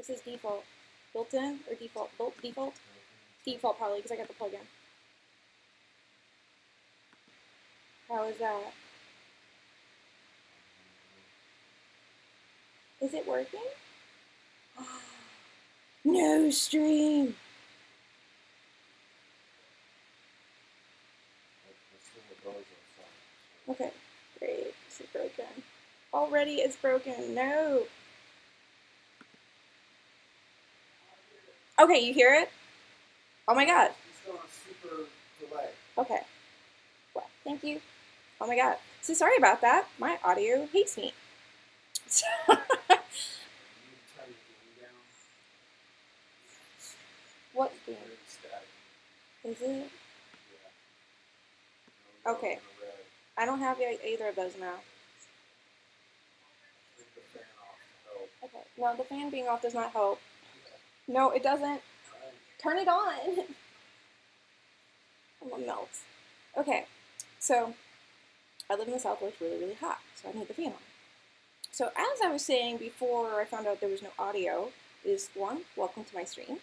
This is default. Built-in or default? Default? Default probably because I got the plug-in. How is that? Is it working? No stream! Okay, great. This is broken. Already it's broken. No! Okay, you hear it? Oh my god. It's still on super delay. Okay. Well, thank you. Oh my god. So sorry about that. My audio hates me. What game? Is it? Okay. I don't have either of those now. Okay. No, the fan being off does not help. No, it doesn't. Turn it on. I'm gonna melt. Okay. So I live in the South where it's really, really hot, so I need the fan on. So as I was saying before I found out there was no audio, is one, welcome to my stream.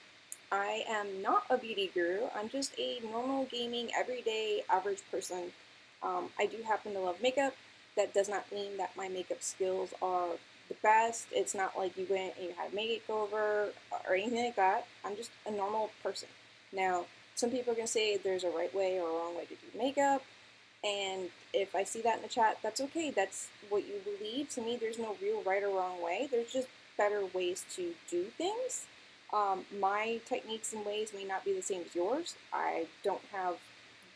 I am not a beauty guru. I'm just a normal gaming, everyday, average person. I do happen to love makeup. That does not mean that my makeup skills are the best. It's not like you went and you had a makeover or anything like that. I'm just a normal person. Now, some people are going to say there's a right way or a wrong way to do makeup. And if I see that in the chat, that's okay. That's what you believe. To me, there's no real right or wrong way. There's just better ways to do things. My techniques and ways may not be the same as yours. I don't have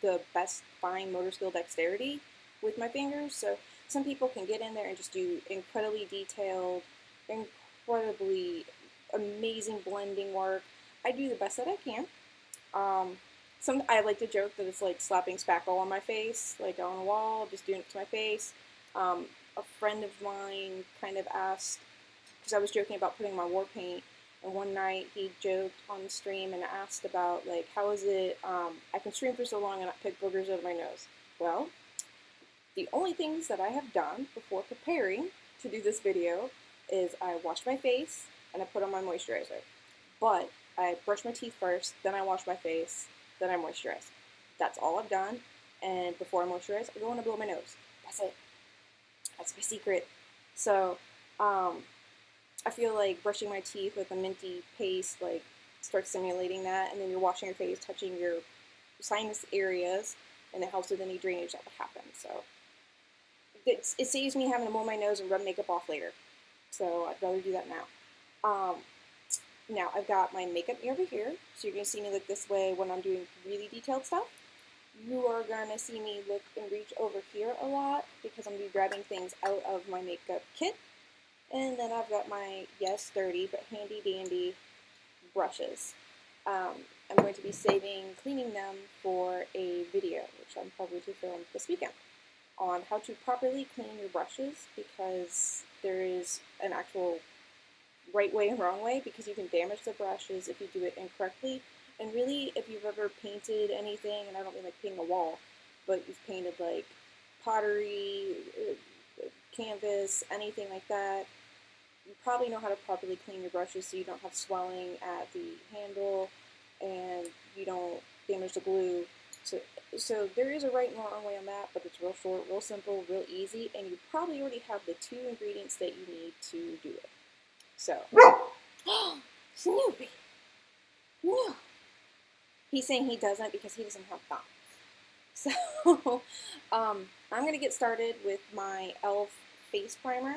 the best fine motor skill dexterity with my fingers, so some people can get in there and just do incredibly detailed, incredibly amazing blending work. I do the best that I can. I like to joke that it's like slapping spackle on my face, like on a wall, just doing it to my face. A friend of mine kind of asked, because I was joking about putting my war paint, and one night he joked on the stream and asked about, like, how is it, I can stream for so long and not pick boogers out of my nose. Well, the only things that I have done before preparing to do this video is I washed my face and I put on my moisturizer. But I brush my teeth first, then I wash my face, then I moisturize. That's all I've done. And before I moisturize, I go and I blow my nose. That's it. That's my secret. So, I feel like brushing my teeth with a minty paste like starts stimulating that, and then you're washing your face, touching your sinus areas, and it helps with any drainage that would happen. So it saves me having to mow my nose and rub makeup off later. So I'd rather do that now. Now I've got my makeup over here, so you're going to see me look this way when I'm doing really detailed stuff. You are going to see me look and reach over here a lot because I'm going to be grabbing things out of my makeup kit. And then I've got my, yes, dirty, but handy dandy brushes. I'm going to be cleaning them for a video, which I'm probably to film this weekend, on how to properly clean your brushes, because there is an actual right way and wrong way, because you can damage the brushes if you do it incorrectly. And really, if you've ever painted anything, and I don't mean like painting a wall, but you've painted like pottery, canvas, anything like that, you probably know how to properly clean your brushes so you don't have swelling at the handle and you don't damage the glue. So there is a right and wrong way on that, but it's real short, real simple, real easy, and you probably already have the 2 ingredients that you need to do it. So, Snoopy! No! He's saying he doesn't because he doesn't have thumbs. So, I'm going to get started with my e.l.f. face primer.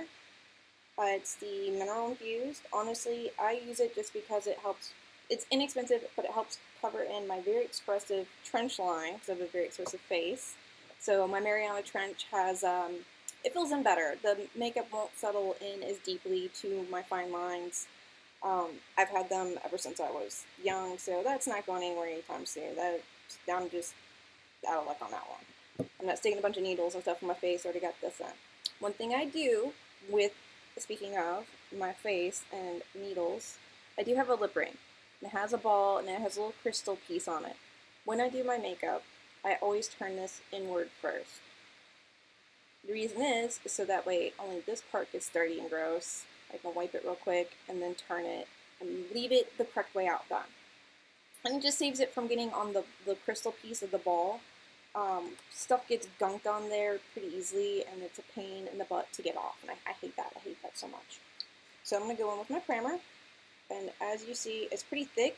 It's the mineral infused. Honestly, I use it just because it helps. It's inexpensive, but it helps cover in my very expressive trench line because I have a very expressive face. So my Mariana trench has, it fills in better. The makeup won't settle in as deeply to my fine lines. I've had them ever since I was young, so that's not going anywhere anytime soon. I'm just out of luck on that one. I'm not sticking a bunch of needles and stuff in my face. I already got this in. One thing I do with, speaking of my face and needles, I do have a lip ring. It has a ball and it has a little crystal piece on it. When I do my makeup, I always turn this inward first. The reason is so that way only this part gets dirty and gross. I can wipe it real quick and then turn it and leave it the correct way out done. And it just saves it from getting on the crystal piece of the ball. Stuff gets gunked on there pretty easily, and it's a pain in the butt to get off, and I hate that. I hate that so much. So I'm going to go in with my primer, and as you see, it's pretty thick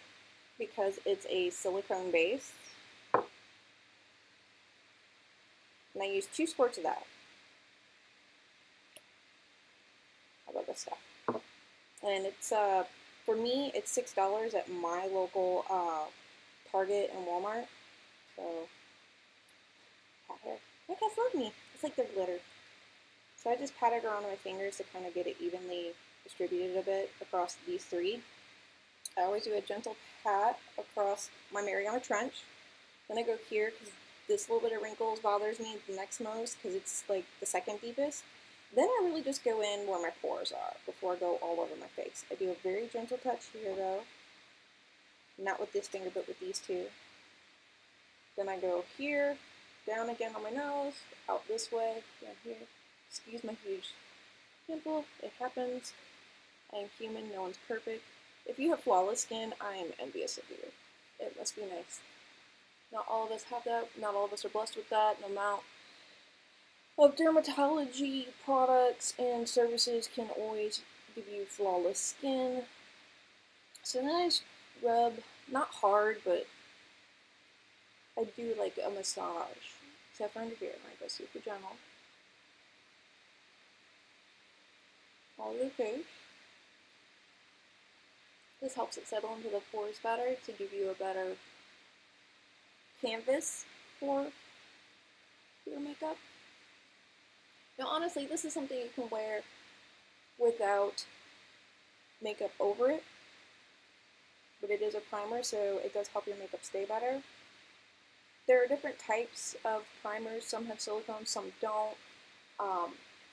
because it's a silicone base. And I use 2 squirts of that. How about this stuff? And it's, for me, it's $6 at my local Target and Walmart. So, pat it. Look how me. It's like they're glitter. So I just pat it around my fingers to kind of get it evenly distributed a bit across these 3. I always do a gentle pat across my Mariana Trench. Then I go here because this little bit of wrinkles bothers me the next most because it's like the second deepest. Then I really just go in where my pores are before I go all over my face. I do a very gentle touch here though. Not with this finger, but with these 2. Then I go here, down again on my nose, out this way, down here. Excuse my huge pimple. It happens. I am human. No one's perfect. If you have flawless skin, I am envious of you. It must be nice. Not all of us have that. Not all of us are blessed with that. No amount of dermatology products and services can always give you flawless skin. So then I just rub, not hard, but I do like a massage. Except for under here, and I go super gentle. All over the face. This helps it settle into the pores better to give you a better canvas for your makeup. Now honestly, this is something you can wear without makeup over it, but it is a primer, so it does help your makeup stay better. There are different types of primers. Some have silicone, some don't.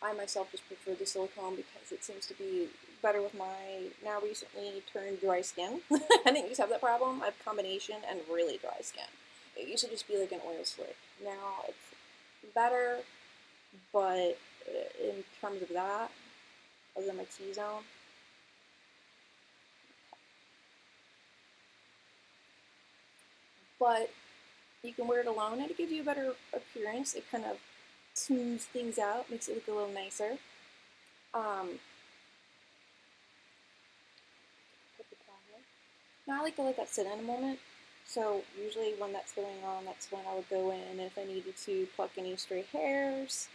I myself just prefer the silicone because it seems to be better with my now recently turned dry skin. I didn't used to have that problem. I have combination and really dry skin. It used to just be like an oil slick. Now it's better, but in terms of that, other than my T-zone, but you can wear it alone and it gives you a better appearance. It kind of smooths things out, makes it look a little nicer. Now I like to let that sit in a moment. So usually when that's going on, that's when I would go in, and if I needed to pluck any stray hairs,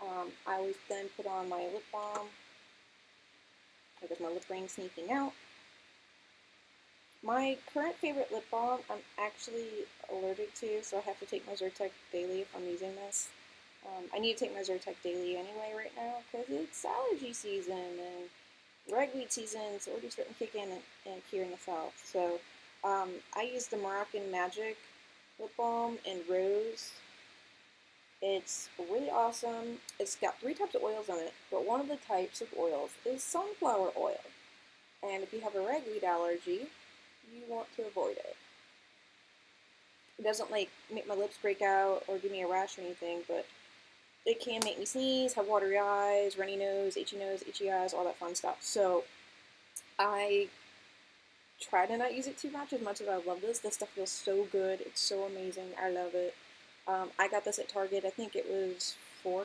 I always then put on my lip balm. I get my lip ring sneaking out. My current favorite lip balm I'm actually allergic to, so I have to take my Zyrtec daily if I'm using this. I need to take my Zyrtec daily anyway right now because it's allergy season and ragweed season, so already starting to kick in here in the south. So I use the Moroccan Magic lip balm in rose. It's really awesome. It's got 3 types of oils in it, but one of the types of oils is sunflower oil. And if you have a ragweed allergy, you want to avoid it. It doesn't like make my lips break out or give me a rash or anything, but it can make me sneeze, have watery eyes, runny nose, itchy eyes, all that fun stuff. So I try to not use it too much as I love this. This stuff feels so good. It's so amazing. I love it. I got this at Target. I think it was $4,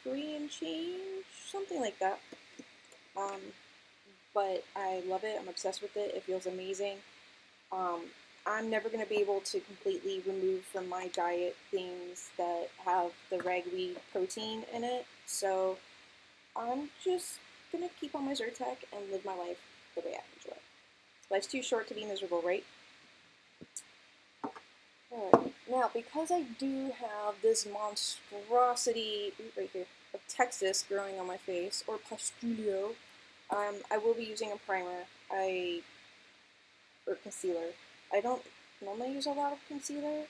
3 and change, something like that. But I love it. I'm obsessed with it. It feels amazing. I'm never going to be able to completely remove from my diet things that have the ragweed protein in it. So I'm just going to keep on my Zyrtec and live my life the way I enjoy. Life's too short to be miserable, right? Alright, now because I do have this monstrosity right here of Texas growing on my face, or pustulio, I will be using a primer, or concealer. I don't normally use a lot of concealer.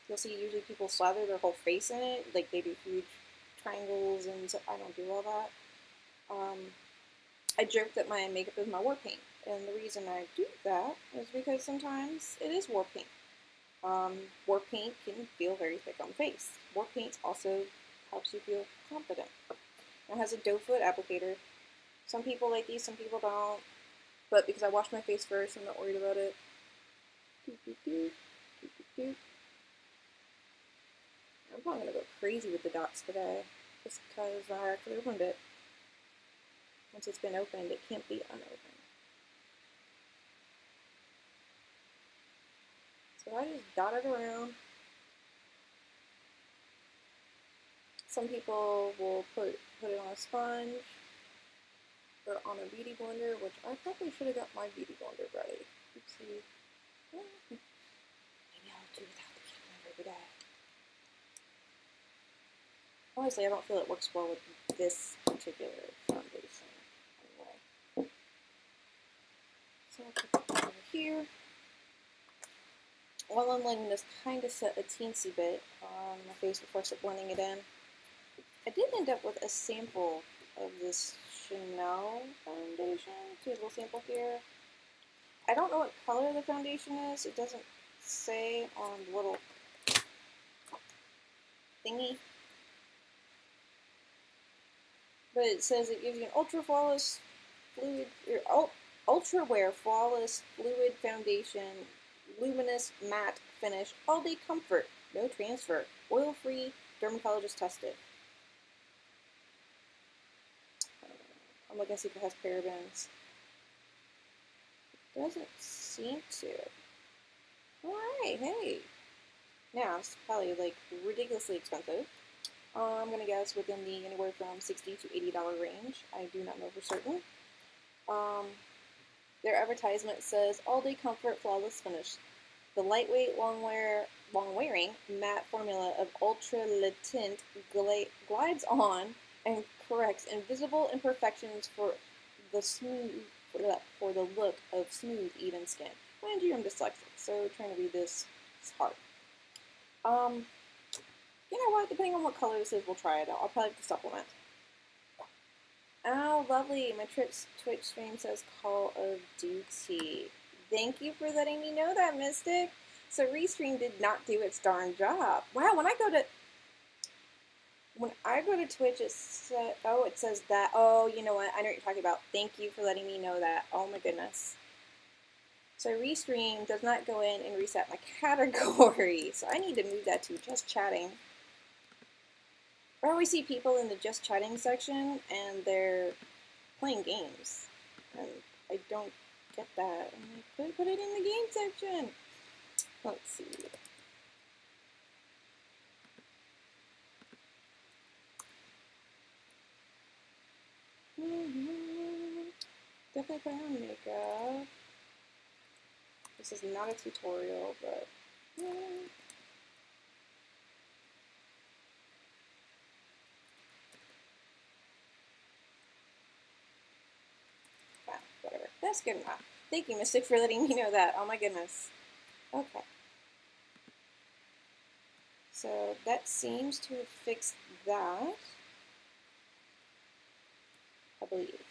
You'll see usually people slather their whole face in it, like they do huge triangles, and so I don't do all that. I joke that my makeup is my war paint, and the reason I do that is because sometimes it is war paint. War paint can feel very thick on the face. War paint also helps you feel confident. It has a doe foot applicator, Some people like these, some people don't. But because I washed my face first, I'm not worried about it. Doop, doop, doop. Doop, doop, doop. I'm probably gonna go crazy with the dots today, just because I actually opened it. Once it's been opened, it can't be unopened. So I just dot it around. Some people will put it on a sponge or on a beauty blender, which I probably should have got my beauty blender ready. Oopsie. Maybe I'll do without the beauty blender every day. Honestly, I don't feel it works well with this particular foundation. Anyway. So I'll put that over here. While I'm letting this kind of set a teensy bit on my face before I start blending it in, I did end up with a sample of this Chanel foundation. See a little sample here. I don't know what color the foundation is. It doesn't say on the little thingy. But it says it gives you an ultra flawless fluid, ultra wear flawless fluid foundation, luminous matte finish, all day comfort, no transfer, oil free, dermatologist tested. I'm looking to see if it has parabens. It doesn't seem to. Alright, hey. Now, it's probably like ridiculously expensive. I'm gonna guess within the anywhere from $60 to $80 range. I do not know for certain. Their advertisement says all day comfort, flawless finish. The lightweight, long-wearing matte formula of ultra le tint glides on and corrects invisible imperfections for the look of smooth, even skin. Mind you, I'm dyslexic, so trying to read this is hard. You know what? Depending on what color this is, we'll try it out. I'll probably have to supplement. Oh, lovely. My Twitch stream says Call of Duty. Thank you for letting me know that, Mystic. So Restream did not do its darn job. Wow, when I go to Twitch, it says that. Oh, you know what? I know what you're talking about. Thank you for letting me know that. Oh my goodness. So Restream does not go in and reset my category. So I need to move that to just chatting. I always see people in the just chatting section and they're playing games. And I don't get that. I'm like, put it in the game section. Let's see. Definitely put on makeup. This is not a tutorial, but whatever. That's good enough. Thank you, Mystic, for letting me know that. Oh my goodness. Okay. So that seems to have fixed that. I believe.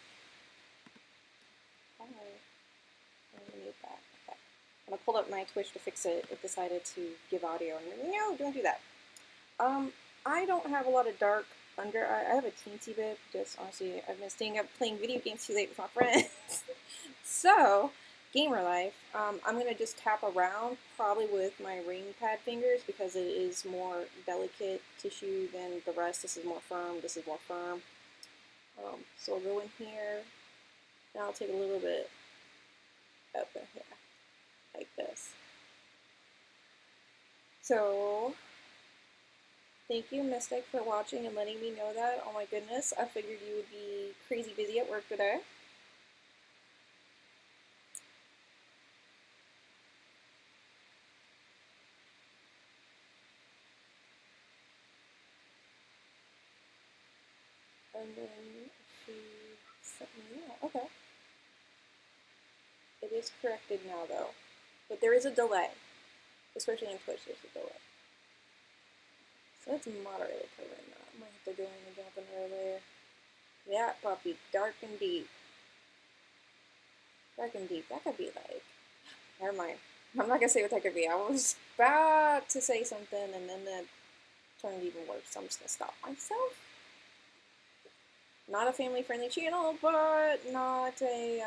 Alright. I need that. Okay. When I pulled up my Twitch to fix it, it decided to give audio. And no, don't do that. I don't have a lot of dark under eye. I have a teensy bit. Just honestly, I've been staying up playing video games too late with my friends. So, gamer life. I'm gonna just tap around, probably with my ring pad fingers because it is more delicate tissue than the rest. This is more firm. This is more firm. So I'll go in here. Now I'll take a little bit up in here, like this. So, thank you, Mystic, for watching and letting me know that. Oh my goodness, I figured you would be crazy busy at work today. And then she sent me that. Okay. It is corrected now, though. But there is a delay. Especially in Twitch, there's a delay. So it's moderately covering that. I might have to go in and drop another layer. That puppy, dark and deep. Dark and deep. That could be like... Never mind. I'm not going to say what that could be. I was about to say something and then that turned even worse. So I'm just going to stop myself. Not a family-friendly channel, but not a,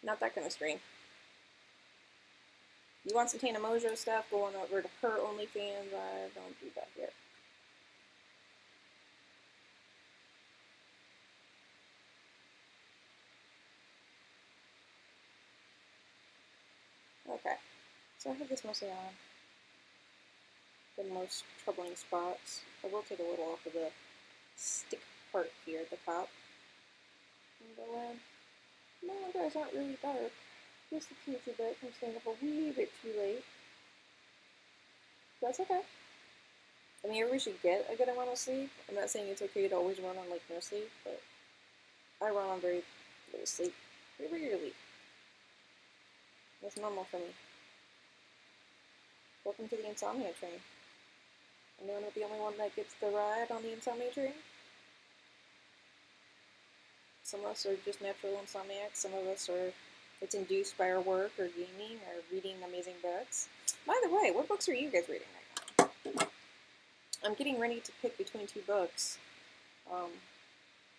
not that kind of stream. You want some Tana Mojo stuff, going over to her OnlyFans, I don't do that here. Okay, so I have this mostly on the most troubling spots. I will take a little off of the stick part here at the top. And go in. No, you guys aren't really dark. Just a teensy bit. I'm staying up a wee bit too late. That's okay. I mean, everybody should get a good amount of sleep. I'm not saying it's okay to always run on like no sleep, but I run on very little sleep pretty regularly. That's normal for me. Welcome to the insomnia train. I know I'm not the only one that gets the ride on the insomnia train. Some of us are just natural insomniacs. Some of us are, it's induced by our work or gaming or reading amazing books. By the way, what books are you guys reading right now? I'm getting ready to pick between two books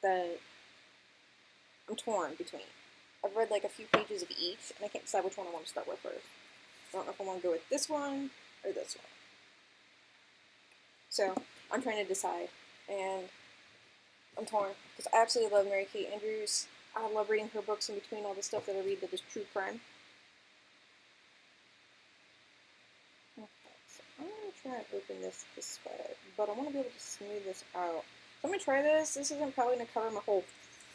that I'm torn between. I've read like a few pages of each, and I can't decide which one I want to start with first. I don't know if I want to go with this one or this one. So I'm trying to decide, and I'm torn because I absolutely love Mary Kate Andrews. I love reading her books in between all the stuff that I read that is true crime. Okay, so I'm going to try and open this way, but I want to be able to smooth this out. So I'm going to try this. This isn't probably going to cover my whole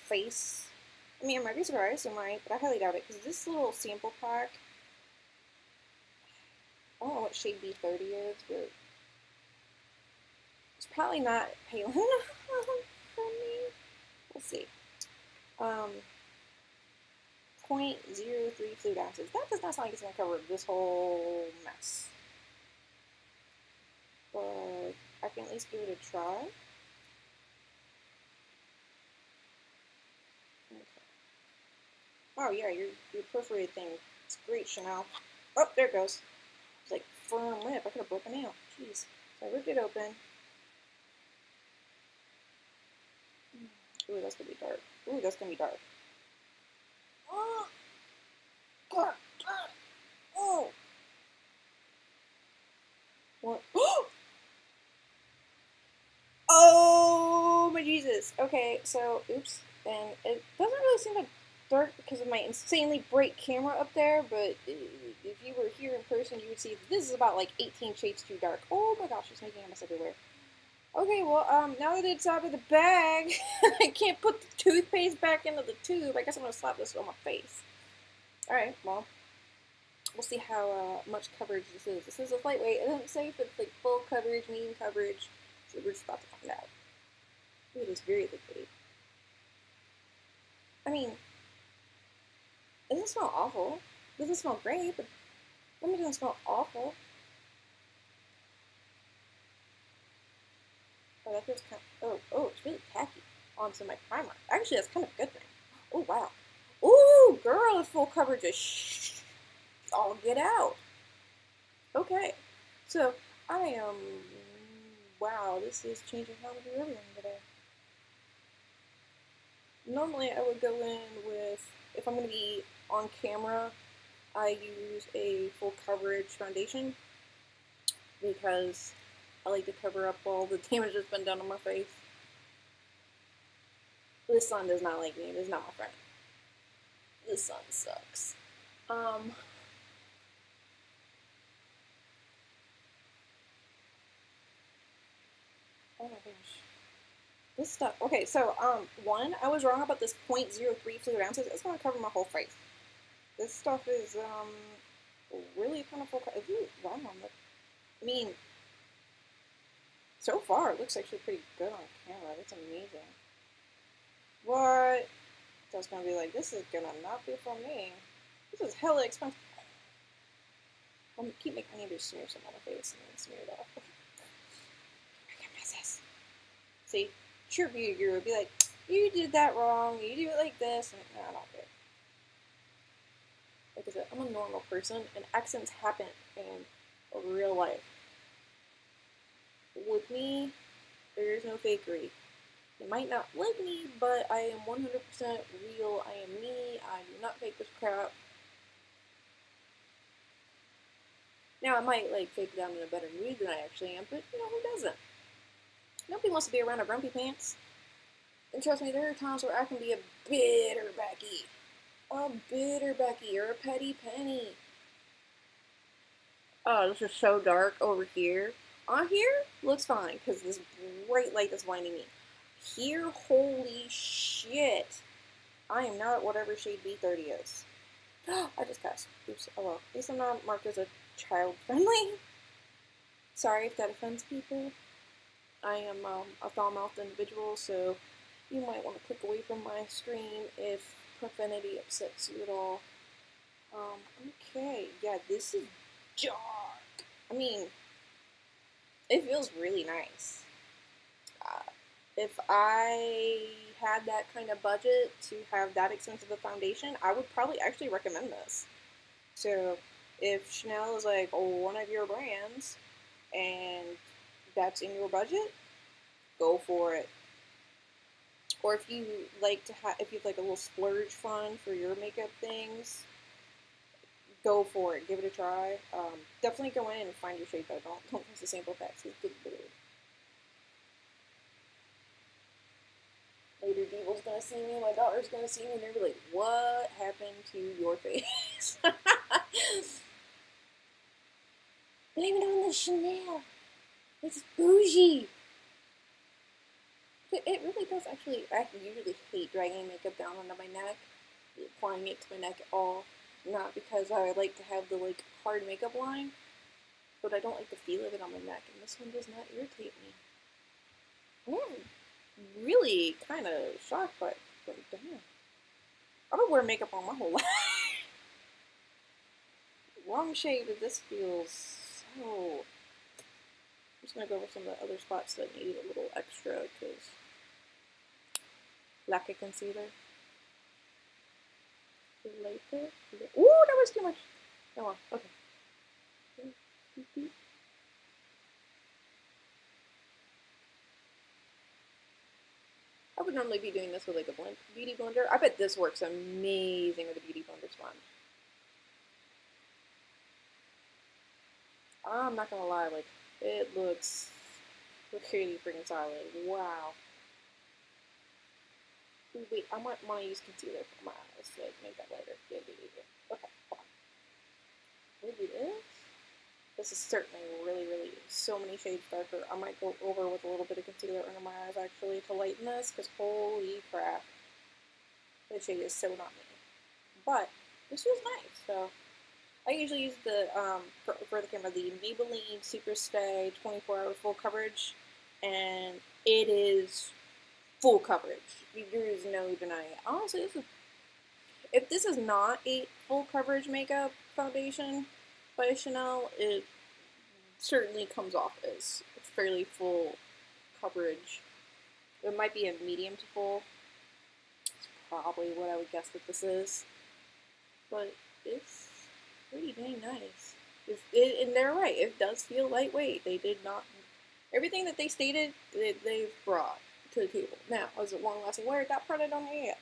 face. I mean, I might be surprised, it might, but I highly doubt it because this little sample pack, I don't know what shade B30 is, but it's probably not Palin for me. We'll see. 0.03 fluid ounces. That does not sound like it's going to cover this whole mess. But I can at least give it a try. Okay. Oh yeah, your perforated thing. It's great, Chanel. Oh, there it goes. It's like firm lip. I could have broken out. Jeez. So I ripped it open. Ooh, that's gonna be dark. Ooh, that's gonna be dark. Oh, God. Oh. What? Oh my Jesus. Okay, so oops, and it doesn't really seem like dark because of my insanely bright camera up there, but if you were here in person, you would see this is about like 18 shades too dark. Oh my gosh, it's making a mess everywhere. Okay, well, now that it's out of the bag, I can't put the toothpaste back into the tube. I guess I'm gonna slap this on my face. Alright, well, we'll see how much coverage this is. This is a lightweight. It doesn't say if it's like full coverage, medium coverage, so we're just about to find out. Ooh, it is very liquidy. I mean, it doesn't smell awful. It doesn't smell great, but it doesn't smell awful. Oh, that feels kind of, oh, it's really tacky onto my primer. Actually, that's kind of a good thing. Oh, wow. Ooh, girl, it's full coverage of shh. I'll get out. Okay, so I am, wow, this is changing how to do everything today. Normally I would go in with, if I'm going to be on camera, I use a full coverage foundation because I like to cover up all the damage that's been done on my face. This sun does not like me. It is not my friend. This sun sucks. Oh my gosh. This stuff. Okay, so one, I was wrong about this 0.03 fluid ounces. It's gonna cover my whole face. This stuff is really kind of full. Wow. I mean, so far it looks actually pretty good on camera. That's amazing. What? I was gonna be like, this is gonna not be for me. This is hella expensive. I'll keep making my neighbors smear some on my face and then smear it off. I can miss this. See, sure, beauty guru would be like, you did that wrong. You do it like this, and no, I don't do it. Like I said, I'm a normal person, and accidents happen in real life. With me, there is no fakery. You might not like me, but I am 100% real. I am me. I do not fake this crap. Now, I might, like, fake that I'm in a better mood than I actually am, but, who doesn't? Nobody wants to be around a grumpy pants. And trust me, there are times where I can be a bitter Becky. A bitter Becky or a petty Penny. Oh, this is so dark over here. On here, looks fine, because this bright light is blinding me. Here, holy shit. I am not whatever shade B30 is. I just cussed. Oops. Oh well. At least I'm not marked as a child friendly. Sorry if that offends people. I am a foul-mouthed individual, so you might want to click away from my stream if profanity upsets you at all. Okay. Yeah, this is dark. I mean, it feels really nice. If I had that kind of budget to have that expensive a foundation, I would probably actually recommend this. So if Chanel is like one of your brands and that's in your budget, go for it. Or if you like to have, if you'd like a little splurge fund for your makeup things, go for it. Give it a try. Definitely go in and find your shade though. Don't use the sample packs. It's good blue. Later, Devil's gonna see me, my daughter's gonna see me, and they're like, what happened to your face? Blame it on the Chanel. It's bougie. It really does actually, I usually hate dragging makeup down onto my neck, applying it to my neck at all. Not because I like to have the, like, hard makeup line, but I don't like the feel of it on my neck, and this one does not irritate me. I'm really kind of shocked by it, but damn. I've been wearing makeup on my whole life. Wrong shade, but this feels so... I'm just going to go over some of the other spots that need a little extra, because... lack of concealer. Right there. Ooh, that was too much. Oh, well, okay. I would normally be doing this with like a beauty blender. I bet this works amazing with a beauty blender sponge. I'm not gonna lie, like, it looks pretty freaking solid. Wow. Ooh, wait, I might want to use concealer for my eyes to make that lighter. Yeah. Okay, hold on. Let me do this. This is certainly really, really so many shades darker. I might go over with a little bit of concealer under my eyes actually to lighten this, because holy crap. This shade is so not me. But this feels nice, so I usually use the, for the camera, the Maybelline Super Stay 24-hour full coverage, and it is full coverage. There is no denying it. Honestly, if this is not a full coverage makeup foundation by Chanel, it certainly comes off as fairly full coverage. It might be a medium to full. It's probably what I would guess that this is. But it's pretty dang nice. And they're right, it does feel lightweight. They did not... Everything that they stated, they've brought to the table. Now, is it long-lasting wear? That part I don't know yet.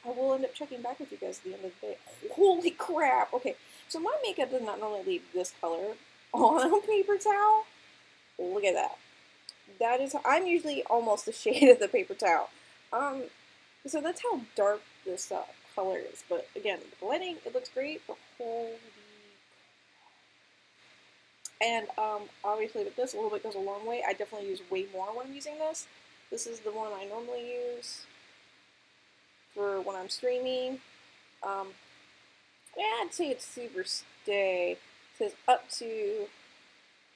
I will end up checking back with you guys at the end of the day. Holy crap! Okay, so my makeup does not normally leave this color on a paper towel. Look at that. That is... I'm usually almost the shade of the paper towel. So that's how dark this color is. But again, the lighting, it looks great, but holy... And obviously with this, a little bit goes a long way. I definitely use way more when I'm using this. This is the one I normally use for when I'm streaming. Yeah, I'd say it's Super Stay. It says up to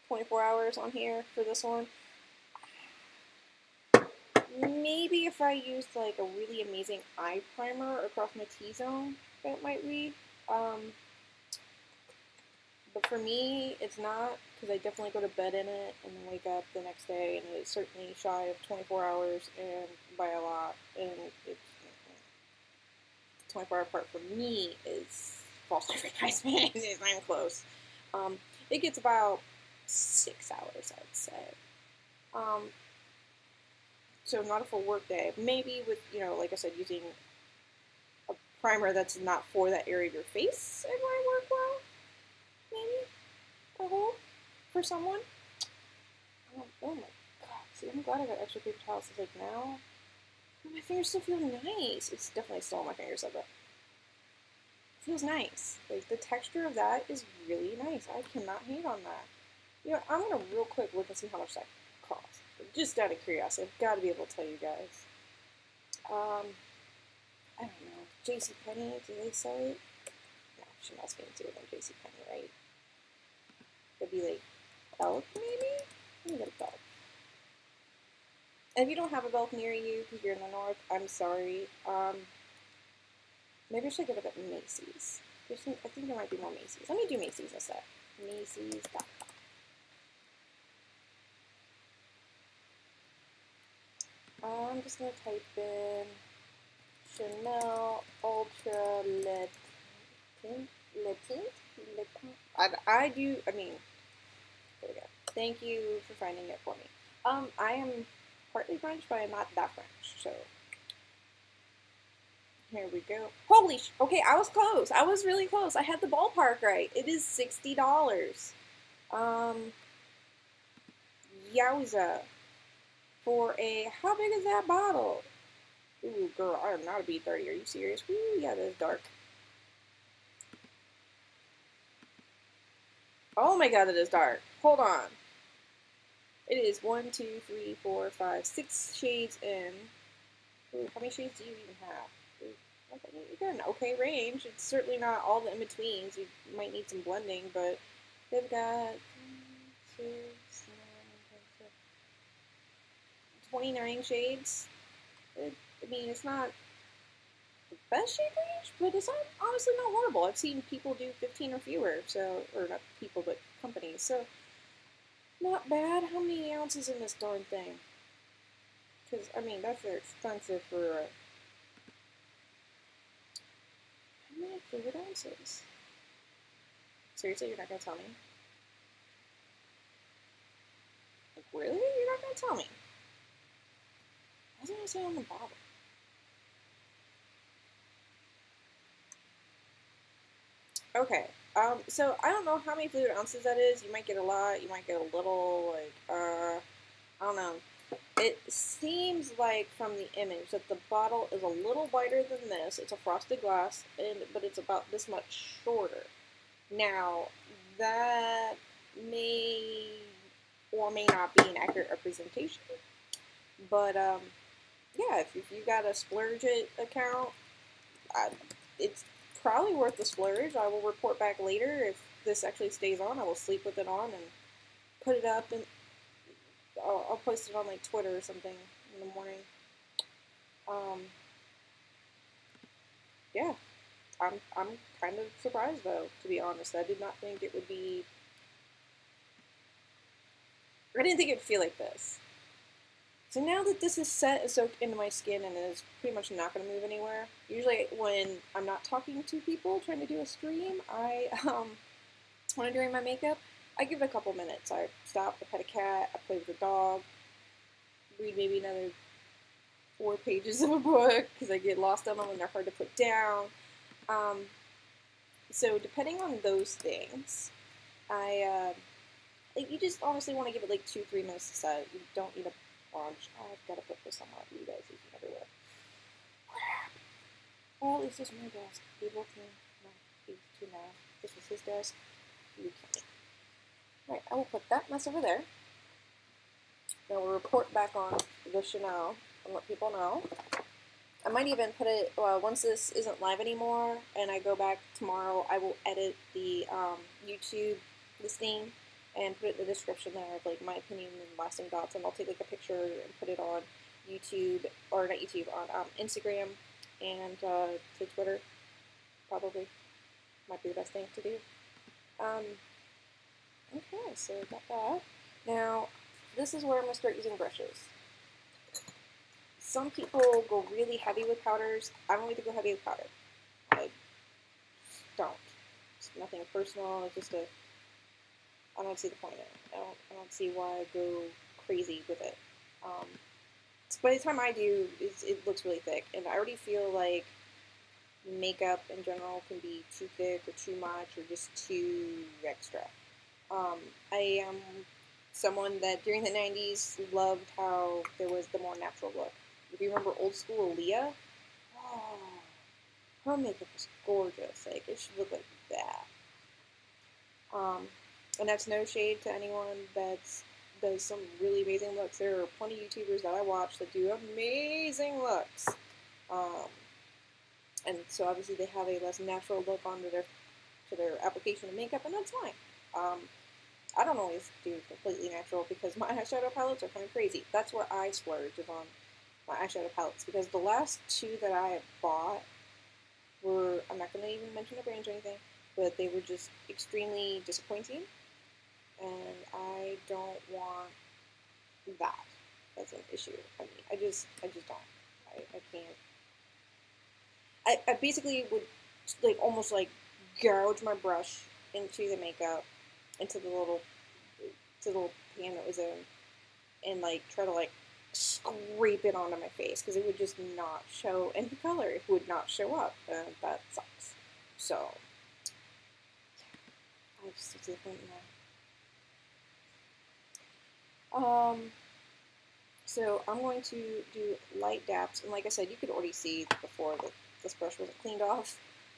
24 hours on here for this one. Maybe if I used like a really amazing eye primer across my T-zone, that might read. But for me, it's not, because I definitely go to bed in it and then wake up the next day, and it's certainly shy of 24 hours and by a lot. And it's 24-hour part for me is false advertisement. I'm close. It gets about 6 hours, I would say. so not a full work day. Maybe with, like I said, using a primer that's not for that area of your face, it might work well. Maybe a whole for someone. Oh my god! See, I'm glad I got extra paper towels. It's like now, my fingers still feel nice. It's definitely still on my fingers, but it feels nice. Like the texture of that is really nice. I cannot hate on that. I'm gonna real quick look and see how much that costs. Just out of curiosity, I've got to be able to tell you guys. I don't know. JCPenney, do they sell it? No, Chanel's fancier than JCPenney, right? It'd be like Belk, maybe? Let me get a Belk. And if you don't have a Belk near you because you're in the north, I'm sorry. Maybe I should get it at Macy's. I think there might be more Macy's. Let me do Macy's instead. Macy's.com. I'm just going to type in Chanel Ultra Le Tint. I do, there we go. Thank you for finding it for me. I am partly French, but I'm not that French, so here we go. Holy okay, I was close. I was really close. I had the ballpark right. It is $60. Yowza. For how big is that bottle? Ooh, girl, I am not a B30. Are you serious? Ooh, yeah, that is dark. Oh my god, it is dark. Hold on. It is 1, 2, 3, 4, 5, 6 shades in. Ooh, how many shades do you even have? Ooh, okay, you got an okay range. It's certainly not all the in-betweens. You might need some blending, but they've got 6, 9, 10, 29 shades. It's not the best shade range, but it's honestly not horrible. I've seen people do 15 or fewer, or not people, but companies, so not bad. How many ounces in this darn thing? Because, that's expensive for how many fluid ounces? Seriously, you're not going to tell me? Like, really? You're not going to tell me? Why doesn't it say on the bottle? Okay, so I don't know how many fluid ounces that is. You might get a lot, you might get a little, I don't know. It seems like from the image that the bottle is a little wider than this. It's a frosted glass, but it's about this much shorter. Now, that may or may not be an accurate representation, but yeah, if you got a Splurge account, it's probably worth the splurge. I will report back later if this actually stays on. I will sleep with it on and put it up, and I'll post it on like Twitter or something in the morning. Yeah, I'm kind of surprised though, to be honest. I did not think it would be. I didn't think it would feel like this. So now that this is set and soaked into my skin and is pretty much not going to move anywhere, usually when I'm not talking to people trying to do a stream, when I'm doing my makeup, I give it a couple minutes. I stop, I pet a cat, I play with a dog, read maybe another 4 pages of a book because I get lost on them and they're hard to put down. So depending on those things, you just honestly want to give it like 2-3 minutes to set. You don't need a bunch. I've got to put this on my you guys is everywhere. Crap. Well, at least this is my desk. People can not be too mad. This was his desk. You can't. Right, I will put that mess over there. Now we'll report back on the Chanel and let people know. I might even put it, once this isn't live anymore and I go back tomorrow, I will edit the YouTube listing and put it in the description there of like my opinion and lasting thoughts, and I'll take like a picture and put it on YouTube, or not YouTube, on Instagram and to Twitter, probably. Might be the best thing to do. Okay, so got that. Now, this is where I'm going to start using brushes. Some people go really heavy with powders. I don't like to go heavy with powder. I don't. It's nothing personal. It's just I don't see the point in it. I don't see why I go crazy with it. by the time I do, it looks really thick, and I already feel like makeup in general can be too thick or too much or just too extra. I am someone that during the 90s loved how there was the more natural look. If you remember old school Aaliyah, oh, her makeup was gorgeous. Like, it should look like that. And that's no shade to anyone that does some really amazing looks. There are plenty of YouTubers that I watch that do amazing looks. And so obviously they have a less natural look onto their application of makeup, and that's fine. I don't always do completely natural because my eyeshadow palettes are kind of crazy. That's where I splurge, is on my eyeshadow palettes, because the last two that I have bought were, I'm not going to even mention the brands or anything, but they were just extremely disappointing, and I don't want that as an issue. I mean, I just don't. I can't. I basically would like almost like gouge my brush into the makeup, into the little pan that was in, and like try to like scrape it onto my face because it would just not show any color. It would not show up, and that sucks. So I just get to the point now. So I'm going to do light dabs, and like I said, you could already see before that this brush wasn't cleaned off.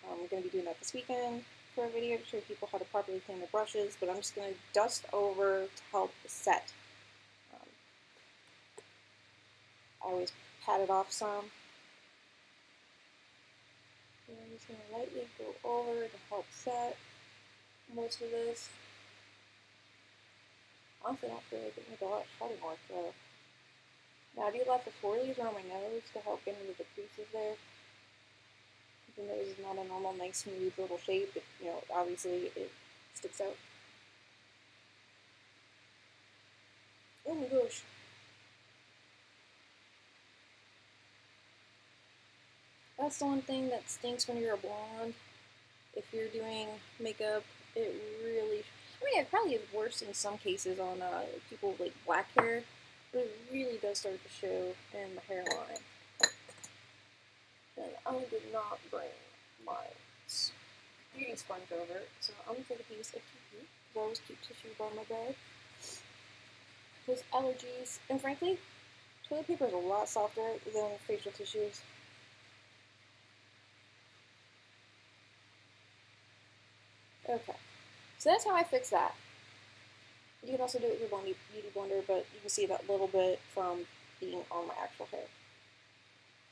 I'm going to be doing that this weekend for a video to show people how to properly clean their brushes, but I'm just going to dust over to help set. I always pat it off some. And I'm just going to lightly go over to help set most of this. Honestly, I don't feel like it needs a lot of shedding work though. Now I do lots of twirlies around my nose to help get into the creases there. The nose is not a normal, nice, smooth little shape. It, obviously it sticks out. Oh my gosh. That's the one thing that stinks when you're a blonde. If you're doing makeup, it really... I mean, it probably is worse in some cases on people with like black hair, but it really does start to show in the hairline. And I did not bring my beauty sponge over, so I'm going to take a piece of TP, because I always keep tissue by my bed. Because allergies, and frankly, toilet paper is a lot softer than facial tissues. Okay, so that's how I fix that. You can also do it with your beauty blender, but you can see that little bit from being on my actual hair.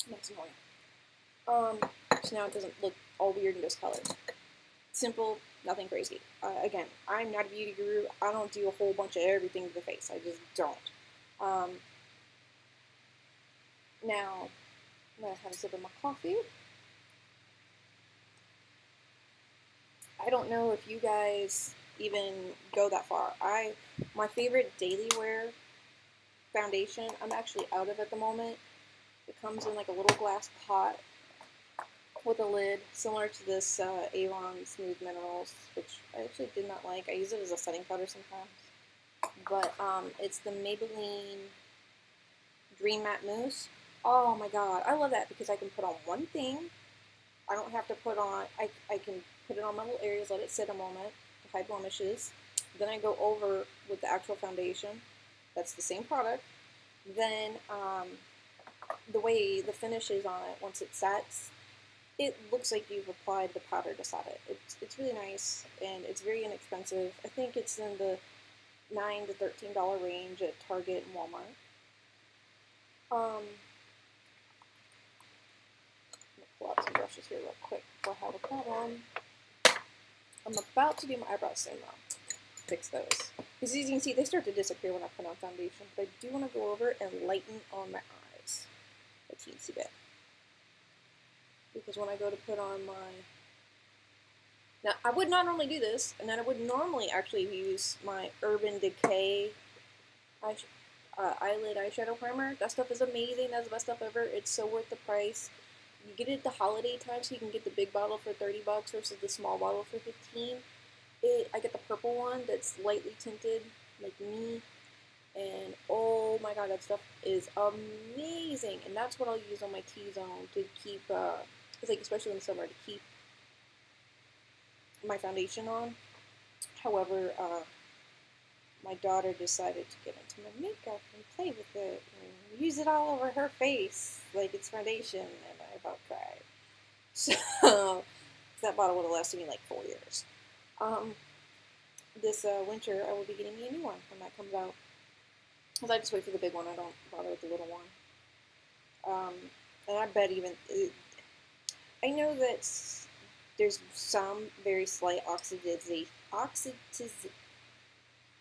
That's annoying. So now it doesn't look all weird and discolored. Simple, nothing crazy. Again, I'm not a beauty guru. I don't do a whole bunch of everything to the face. I just don't. Now, I'm going to have a sip of my coffee. I don't know if you guys even go that far. My favorite daily wear foundation, I'm actually out of at the moment. It comes in like a little glass pot with a lid, similar to this Avon Smooth Minerals, which I actually did not like. I use it as a setting powder sometimes. But it's the Maybelline Dream Matte Mousse. Oh my god, I love that because I can put on one thing. I don't have to put on, I can put it on my little areas, let it sit a moment to hide blemishes. Then I go over with the actual foundation. That's the same product. Then the way the finish is on it, once it sets, it looks like you've applied the powder to set it. It's really nice, and it's very inexpensive. I think it's in the $9 to $13 range at Target and Walmart. Pull out some brushes here real quick before I have a problem. I'm about to do my eyebrows soon though. Fix those. Because as you can see, they start to disappear when I put on foundation. But I do want to go over and lighten on my eyes a teensy bit. Because when I go to put on my... Now, I would not normally do this, and then I would normally actually use my Urban Decay eyelid eyeshadow primer. That stuff is amazing. That's the best stuff ever. It's so worth the price. You get it at the holiday time, so you can get the big bottle for $30 versus the small bottle for $15. I get the purple one that's lightly tinted, like me, and oh my god, that stuff is amazing. And that's what I'll use on my T-zone to keep, it's like especially in the summer, to keep my foundation on. However, my daughter decided to get into my makeup and play with it and use it all over her face like it's foundation, and I about cried. So that bottle would have lasted me like 4 years. This winter, I will be getting me a new one when that comes out. Because I just wait for the big one. I don't bother with the little one. And I bet even I know that there's some very slight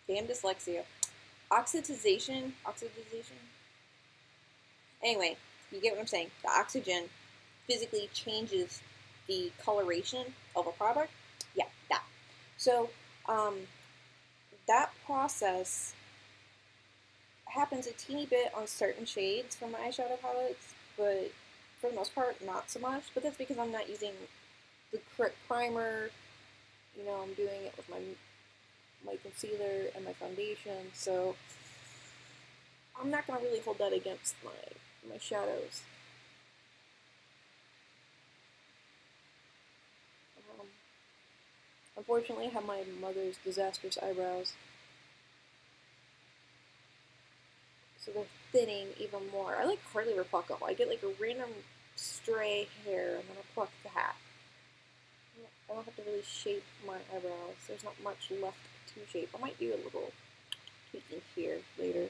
damn dyslexia, oxidization. Anyway, you get what I'm saying. The oxygen physically changes the coloration of a product. Yeah, that. So that process happens a teeny bit on certain shades from my eyeshadow palettes, but for the most part, not so much. But that's because I'm not using the correct primer. You know, I'm doing it with my concealer and my foundation, so I'm not gonna really hold that against my shadows. Unfortunately, I have my mother's disastrous eyebrows, so they're thinning even more. I like hardly ever pluck them. I get like a random stray hair and then I pluck the hat. I don't have to really shape my eyebrows. There's not much left to shape. I might do a little tweaking here later.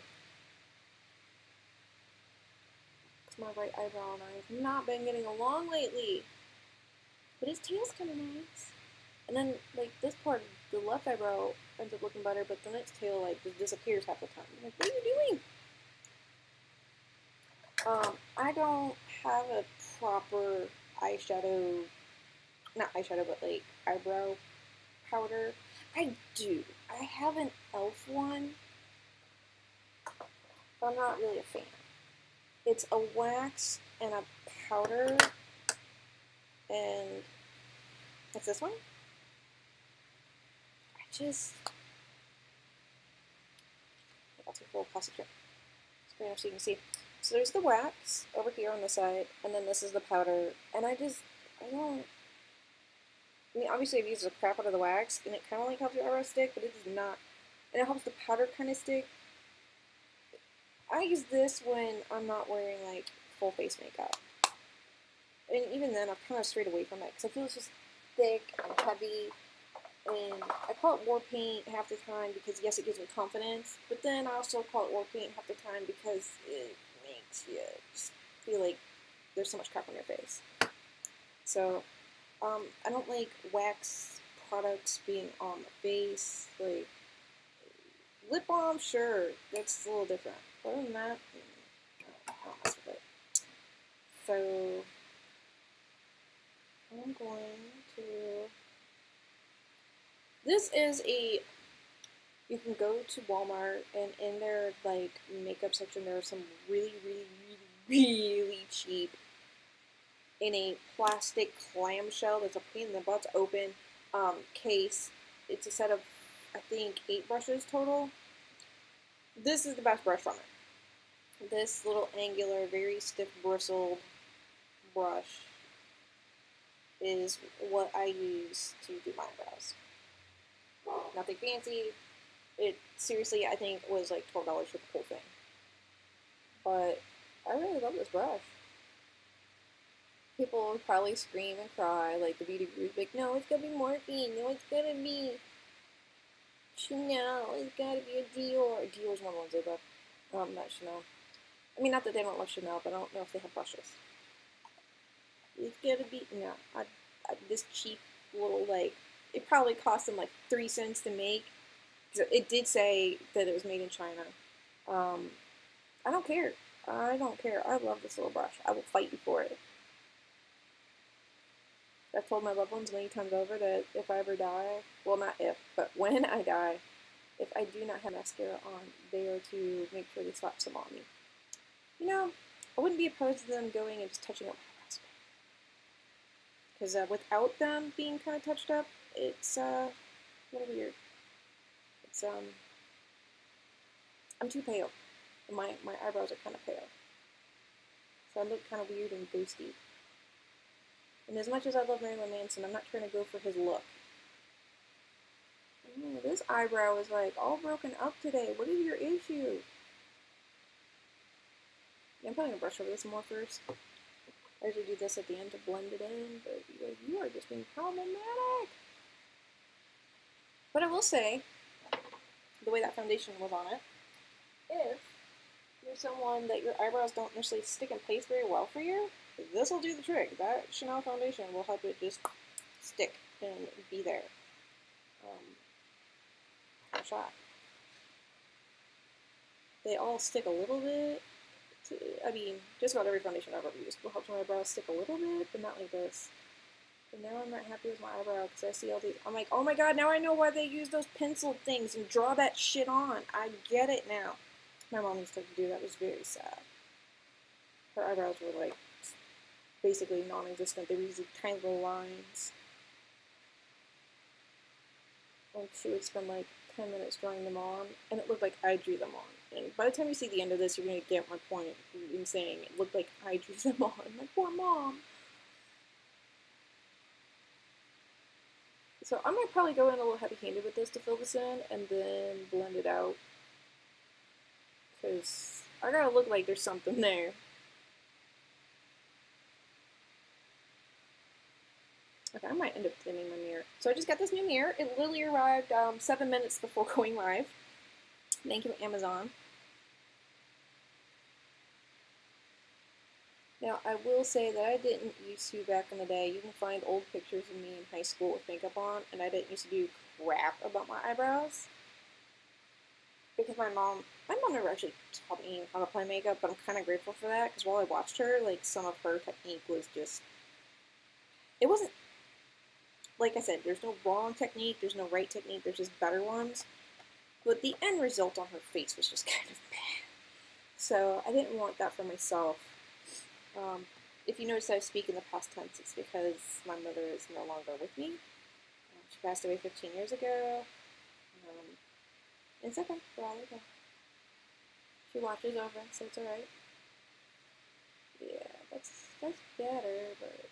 Because my right eyebrow and I have not been getting along lately. But his tail's kind of nice. And then, like, this part, the left eyebrow ends up looking better, but then its tail, like, just disappears half the time. I'm like, what are you doing? I don't have a proper eyeshadow, not eyeshadow, but, like, eyebrow powder. I do. I have an e.l.f. one, but I'm not really a fan. It's a wax and a powder, and that's this one. I'll take a little plastic here so you can see. So there's the wax over here on the side, and then this is the powder, and I don't, I mean, obviously I've used the crap out of the wax, and it kind of like helps your eyebrow stick, but it does not, and it helps the powder kind of stick. I use this when I'm not wearing, like, full face makeup. And even then, I've kind of strayed away from it, because I feel it's just thick and heavy. And I call it war paint half the time because, yes, it gives me confidence, but then I also call it war paint half the time because it makes you just feel like there's so much crap on your face. So, I don't like wax products being on the face. Like, lip balm, sure, that's a little different. But other than that, I don't mess with it. So, I'm going to... This is you can go to Walmart, and in their, like, makeup section, there are some really, really, really, really cheap, in a plastic clamshell that's a pain in the butt to open, case. It's a set of, I think, 8 brushes total. This is the best brush from it. This little angular, very stiff bristled brush is what I use to do my eyebrows. Nothing fancy. It seriously, I think, was like $12 for the whole thing. But I really love this brush. People would probably scream and cry, like the beauty gurus, like, no, it's gotta be Morphine, no, it's gotta be Chanel, it's gotta be a Dior. Dior's one of the ones I love. Not Chanel. I mean, not that they don't love Chanel, but I don't know if they have brushes. It's gotta be, no, this cheap little, like, it probably cost them like 3 cents to make. It did say that it was made in China. I don't care. I don't care. I love this little brush. I will fight you for it. I've told my loved ones many times over that if I ever die, well, not if, but when I die, if I do not have mascara on, they are to make sure they slap some on me. You know, I wouldn't be opposed to them going and just touching up my eyebrows. Because without them being kind of touched up, it's a little weird. It's I'm too pale. My eyebrows are kind of pale. So I look kind of weird and ghosty. And as much as I love Marilyn Manson, I'm not trying to go for his look. Oh, this eyebrow is like all broken up today. What is your issue? Yeah, I'm probably gonna brush over this more first. I usually do this at the end to blend it in, but you are just being problematic. But I will say, the way that foundation was on it, if you're someone that your eyebrows don't necessarily stick in place very well for you, this will do the trick. That Chanel foundation will help it just stick and be there. No shot. They all stick a little bit. I mean, just about every foundation I've ever used will help my eyebrows stick a little bit, but not like this. But now I'm not happy with my eyebrow because I see all these. I'm like, oh my god, now I know why they use those pencil things and draw that shit on. I get it now. My mom used to do that. It was very sad. Her eyebrows were like basically non-existent. They were these tiny little lines. And she would spend like 10 minutes drawing them on, and it looked like I drew them on. And by the time you see the end of this, you're going to get my point in saying it looked like I drew them on. I'm like, poor mom. So I'm going to probably go in a little heavy-handed with this to fill this in, and then blend it out. Because I gotta look like there's something there. Okay, I might end up dimming my mirror. So I just got this new mirror. It literally arrived 7 minutes before going live. Thank you, Amazon. Now, I will say that I didn't used to back in the day. You can find old pictures of me in high school with makeup on, and I didn't used to do crap about my eyebrows. Because my mom never actually taught me how to apply makeup, but I'm kind of grateful for that, because while I watched her, like, some of her technique was just, it wasn't, like I said, there's no wrong technique, there's no right technique, there's just better ones, but the end result on her face was just kind of bad. So I didn't want that for myself. If you notice I speak in the past tense, it's because my mother is no longer with me. She passed away 15 years ago. It's okay, we're all okay. She watches over, so it's alright. Yeah, that's better, but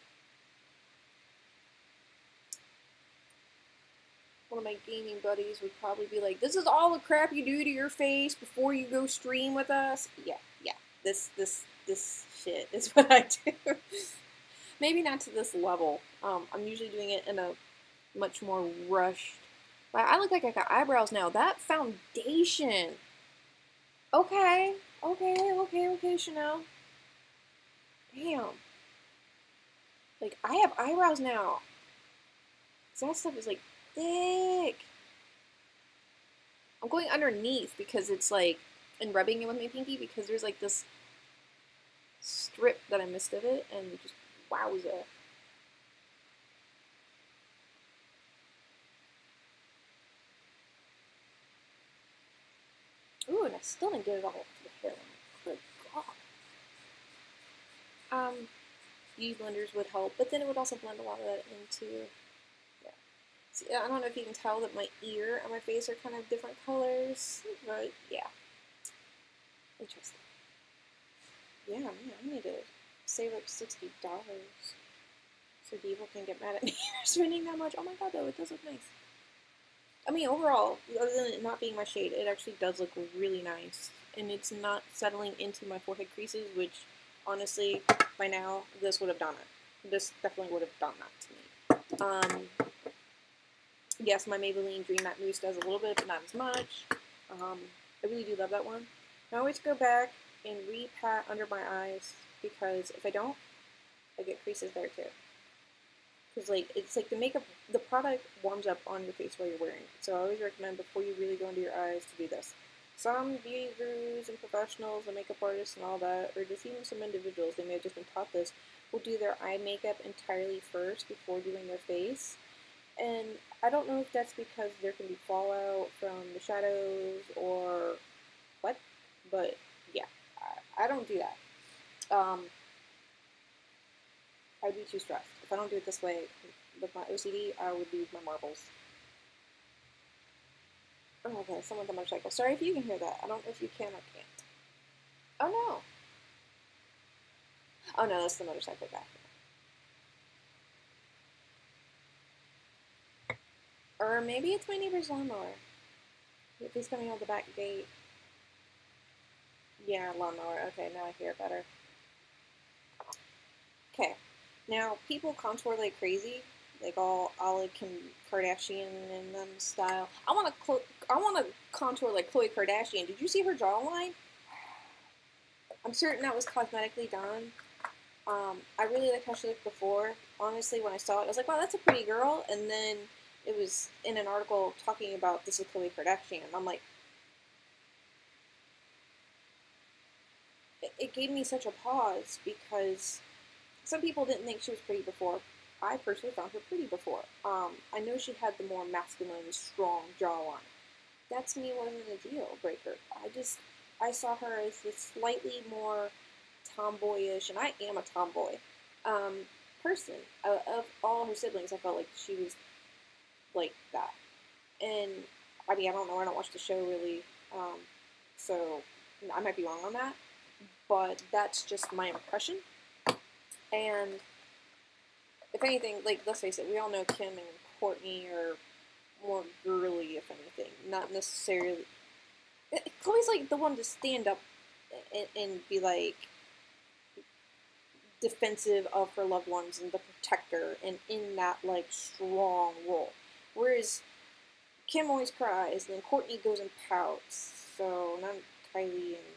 one of my gaming buddies would probably be like, "This is all the crap you do to your face before you go stream with us." Yeah. This shit is what I do. Maybe not to this level. I'm usually doing it in a much more rushed. I look like I got eyebrows now. That foundation. Okay, Chanel. Damn. Like, I have eyebrows now. So that stuff is, like, thick. I'm going underneath because it's, like, and rubbing it with my pinky because there's, like, this strip that I missed of it, and just, wowza. Ooh, and I still didn't get it all to the hair. Good God. Beauty blenders would help, but then it would also blend a lot of that into, yeah. See, I don't know if you can tell that my ear and my face are kind of different colors, but yeah. Interesting. Yeah, man, I need to save up $60 so people can get mad at me for spending that much. Oh my god, though, it does look nice. I mean, overall, other than it not being my shade, it actually does look really nice. And it's not settling into my forehead creases, which, honestly, by now, this would have done it. This definitely would have done that to me. Yes, my Maybelline Dream Matte Mousse does a little bit, but not as much. I really do love that one. I always go back and re-pat under my eyes, because if I don't, I get creases there too. Because, like, it's like the makeup, the product warms up on your face while you're wearing it. So I always recommend before you really go into your eyes to do this. Some beauty gurus and professionals and makeup artists and all that, or just even some individuals, they may have just been taught this, will do their eye makeup entirely first before doing their face. And I don't know if that's because there can be fallout from the shadows or what, but yeah, I don't do that. I'd be too stressed. If I don't do it this way with my OCD, I would lose my marbles. Oh, okay, someone with a motorcycle. Sorry if you can hear that. I don't know if you can or can't. Oh no. Oh no, that's the motorcycle guy. Or maybe it's my neighbor's lawnmower. If he's coming out the back gate. Yeah, lawnmower. Okay, now I hear it better. Okay. Now, people contour like crazy, like all like Kim Kardashian and them style. I want to contour like Khloe Kardashian. Did you see her jawline? I'm certain that was cosmetically done. I really liked how she looked before. Honestly, when I saw it, I was like, wow, that's a pretty girl. And then it was in an article talking about this is Khloe Kardashian. I'm like, it gave me such a pause because some people didn't think she was pretty before. I personally found her pretty before. I know she had the more masculine, strong jawline. That to me wasn't a deal breaker. I saw her as this slightly more tomboyish, and I am a tomboy person. Of all her siblings, I felt like she was like that. And I mean, I don't know. I don't watch the show really, so I might be wrong on that. But that's just my impression. And if anything, like let's face it, we all know Kim and Courtney are more girly, if anything, not necessarily. Chloe's like the one to stand up and be like defensive of her loved ones and the protector and in that like strong role. Whereas Kim always cries and then Courtney goes and pouts. So not Kylie and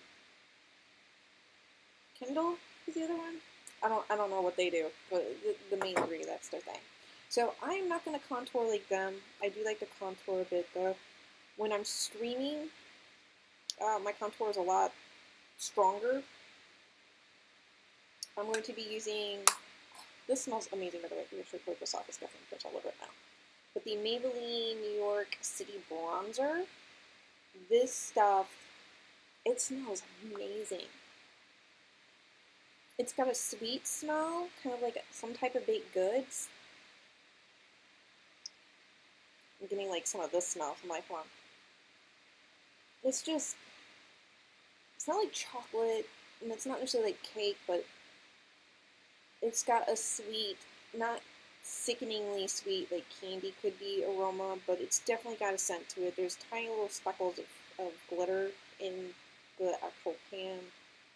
Kendall is the other one. I don't know what they do, but the main three, that's their thing. So I'm not gonna contour like them. I do like to contour a bit though. When I'm streaming, my contour is a lot stronger. I'm going to be using, this smells amazing by the way, I should put this off, it's definitely put all over it now. But the Maybelline New York City Bronzer, this stuff, it smells amazing. It's got a sweet smell, kind of like some type of baked goods. I'm getting like some of this smell from my phone. It's just, it's not like chocolate, and it's not necessarily like cake, but it's got a sweet, not sickeningly sweet like candy could be aroma, but it's definitely got a scent to it. There's tiny little speckles of glitter in the actual pan.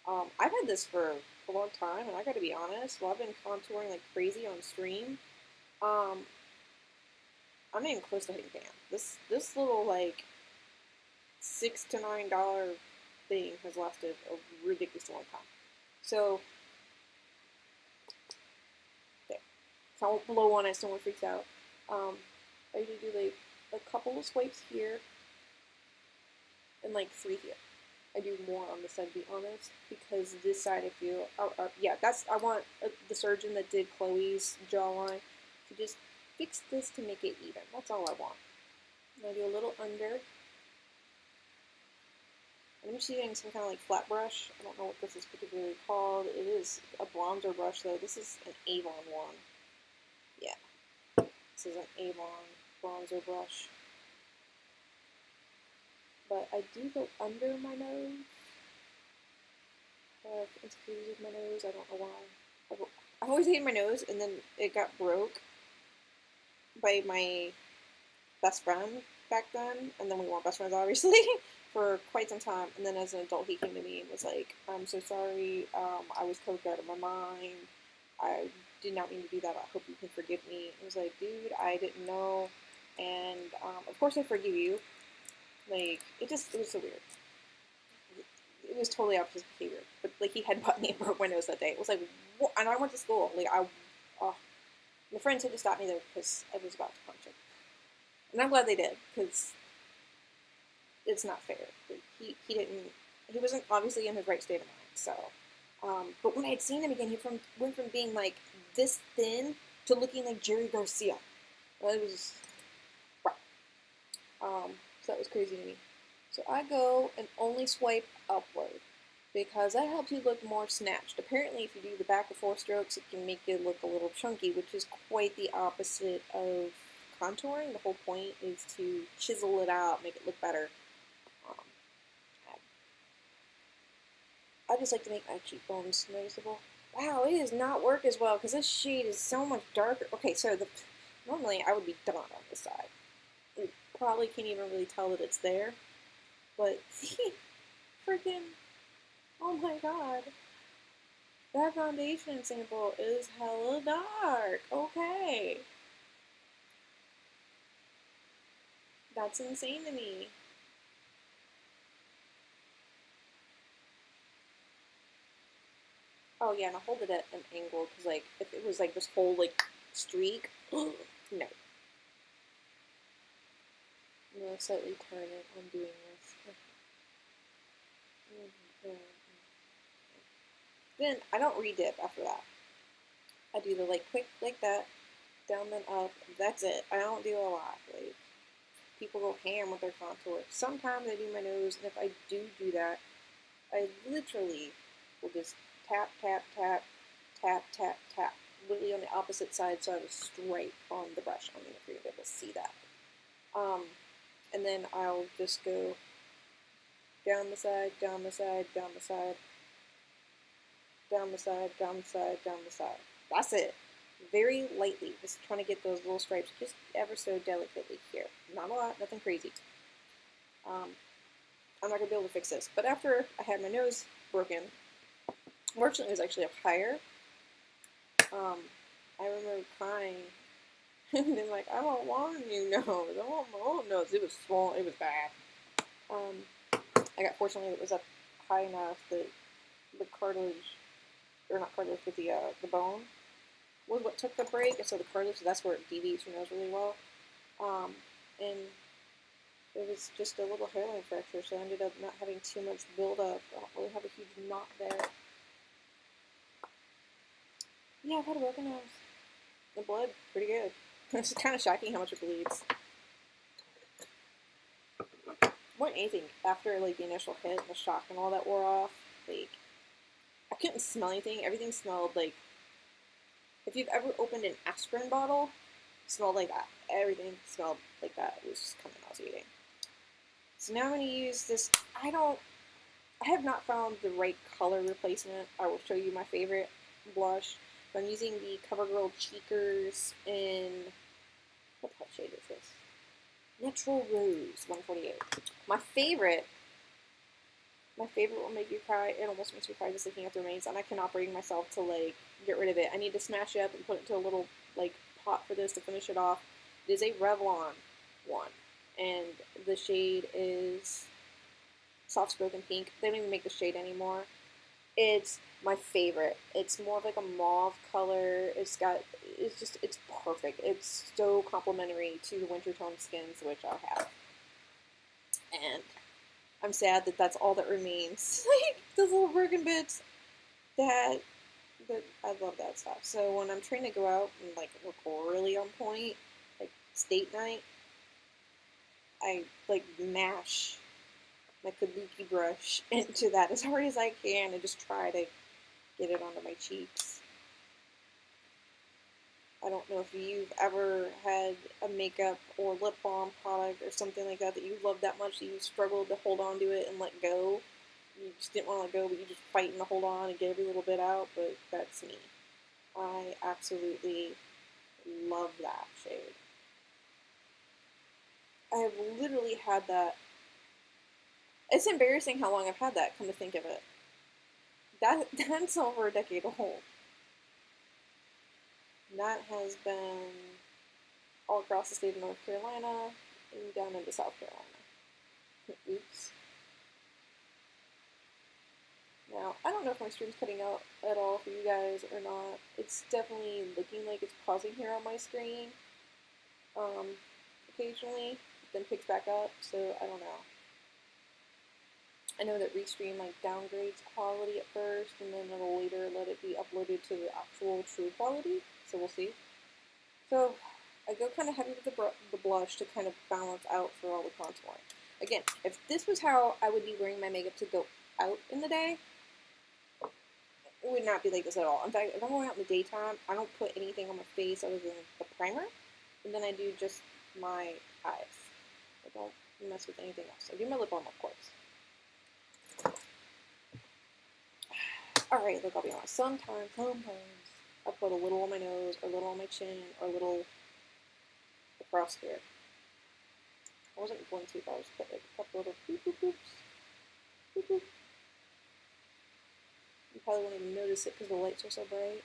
I've had this for a long time, and I gotta be honest, while I've been contouring like crazy on stream, I'm not even close to hitting pan. This little like $6 to $9 thing has lasted a ridiculously long time. So there. So I won't blow on it so no one freaks out. I usually do like a couple of swipes here and like 3 here. I do more on this side, to be honest, because this side I feel, yeah, that's, I want the surgeon that did Chloe's jawline to just fix this to make it even. That's all I want. And I do a little under. I'm just using some kind of like flat brush. I don't know what this is particularly called. It is a bronzer brush though. This is an Avon one. Yeah. This is an Avon bronzer brush. But I do go under my nose. I have insecurities with my nose. I don't know why. I've always hated my nose, and then it got broke by my best friend back then, and then we weren't best friends, obviously, for quite some time. And then as an adult, he came to me and was like, I'm so sorry. I was coked out of my mind. I did not mean to do that. I hope you can forgive me. It was like, dude, I didn't know. And of course I forgive you. Like, it was so weird. It was totally opposite behavior. But, like, he headbutted me and broke my nose that day. It was like, what? And I went to school. Like, my friends had to stop me there because I was about to punch him. And I'm glad they did, because it's not fair. He wasn't obviously in his right state of mind, so. But when I had seen him again, he went from being, like, this thin to looking like Jerry Garcia. It was, so that was crazy to me. So I go and only swipe upward because that helps you look more snatched. Apparently, if you do the back of 4 strokes, it can make you look a little chunky, which is quite the opposite of contouring. The whole point is to chisel it out, make it look better. Um, I just like to make my cheekbones noticeable. Wow, it does not work as well because this shade is so much darker. Okay, so normally I would be done on this side. You probably can't even really tell that it's there. But see, freaking, oh my god. That foundation sample is hella dark. Okay. That's insane to me. Oh yeah, and I'll hold it at an angle because like if it was like this whole like streak, no. I'm gonna slightly turn it when doing this. Then I don't redip after that. I do the like quick like that, down then up. That's it. I don't do a lot. Like people go ham with their contour. Sometimes I do my nose, and if I do that, I literally will just tap, tap, tap, tap, tap, tap, literally on the opposite side, so I was straight on the brush. I don't know if you're able to see that. And then I'll just go down the side, down the side, down the side, down the side, down the side, down the side. That's it. Very lightly, just trying to get those little stripes just ever so delicately here. Not a lot, nothing crazy. I'm not going to be able to fix this. But after I had my nose broken, fortunately it was actually up higher. I remember crying and being like, I don't want a new nose. I want my old nose. It was swollen. It was bad. Fortunately it was up high enough that the cartilage, or not cartilage, but the bone was what took the break. And so the cartilage, that's where it deviates your nose really well. And it was just a little hairline fracture, so I ended up not having too much buildup. I don't really have a huge knot there. Yeah, I've had a broken nose. The blood, pretty good. It's kind of shocking how much it bleeds. More than anything, after like the initial hit and the shock and all that wore off, like I couldn't smell anything. Everything smelled like, if you've ever opened an aspirin bottle, it smelled like that. Everything smelled like that. It was just kind of nauseating. So now I'm going to use this. I have not found the right color replacement. I will show you my favorite blush. But I'm using the CoverGirl Cheekers in, what the hell shade is this? Natural Rose 148. My favorite will make you cry. It almost makes me cry just looking at the remains, and I cannot bring myself to like get rid of it. I need to smash it up and put it into a little like pot for this to finish it off. It is a Revlon one, and the shade is Soft Spoken Pink. They don't even make the shade anymore. It's my favorite. It's more of like a mauve color. It's perfect. It's so complimentary to the winter tone skins, which I have. And I'm sad that that's all that remains. Like, those little broken bits. I love that stuff. So when I'm trying to go out and like look really on point, like state night, I like mash my kabuki brush into that as hard as I can and just try to get it onto my cheeks. I don't know if you've ever had a makeup or lip balm product or something like that you loved that much that you struggled to hold on to it and let go. You just didn't want to let go, but you just fighting to hold on and get every little bit out, but that's me. I absolutely love that shade. I have literally had that. It's embarrassing how long I've had that, come to think of it. That's over a decade old. That has been all across the state of North Carolina and down into South Carolina. Oops. Now, I don't know if my stream's cutting out at all for you guys or not. It's definitely looking like it's pausing here on my screen occasionally, then picks back up, so I don't know. I know that Restream like downgrades quality at first, and then it'll later let it be uploaded to the actual true quality, so we'll see. So I go kind of heavy with the blush to kind of balance out for all the contouring. Again, if this was how I would be wearing my makeup to go out in the day, it would not be like this at all. In fact, if I'm going out in the daytime, I don't put anything on my face other than the primer and then I do just my eyes. I don't mess with anything else. I do my lip balm, of course. Alright, look, I'll be honest. Sometimes, I put a little on my nose, or a little on my chin, or a little across here. I wasn't going to, but I just put like a couple little boop boop boops. Boop boop. You probably won't even notice it because the lights are so bright.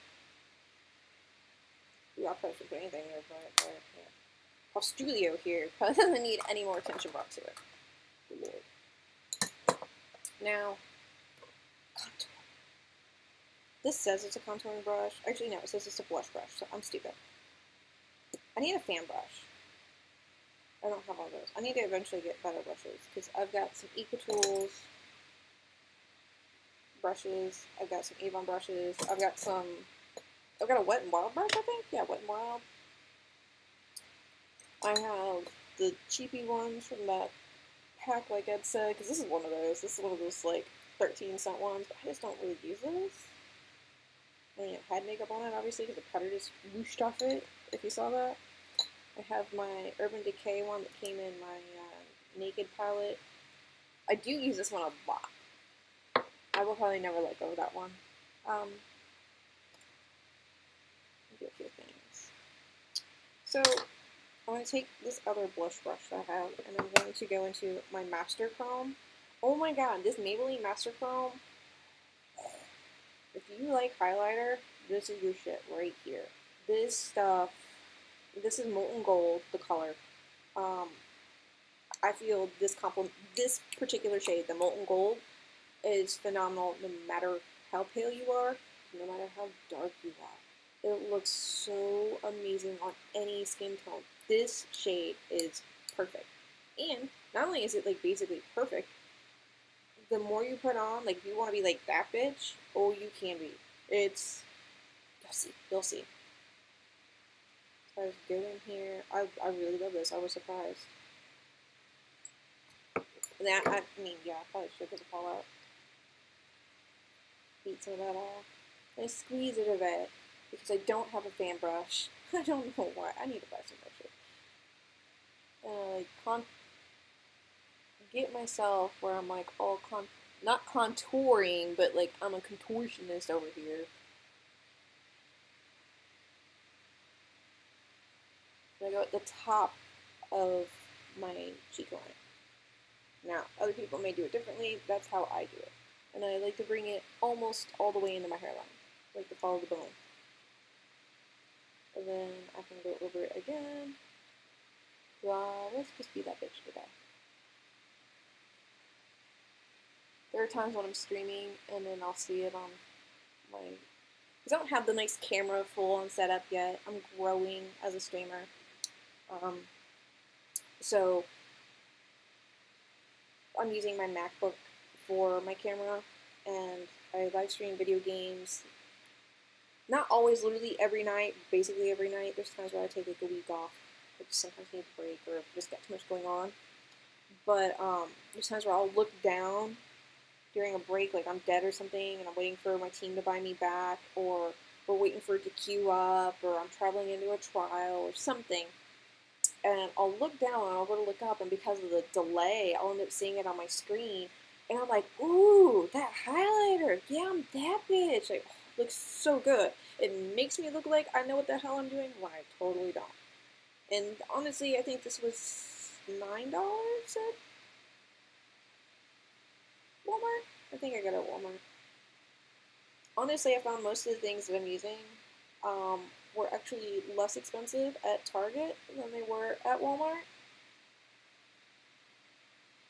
Ooh, I probably should put anything here, but yeah. Australio here probably doesn't need any more attention brought to it. Good Lord. Now, contour. This says it's a contouring brush. Actually, no, it says it's a blush brush, so I'm stupid. I need a fan brush. I don't have one of those. I need to eventually get better brushes, because I've got some EcoTools brushes, I've got some Avon brushes, I've got a Wet n Wild brush, I think? Yeah, Wet n Wild. I have the cheapy ones from that pack, like Ed said, because this is one of those. This is one of those, like, 13-cent ones, but I just don't really use those. I mean, it had makeup on it, obviously, because the powder just whooshed off it, if you saw that. I have my Urban Decay one that came in my Naked palette. I do use this one a lot. I will probably never let go of that one. I'll do a few things. So, I'm going to take this other blush brush that I have, and I'm going to go into my Master Chrome. Oh my god, this Maybelline Master Chrome. If you like highlighter, this is your shit right here. This stuff, this is Molten Gold, the color. I feel this particular shade, the Molten Gold, is phenomenal no matter how pale you are, no matter how dark you are. It looks so amazing on any skin tone. This shade is perfect. And not only is it like basically perfect, the more you put on, like if you want to be like that bitch, oh you can be. It's, you'll see. So I was go in here. I really love this. I was surprised. That, I mean, yeah, I probably should put the fallout. Beat some of that off. And I squeeze it a bit because I don't have a fan brush. I don't know why. I need to buy some brushes. Like, get myself where I'm like all not contouring, but like I'm a contortionist over here. And I go at the top of my cheek line. Now, other people may do it differently. That's how I do it. And I like to bring it almost all the way into my hairline. I like to follow the bone. And then I can go over it again. Let's just be that bitch today. There are times when I'm streaming and then I'll see it on my... Because I don't have the nice camera full on setup yet. I'm growing as a streamer. So I'm using my MacBook for my camera, and I live stream video games. Not always, literally every night, basically every night. There's times where I take like a week off. I just sometimes need a break or just got too much going on. But there's times where I'll look down during a break, like I'm dead or something, and I'm waiting for my team to buy me back, or we're waiting for it to queue up, or I'm traveling into a trial or something. And I'll look down and I'll go to look up, and because of the delay, I'll end up seeing it on my screen. And I'm like, ooh, that highlighter. Yeah, I'm that bitch. Like, oh, looks so good. It makes me look like I know what the hell I'm doing when I totally don't. And honestly, I think this was $9 at Walmart. I think I got it at Walmart. Honestly, I found most of the things that I'm using were actually less expensive at Target than they were at Walmart.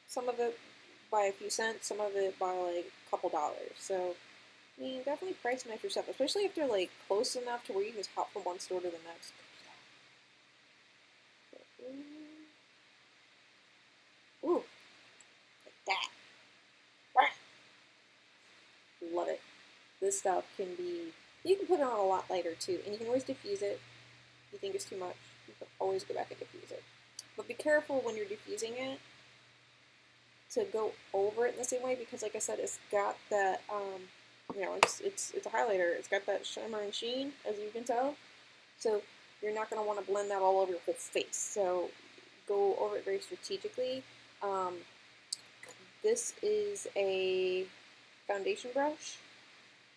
Some of it by a few cents, some of it by like a couple dollars. So, I mean, definitely price match your stuff, especially if they're like close enough to where you can just hop from one store to the next. Ooh, like that. Love it. This stuff can be, you can put it on a lot lighter too, and you can always diffuse it. If you think it's too much, you can always go back and diffuse it. But be careful when you're diffusing it to go over it in the same way, because like I said, it's got that, you know, it's a highlighter. It's got that shimmer and sheen, as you can tell. So you're not going to want to blend that all over your whole face. So go over it very strategically. This is a foundation brush.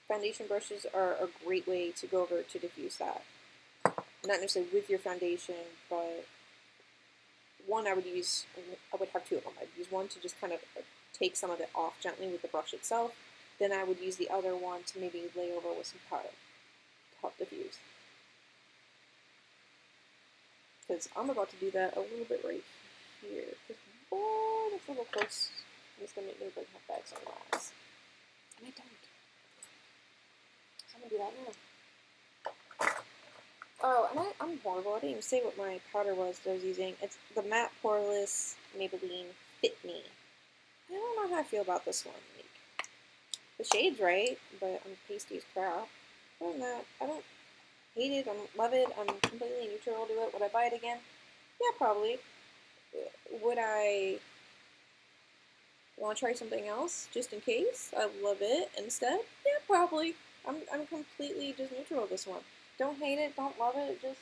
Foundation brushes are a great way to go over to diffuse that. Not necessarily with your foundation, but one I would have two of them. I'd use one to just kind of take some of it off gently with the brush itself. Then I would use the other one to maybe lay over with some powder to help diffuse. Because I'm about to do that a little bit right here. Oh, that's a little close. It's going to make me look like I have bags on my eyes. And I don't. So I'm going to do that now. Oh, and I'm horrible. I didn't even say what my powder was that I was using. It's the Matte Poreless Maybelline Fit Me. I don't know how I feel about this one. Like, the shade's right, but I'm pasty as crap. Other than that, I don't hate it. I don't love it. I'm completely neutral to it. Would I buy it again? Yeah, probably. Would I want to try something else just in case I love it instead? Yeah, probably. I'm completely just neutral with this one. Don't hate it, don't love it, just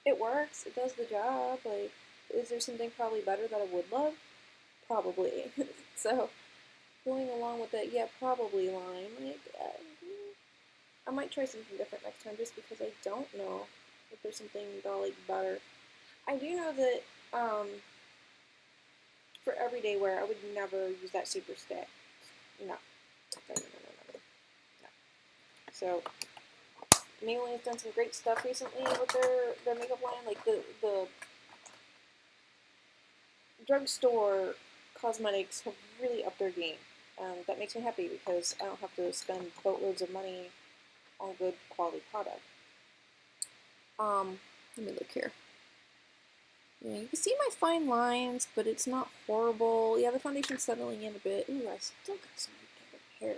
it works, it does the job. Like, is there something probably better that I would love? Probably. So going along with that, yeah, probably line. Like, I might try something different next time just because I don't know if there's something that I like better. I do know that for everyday wear, I would never use that super stick. No. No. So Maybelline's done some great stuff recently with their makeup line. Like the drugstore cosmetics have really upped their game. That makes me happy because I don't have to spend boatloads of money on good quality product. Let me look here. Yeah, you can see my fine lines, but it's not horrible. Yeah, the foundation's settling in a bit. Ooh, I still got some hair.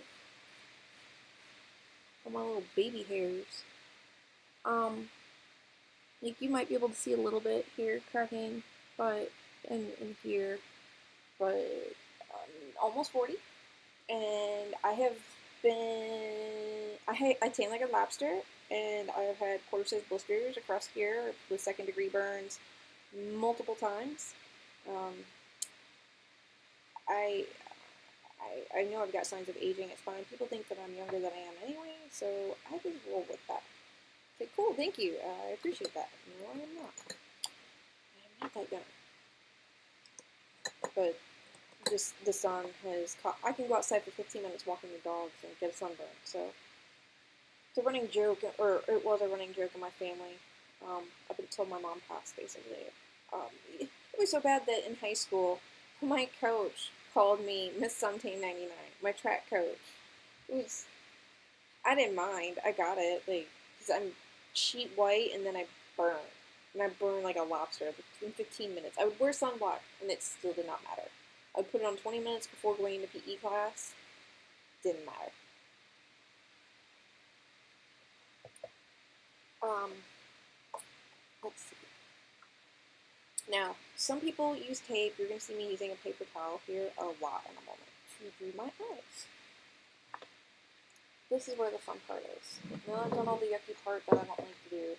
All my little baby hairs. Like you might be able to see a little bit here cracking, but in here, but almost 40, and I have been I tan like a lobster, and I have had quarter-sized blisters across here with second-degree burns multiple times. I I know I've got signs of aging. It's fine. People think that I'm younger than I am anyway, so I just roll with that. Say, cool, thank you. I appreciate that. No, I am not. I am not that young. But just the sun has caught. I can go outside for 15 minutes walking the dogs and get a sunburn. So it's a running joke, or it was a running joke in my family up until my mom passed, basically. It was so bad that in high school, my coach called me Miss Suntan 99, my track coach. It was, I didn't mind. I got it, like, because I'm sheet white and then I burn. And I burn like a lobster in 15 minutes. I would wear sunblock and it still did not matter. I would put it on 20 minutes before going into PE class. Didn't matter. Let's see. Now, some people use tape. You're going to see me using a paper towel here a lot in a moment to do my eyes. This is where the fun part is. Now I've done all the yucky part that I don't like to do.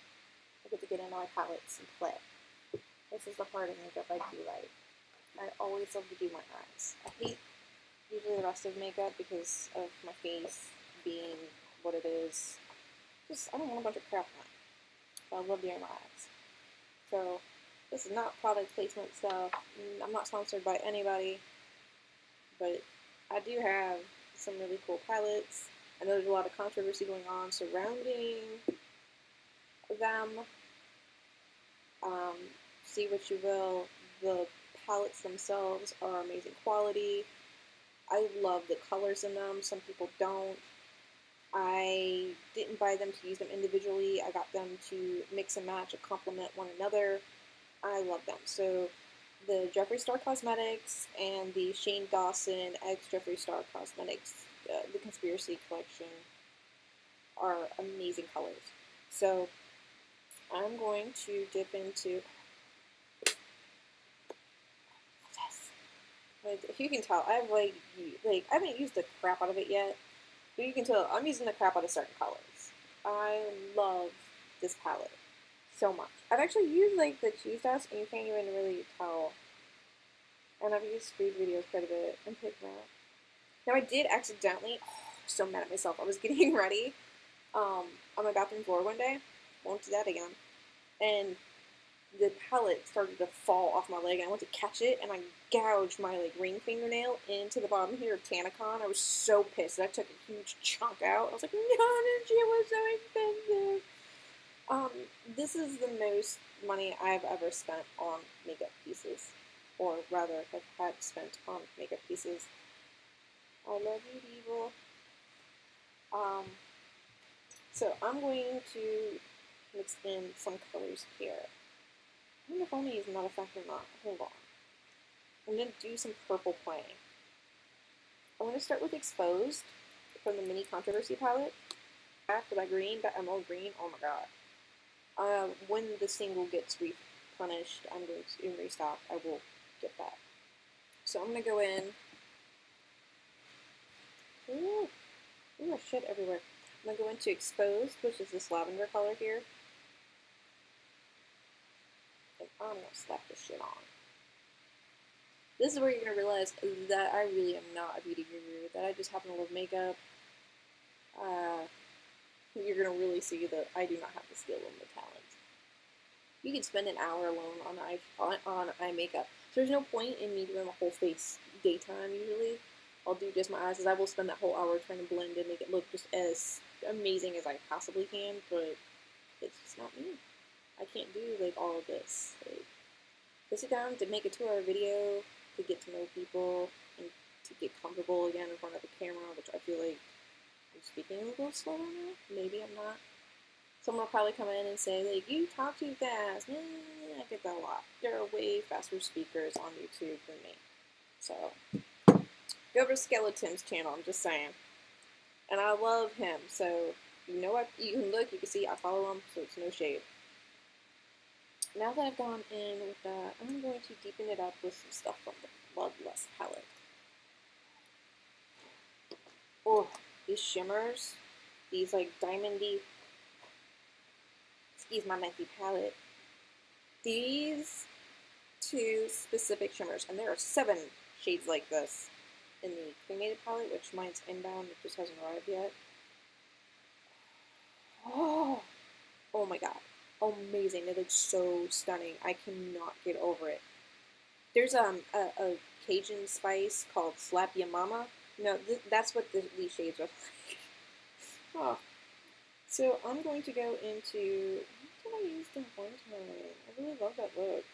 I get to get into my palettes and play. This is the part of makeup I do like. I always love to do my eyes. I hate usually the rest of makeup because of my face being what it is. Just, I don't want a bunch of crap on it. But I love doing my eyes. So, this is not product placement stuff. I'm not sponsored by anybody. But I do have some really cool palettes. I know there's a lot of controversy going on surrounding them. See what you will. The palettes themselves are amazing quality. I love the colors in them. Some people don't. I didn't buy them to use them individually. I got them to mix and match and complement one another. I love them. So the Jeffree Star Cosmetics and the Shane Dawson X Jeffree Star Cosmetics, the Conspiracy Collection, are amazing colors. So I'm going to dip into if you can tell, I have like I haven't used the crap out of it yet, but you can tell I'm using the crap out of certain colors. I love this palette. so much. I've actually used like the cheese dust, and you can't even really tell. And I've used food videos quite a bit and Pigment. Now I did accidentally, so mad at myself. I was getting ready on my bathroom floor one day. Won't do that again. And the pellet started to fall off my leg, and I went to catch it, and I gouged my like ring fingernail into the bottom here of Tanacon. I was so pissed that I took a huge chunk out. I was like, no, this shit was so expensive. This is the most money I've ever spent on makeup pieces, or rather, have had spent on makeup pieces. I love you, people. So I'm going to mix in some colors here. I don't know if only is not a factor or not. Hold on. I'm going to do some purple playing. I'm going to start with Exposed from the Mini Controversy palette. After that green, that emerald green, oh my god. When the single gets replenished, I'm going to restock. I will get that. So I'm going to go in. Ooh, ooh, shit everywhere. I'm going to go into Exposed, which is this lavender color here. And I'm going to slap this shit on. This is where you're going to realize that I really am not a beauty guru, that I just happen to love makeup. You're going to really see that I do not have the skill and the talent. You can spend an hour alone on eye makeup. So there's no point in me doing my whole face daytime usually. I'll do just my eyes, because I will spend that whole hour trying to blend and make it look just as amazing as I possibly can, but it's just not me. I can't do like all of this. Like, to sit down to make a 2-hour video, to get to know people, and to get comfortable again in front of the camera, which I feel like I'm speaking a little slower now. Maybe I'm not. Someone will probably come in and say, like, you talk too fast. I get that a lot. There are way faster speakers on YouTube than me. So, go over to Skeleton's channel, I'm just saying. And I love him, so you know what? You can look, you can see I follow him, so it's no shade. Now that I've gone in with that, I'm going to deepen it up with some stuff from the Bloodlust palette. Oh, these shimmers, these like diamondy, excuse my messy palette. These two specific shimmers, and there are 7 shades like this in the cremated palette, which mine's inbound, it just hasn't arrived yet. Oh my god. Amazing. It looks so stunning. I cannot get over it. There's a Cajun spice called Slap Ya Mama. No, that's what these shades are like. Oh. So I'm going to go into, what did I use the one time? I really love that look.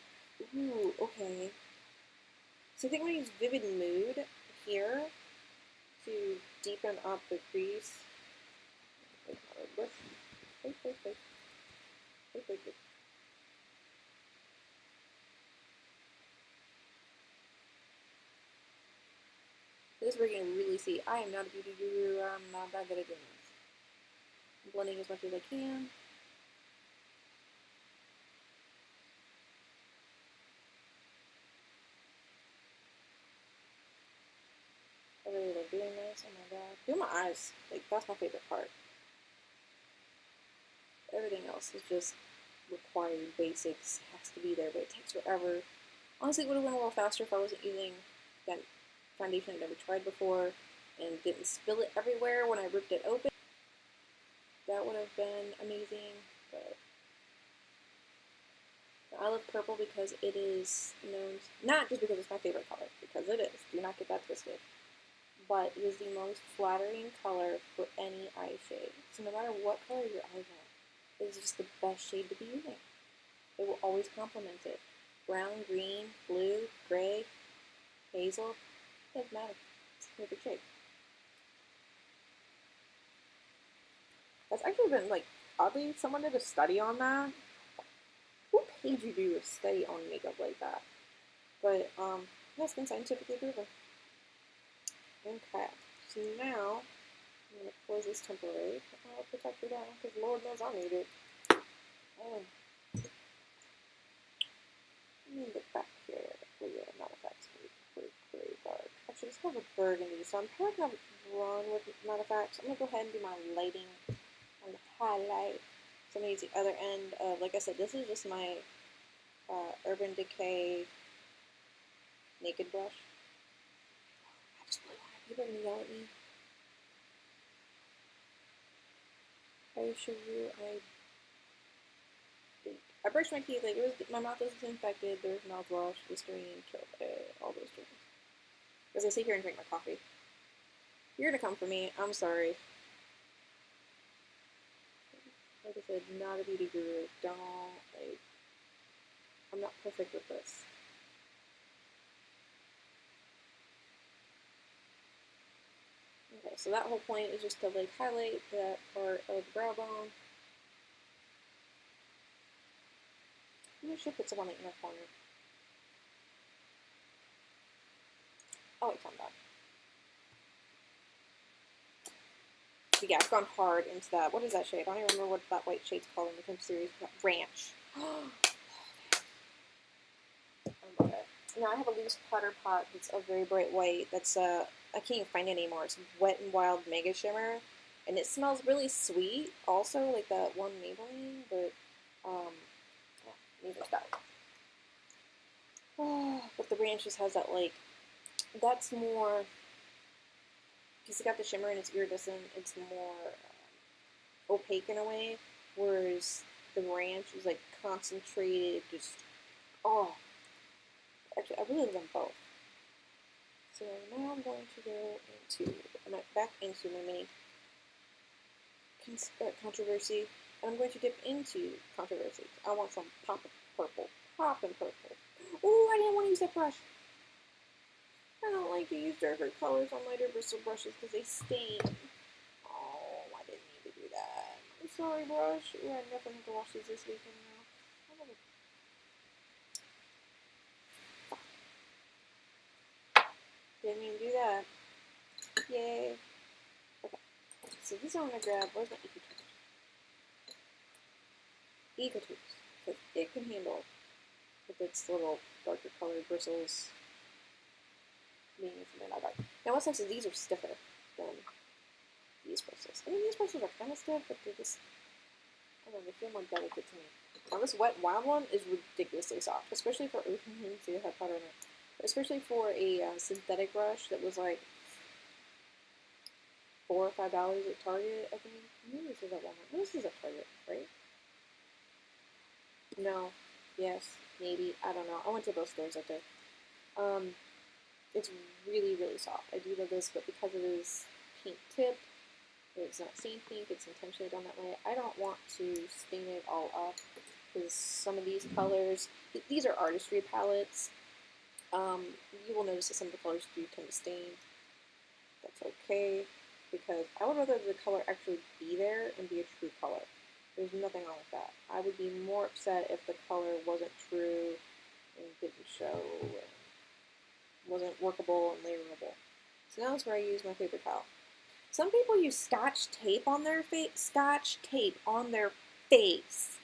Ooh, okay. So I think I'm going to use Vivid Mood here to deepen up the crease. Wait. This is where you're going to really see I am not a beauty guru. I'm not that good at doing this. I'm blending as much as I can. I really love doing this. Oh my god. Doing my eyes. Like, that's my favorite part. Everything else is just required basics. Has to be there, but it takes forever. Honestly, it would have went a little faster if I wasn't using that foundation I'd never tried before and didn't spill it everywhere when I ripped it open. That would have been amazing, but I love purple because it is known, not just because it's my favorite color, because it is, do not get that twisted, but it is the most flattering color for any eye shade. So no matter what color your eyes are, it is just the best shade to be using. It will always complement it. Brown, green, blue, gray, hazel, doesn't matter. It's a perfect shade. That's actually been, like, oddly, someone did a study on that. Who paid you to do a study on makeup like that? But, yeah, it's been scientifically proven. Okay, so now, I'm going to close this temporarily. I'll protect it down, because Lord knows I need it. Oh. Let me look back here. Oh yeah, matter of fact, pretty dark. Actually, let's go with burgundy. So I'm probably going to run with matter of fact. I'm going to go ahead and do my lighting on the highlight. So I'm going to use the other end of, like I said, this is just my Urban Decay naked brush. I just really want people to yell at me. I assure you, I brushed my teeth, like, my mouth was infected, there was mouthwash, Listerine, killed all those germs. As I sit here and drink my coffee. You're gonna come for me, I'm sorry. Like I said, not a beauty guru, I'm not perfect with this. Okay, so that whole point is just to, like, highlight that part of the brow bone. I should put some on the inner corner. Oh, it's on that. But yeah, I've gone hard into that. What is that shade? I don't even remember what that white shade's called in the Pimp series. Ranch. I love it. Now I have a loose powder pot that's a very bright white. That's I can't even find it anymore. It's Wet n Wild Mega Shimmer, and it smells really sweet. Also, like that one Maybelline, but yeah, neither style. Oh, but the ranch just has that, like, that's more, because it got the shimmer and it's iridescent. It's more opaque in a way, whereas the ranch is like concentrated. Just actually, I really love them both. So now I'm going to go back into my mini controversy, and I'm going to dip into controversy. I want some poppin' purple. Ooh, I didn't want to use that brush. I don't like to use darker colors on lighter bristle brushes because they stain. Oh, I didn't need to do that. I'm sorry, brush. Ooh, I definitely have to wash these this weekend now. Didn't mean to do that. Yay. Okay. So this I'm going to grab. Where's my Ecotools? Because it can handle with its little darker colored bristles being something I like. Now what's nice is these are stiffer than these bristles. I mean, these bristles are kind of stiff, but they're just, I don't know, they feel more delicate to me. Now this Wet n Wild one is ridiculously soft, especially for, see it had powder in it. Especially for a synthetic brush that was like $4 or $5 at Target, I think. Maybe this is at Walmart. No, this is at Target, right? No. Yes. Maybe. I don't know. I went to those stores up there. It's really, really soft. I do love this, but because it is pink tip, it's not stained pink, it's intentionally done that way. I don't want to stain it all up, because some of these colors, these are artistry palettes. You will notice that some of the colors do tend to stain. That's okay, because I would rather the color actually be there and be a true color. There's nothing wrong with that. I would be more upset if the color wasn't true and didn't show and wasn't workable and layerable. So now that's where I use my paper towel. Some people use Scotch tape on their face. Scotch tape on their face.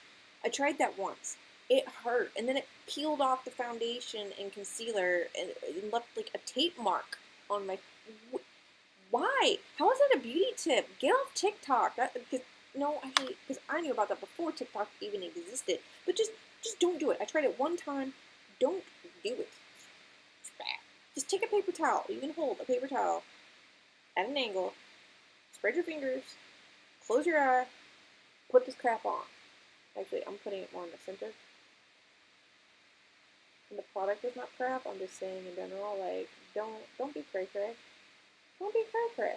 I tried that once. It hurt, and then it peeled off the foundation and concealer and left like a tape mark on my. Why? How is that a beauty tip? Get off TikTok. No, I hate, because I knew about that before TikTok even existed. But just don't do it. I tried it one time. Don't do it. It's bad. Just take a paper towel. You can hold a paper towel at an angle. Spread your fingers. Close your eye. Put this crap on. Actually, I'm putting it more in the center. And the product is not crap. I'm just saying in general, like, don't be cray-cray. Don't be cray-cray.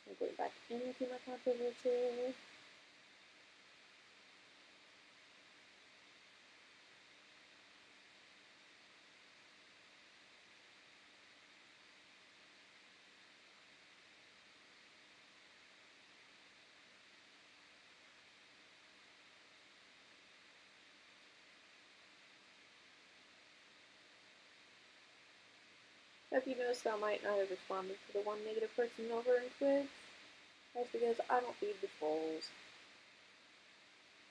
I'm going back into my controversy. If you noticed, I might not have responded to the one negative person over in Twitch. That's because I don't feed the trolls.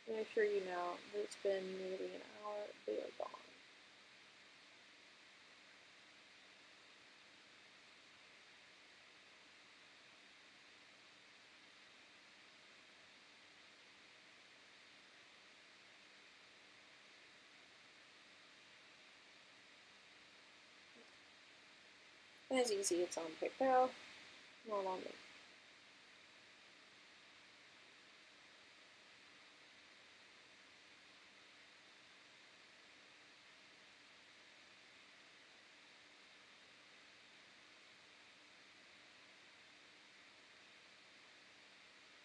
And I assure you now, it's been nearly an hour, they are gone. And as you can see, it's on PayPal, not on me.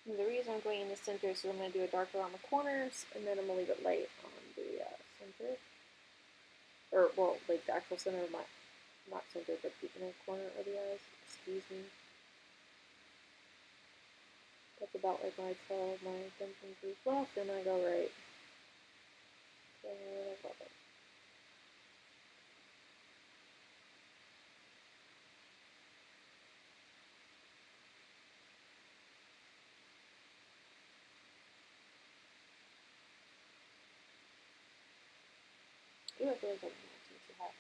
And the reason I'm going in the center is I'm going to do a dark around the corners, and then I'm going to leave it light on the center. Or, well, like the actual center of my, not center, but the inner corner of the eyes. Excuse me. That's about like when I tell my attention goes left and I go right. So, love it. Ooh, I feel like I'm not too hot.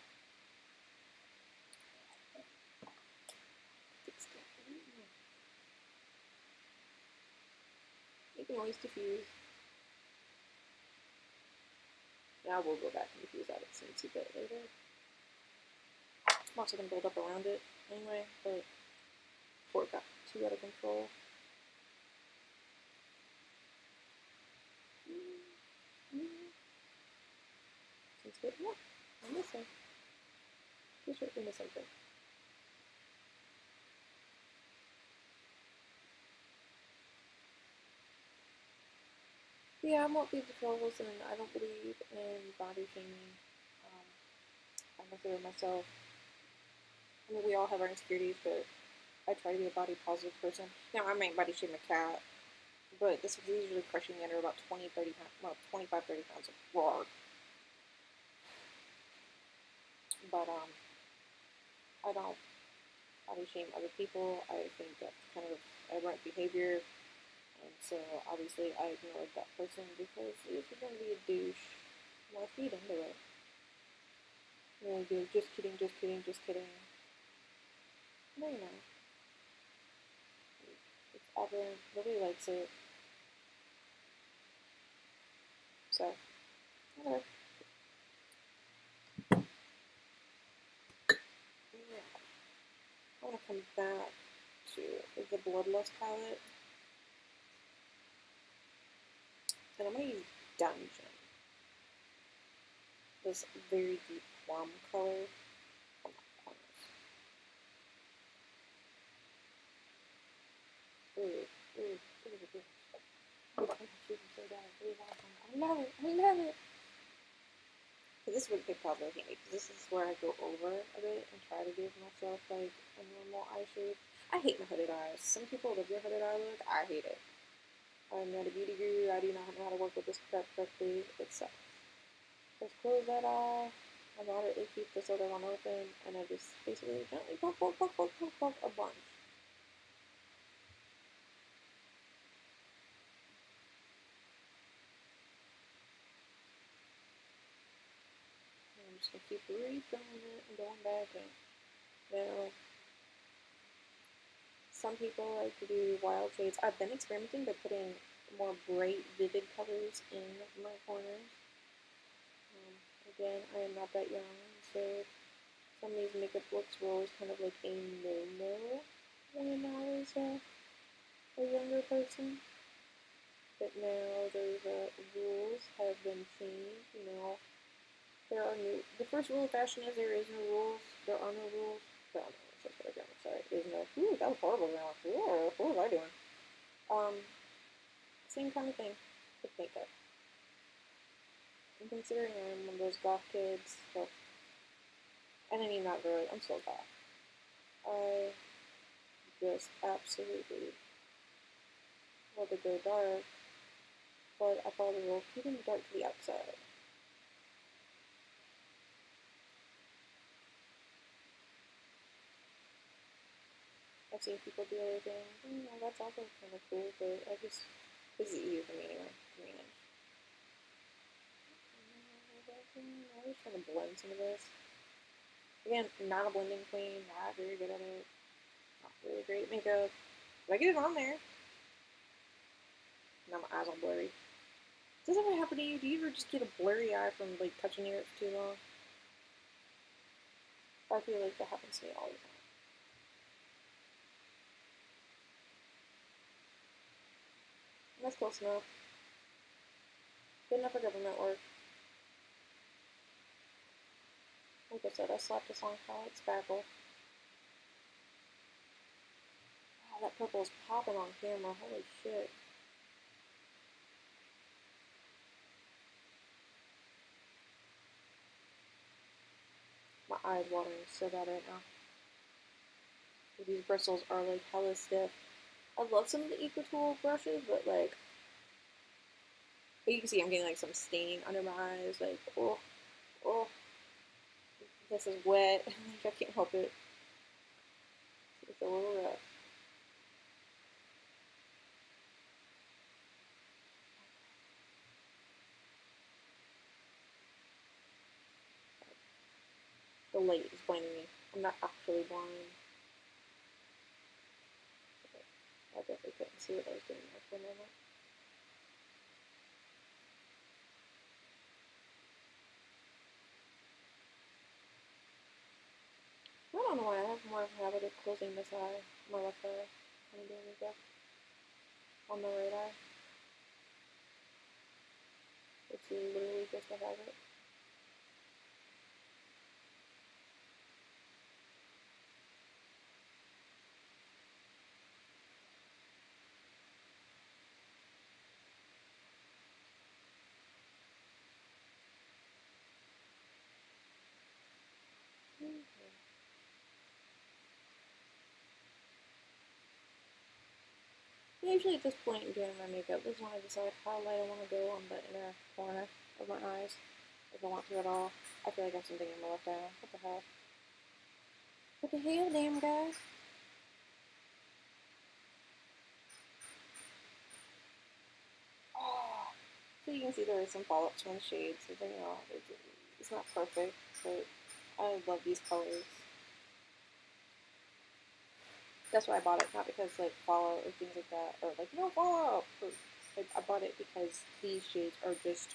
You can always diffuse. Now we'll go back and diffuse out a teensy bit later. I'm also going to build up around it anyway, but before it got too out of control. Seems good. Yeah, on this side. Just right in the center. Yeah, I won't be the trolls, and I don't believe in body shaming. I consider myself, I mean, we all have our insecurities, but I try to be a body positive person. Now, I might body shame a cat, but this is usually crushing under about 20, 30 pounds, well, 25, 30 pounds of raw. But, I don't body shame other people. I think that's kind of aberrant behavior. And so, obviously, I ignored that person because if you're going to be a douche, why feed into it? You know, be like, just kidding, just kidding, just kidding. No, you're not. It's aberrant. Nobody likes it. So, whatever. Yeah. I want to come back to the Bloodlust palette. And I'm going to use Dungeon. This very deep plum color. Oh, ooh, ooh, ooh, ooh. Oh, I'm shooting so bad. Really awesome. I love it. I love it. This would be probably handy because this is where I go over a bit and try to give myself like a normal eye shape. I hate my hooded eyes. Some people love your hooded eye look. I hate it. I'm not a beauty guru. I do not know how to work with this crap correctly. It sucks. Just close that eye. I moderately keep this other one open, and I just basically gently poke, poke, poke, poke, poke, poke a bunch. And I'm just gonna keep refilling it and going back in. Now, some people like to do wild shades. I've been experimenting by putting more bright, vivid colors in my corners. Again, I am not that young, so some of these makeup looks were always kind of like a no-no when I was a younger person. But now those rules have been changed. You know, there are new. The first rule of fashion is there is no rules. There are no rules. There are no rules. That's what I got. Sorry. There's no. Ooh, that was horrible. Now, what was I doing? Same kind of thing with makeup. And considering I'm one of those goth kids, well, and I mean not really. I'm still goth. I just absolutely love to go dark, but I follow the rule of keeping the dark to the outside. I've seen people do other things, and you know, that's also kind of cool, but this is easier for me anyway, to manage. I was trying to blend some of this. Again, not a blending queen, not very good at it, not really great at makeup, but I get it on there. Now my eyes are blurry. Does that ever happen to you? Do you ever just get a blurry eye from like touching your lips too long? I feel like that happens to me all the time. That's close enough. Good enough for government work. Like I said, I slapped this on Twilight Sparkle. Wow, that purple is popping on camera. Holy shit. My eye's watering so bad right now. These bristles are like hella stiff. I love some of the EcoTool brushes, but like, you can see I'm getting like some staining under my eyes. Like, oh, oh, this is wet. I can't help it. It's a little rough. The light is blinding me. I'm not actually blind. Okay. I definitely couldn't see what I was doing there for a moment. I don't know why I have more of a habit of closing this eye, my left eye, when I'm doing makeup. On the right eye. It's literally just a habit. Okay. Usually at this point in doing my makeup, this is when I decide how light I want to go on the inner corner of my eyes. If I want to at all. I feel like I have something in my left eye. What the hell? What the hell, damn guy? Oh. So you can see there is some fallouts from the shades. So you know, it's not perfect, but I love these colors. That's why I bought it, not because like fallout or things like that, or like no fallout. I bought it because these shades are just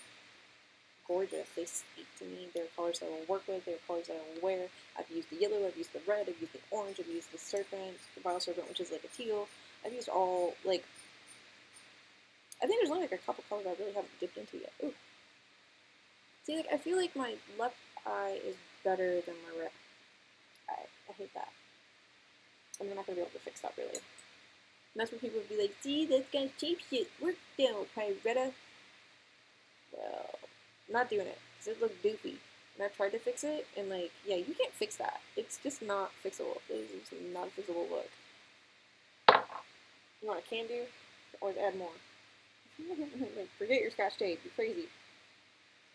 gorgeous. They speak to me. They're colors that I will work with. They're colors that I will wear. I've used the yellow. I've used the red. I've used the orange. I've used the serpent, the Vile Serpent, which is like a teal. I've used all like. I think there's only like a couple colors I really haven't dipped into yet. Ooh. See, like I feel like my left eye is better than my right eye. I hate that. I'm not gonna be able to fix that really. And that's when people would be like, see, this guy's cheap shit. Work down, Pyretta. Well, I'm not doing it, because it looked doofy. And I tried to fix it, and like, yeah, you can't fix that. It's just not fixable. It is just not a fixable look. You know what I can do? Or add more. Like, forget your scotch tape. You're crazy.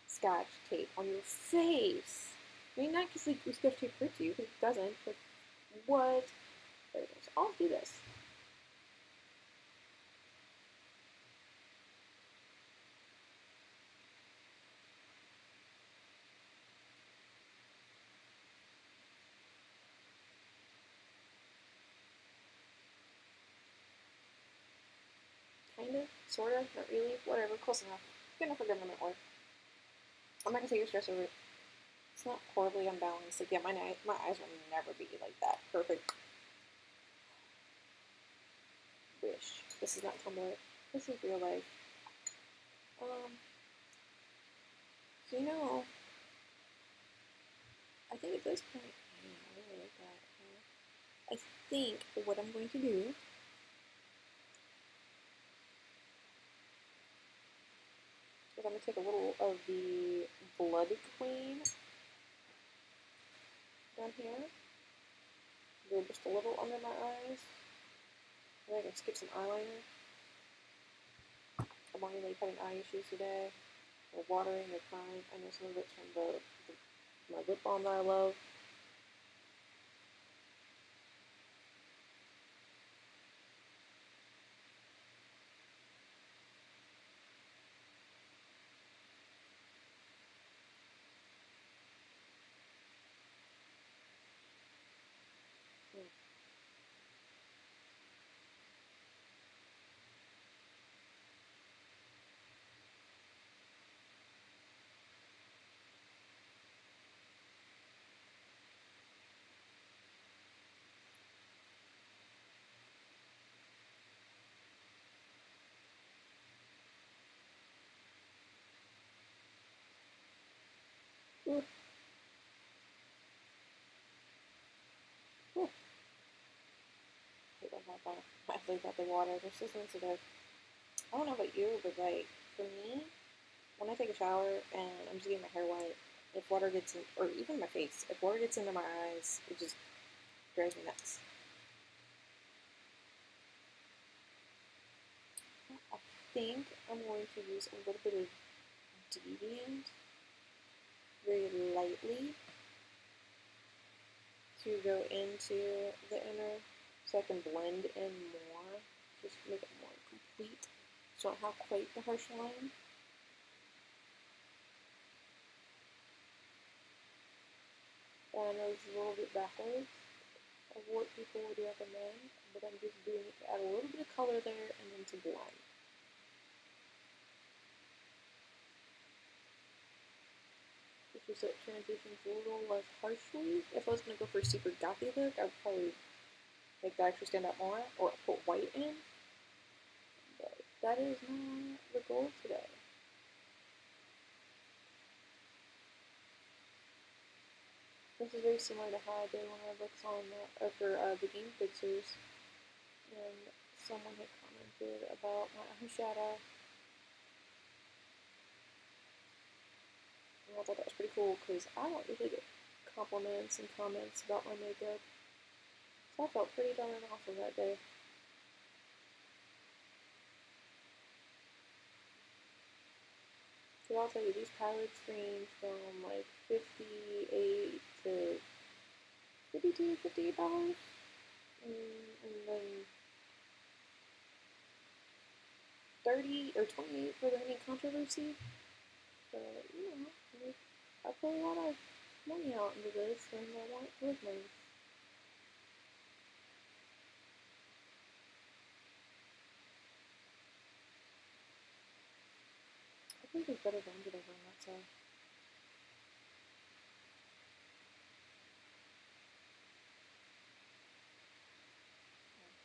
Scotch tape on your face. I mean, not because like, scotch tape hurts you, because it doesn't, but what? There it is. I'll do this. Kinda, sorta, not really, whatever, close enough. Good enough for government work. I'm not gonna take your stress over it. It's not horribly unbalanced. Like, yeah, my eyes will never be like that. Perfect. Wish. This is not Tumblr. This is real life. So, you know, I think at this point, man, I really like that. I think what I'm going to do is I'm going to take a little of the Blood Queen down here. Do just a little under my eyes. And I can skip some eyeliner. I'm already like having eye issues today. Or watering or crying. I know some of it's from my lip balm that I love. Ooh. Ooh. I really got the water. They're so sensitive. I don't know about you, but like for me, when I take a shower and I'm just getting my hair wet, if water gets in, or even my face, if water gets into my eyes, it just drives me nuts. I think I'm going to use a little bit of deviant very lightly to go into the inner so I can blend in more, just make it more complete. So I don't have quite the harsh line. I know it's a little bit backwards of what people would recommend, but I'm just doing it to add a little bit of color there and then to blend. Just so it transitions a little less harshly. If I was going to go for a super gothy look, I would probably make that actually stand out more, or put white in. But that is not the goal today. This is very similar to how I did when I looked on for the Game Fixers, and someone had commented about my eyeshadow. And I thought that was pretty cool because I don't usually get compliments and comments about my makeup, so I felt pretty darn awesome that day. So I'll tell you, these palettes range from like $58 to $52, $58, and then 30 or 28 for the Any Controversy. But you know, I put a lot of money out into this, and I want it to look nice. I think it's better blended over on that side.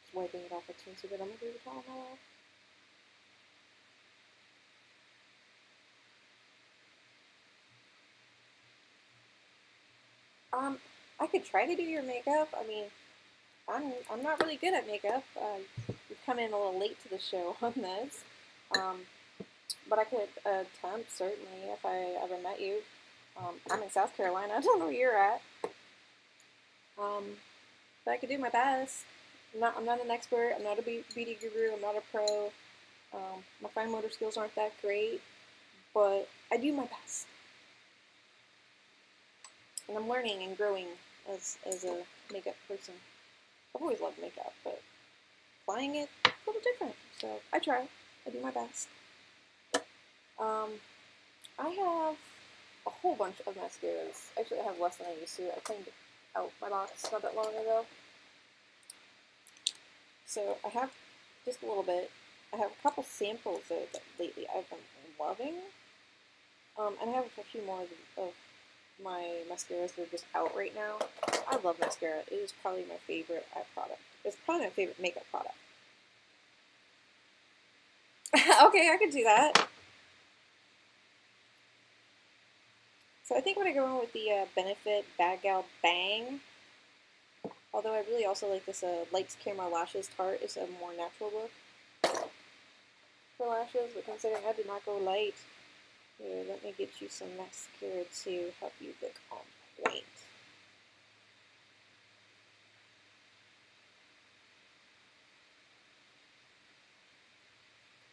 Just wiping it off a teensy bit. I'm gonna do the towel now. I could try to do your makeup. I mean, I'm not really good at makeup. You've come in a little late to the show on this, but I could attempt certainly if I ever met you. I'm in South Carolina. I don't know where you're at, but I could do my best. I'm not an expert. I'm not a beauty guru. I'm not a pro. My fine motor skills aren't that great, but I do my best, and I'm learning and growing as a makeup person. I've always loved makeup, but applying it a little different. So I try. I do my best. I have a whole bunch of mascaras. Actually, I have less than I used to. I cleaned out my box not that long ago. So I have just a little bit. I have a couple samples though that lately I've been loving. And I have a few more of my mascaras that are just out right now. I love mascara. It is probably my favorite eye product. It's probably my favorite makeup product. Okay, I could do that. So I think I'm going to go in with the Benefit Bad Gal Bang. Although I really also like this Lights Camera Lashes Tarte. It's a more natural look for lashes, but considering I did not go light, here, let me get you some mascara to help you look on point.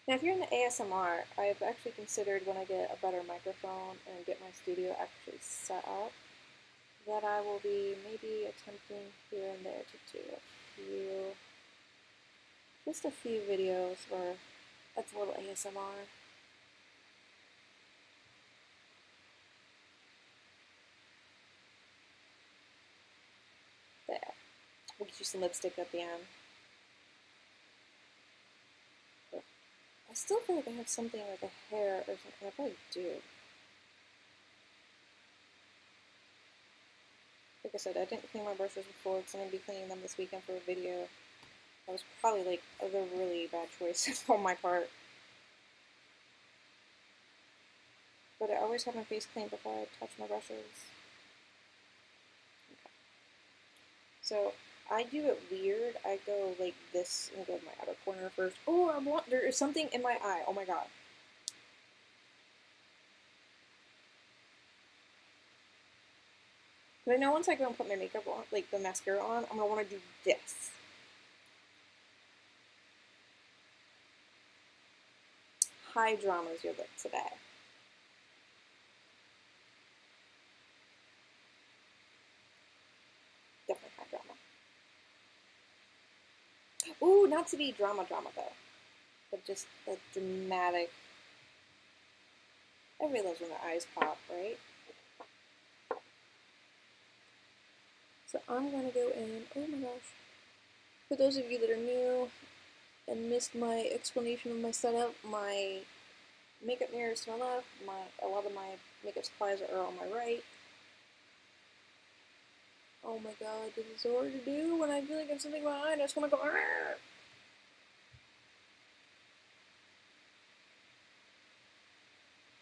Now, if you're in the ASMR, I've actually considered when I get a better microphone and get my studio actually set up, that I will be maybe attempting here and there to do just a few videos where that's a little ASMR. There. We'll get you some lipstick at the end. I still feel like I have something like a hair or something. I probably do. Like I said, I didn't clean my brushes before because I'm going to be cleaning them this weekend for a video. That was probably like a really bad choice on my part. But I always have my face clean before I touch my brushes. Okay. So I do it weird. I go like this and go to my outer corner first. Oh, there is something in my eye. Oh my god. But I know once I go and put my makeup on, like the mascara on, I'm gonna want to do this. High drama's your look today. Definitely high drama. Ooh, not to be drama though, but just the dramatic. Everybody loves when their eyes pop, right? So I'm gonna go in. Oh my gosh. For those of you that are new and missed my explanation of my setup, my makeup mirror is to my left. A lot of my makeup supplies are on my right. Oh my god, this is so hard to do when I feel like I have something in my eye and I just want to go. Argh!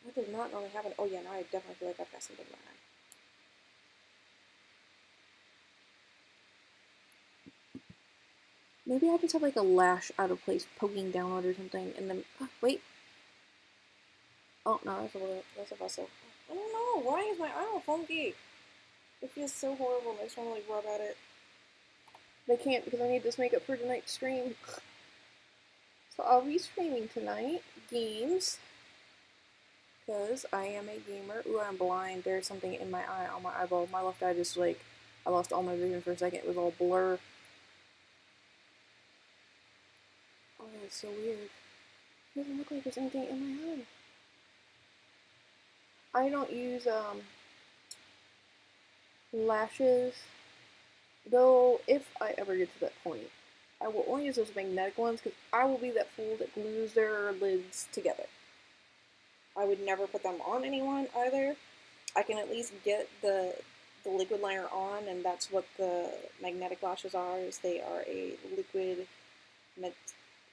That does not normally happen. Oh yeah, now I definitely feel like I've got something in my eye. Maybe I just have like a lash out of place poking down on it or something, and then wait. Oh no, that's a vessel. I don't know. Why is my eye all funky? It feels so horrible. I just want to like rub at it. But I can't because I need this makeup for tonight's stream. So I'll be streaming tonight games because I am a gamer. Ooh, I'm blind. There's something in my eye on my eyeball. My left eye just like I lost all my vision for a second. It was all blur. Oh, that's so weird. It doesn't look like there's anything in my eye. I don't use lashes, though if I ever get to that point, I will only use those magnetic ones because I will be that fool that glues their lids together. I would never put them on anyone either. I can at least get the liquid liner on, and that's what the magnetic lashes are. Is they are a liquid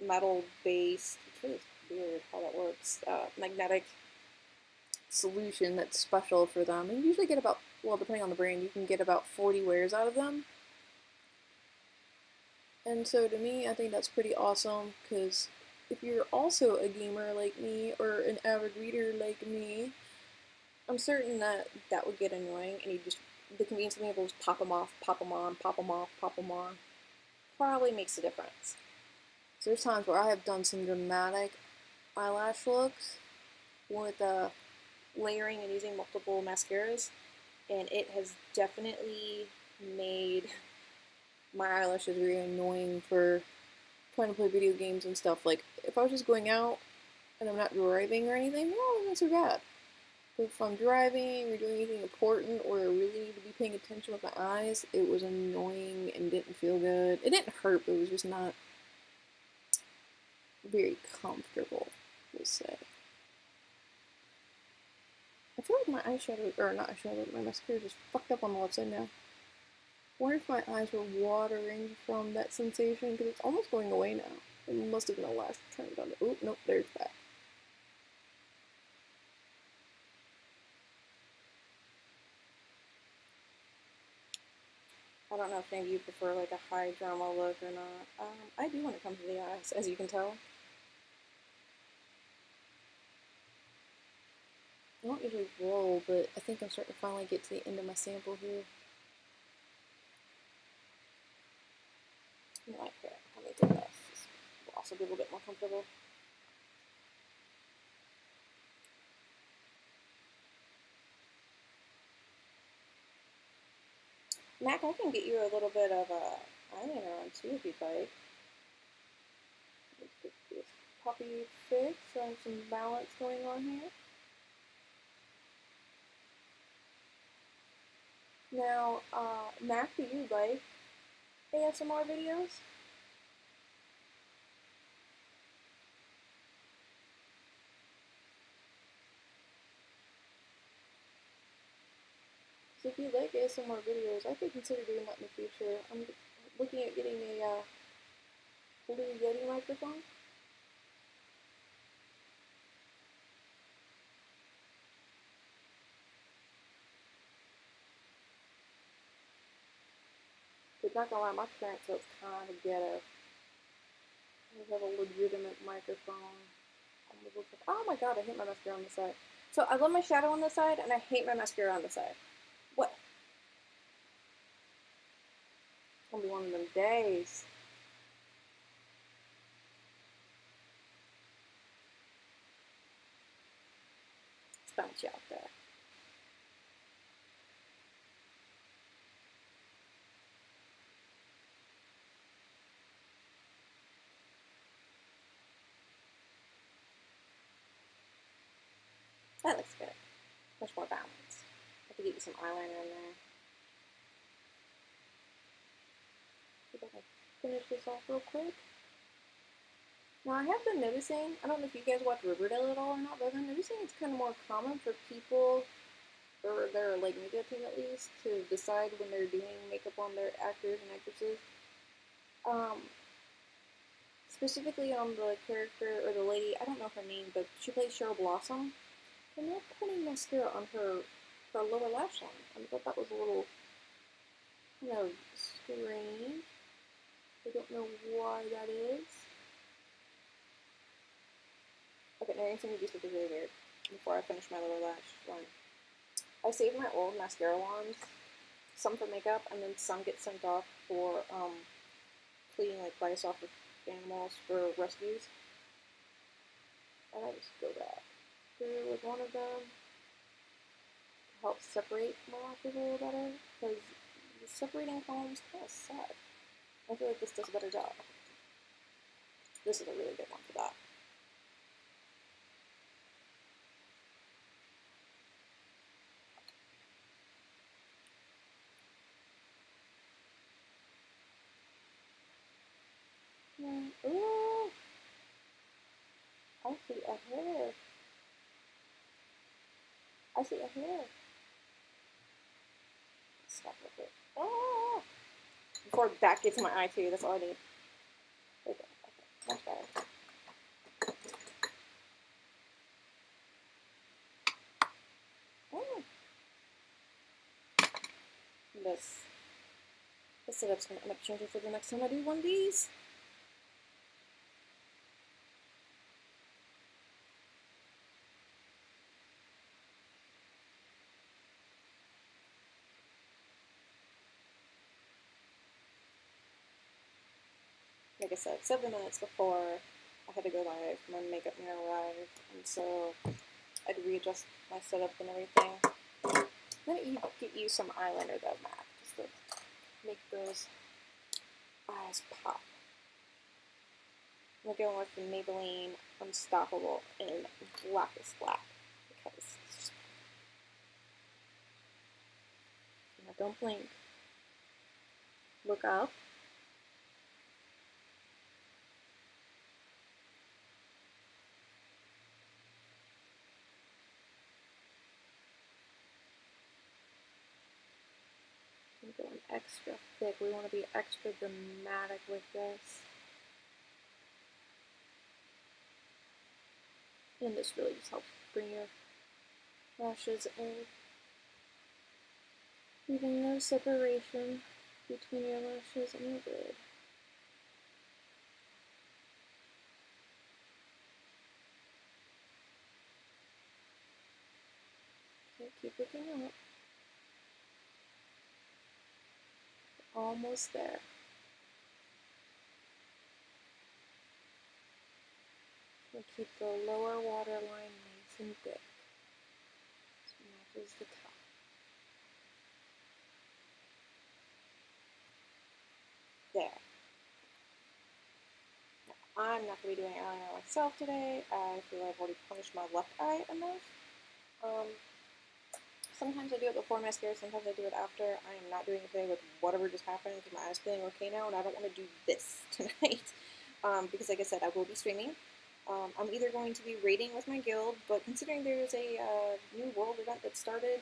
metal based. It's really weird how that works. Magnetic solution that's special for them, and you usually get about, well, depending on the brand, you can get about 40 wears out of them. And so to me, I think that's pretty awesome because if you're also a gamer like me or an avid reader like me, I'm certain that that would get annoying, and you just the convenience of being able to just pop them off, pop them on, pop them off, pop them on, probably makes a difference. So there's times where I have done some dramatic eyelash looks with layering and using multiple mascaras, and it has definitely made my eyelashes very annoying for trying to play video games and stuff. Like, if I was just going out and I'm not driving or anything, no, it's not so bad. But if I'm driving or doing anything important or I really need to be paying attention with my eyes, it was annoying and didn't feel good. It didn't hurt, but it was just not very comfortable, we'll say. I feel like my eyeshadow, or not eyeshadow, my mascara is just fucked up on the left side now. I wonder if my eyes were watering from that sensation, because it's almost going away now. It must have been a lash turned on. Oh, nope, there's back. I don't know if any of you prefer like a high drama look or not. I do when it comes to the eyes, as you can tell. I don't usually roll, but I think I'm starting to finally get to the end of my sample here. I like it. Let me do this. This will also be a little bit more comfortable. Mac, I can get you a little bit of eyeliner on too if you'd like. Let's get this puppy fix, showing some balance going on here. Now, Mac, do you like ASMR videos? So if you like ASMR videos, I could consider doing that in the future. I'm looking at getting a Blue Yeti microphone. 'Cause, But not gonna lie, my parents so it's kind of ghetto. I have a legitimate microphone. Oh my god, I hate my mascara on the side. So I love my shadow on the side, and I hate my mascara on the side. What? It's gonna be one of them days. It's bouncy out there. That looks good. Much more balanced. I have to get you some eyeliner in there. See if I can finish this off real quick. Now I have been noticing, I don't know if you guys watch Riverdale at all or not, but I've been noticing it's kind of more common for people, or their like makeup team at least, to decide when they're doing makeup on their actors and actresses. Specifically on the character or the lady, I don't know her name, but she plays Cheryl Blossom. And they're putting mascara on her lower lash line. I thought that was a little, strange. I don't know why that is. Okay, now you're going to do something really weird before I finish my lower lash line. I saved my old mascara wands, some for makeup, and then some get sent off for cleaning like lice off of animals for rescues. And I just go back. Here was one of them to help separate my lashes a little better, because the separating foams kind of suck. I feel like this does a better job. This is a really good one for that. Ooh! I see a hair. I see a hair. Stop with it. Ah! Before that gets in my eye too, that's all I need. Okay, much better. This setup's gonna end up changing for the next time I do one of these. Like I said, 7 minutes before I had to go live, my makeup man arrived, and so I'd readjust my setup and everything. Then you get you some eyeliner though, Matt, just to make those eyes pop. I'm going with the Maybelline Unstoppable in Blackest Black, because it's just... Now don't blink. Look up. I'm going extra thick. We want to be extra dramatic with this. And this really just helps bring your lashes in. Leaving no separation between your lashes and your lid. Okay, keep looking up. Almost there. And keep the lower waterline nice and thick. So matches the top. There. Now, I'm not going to be doing eyeliner myself today. I feel like I've already punished my left eye enough. Sometimes I do it before mascara, sometimes I do it after. I am not doing it today with whatever just happened because my eye's feeling okay now, and I don't want to do this tonight. Because like I said, I will be streaming. I'm either going to be raiding with my guild, but considering there's a new world event that started,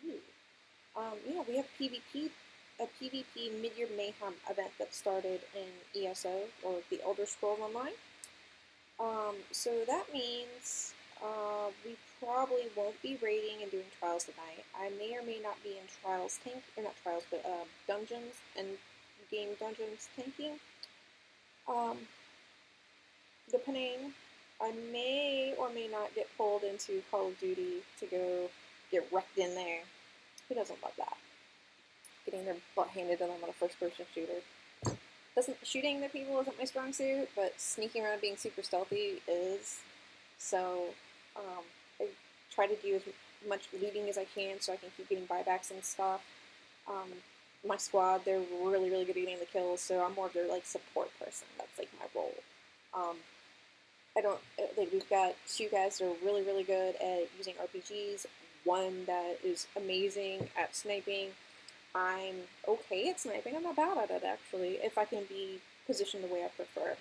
yeah, we have a PvP Mid-Year Mayhem event that started in ESO, or the Elder Scrolls Online. So that means we probably won't be raiding and doing trials tonight. I may or may not be in trials tank, or not trials, but dungeons and game Dungeons tanking. Depending, I may or may not get pulled into Call of Duty to go get wrecked in there. Who doesn't love that? Getting their butt handed to them on a first-person shooter. Shooting the people isn't my strong suit, but sneaking around being super stealthy is. So I try to do as much looting as I can so I can keep getting buybacks and stuff. My squad, they're really, really good at getting the kills, so I'm more of their like support person. That's like my role. I don't like. We've got two guys that are really, really good at using RPGs. One that is amazing at sniping. I'm okay at sniping. I'm not bad at it actually. If I can be positioned the way I prefer.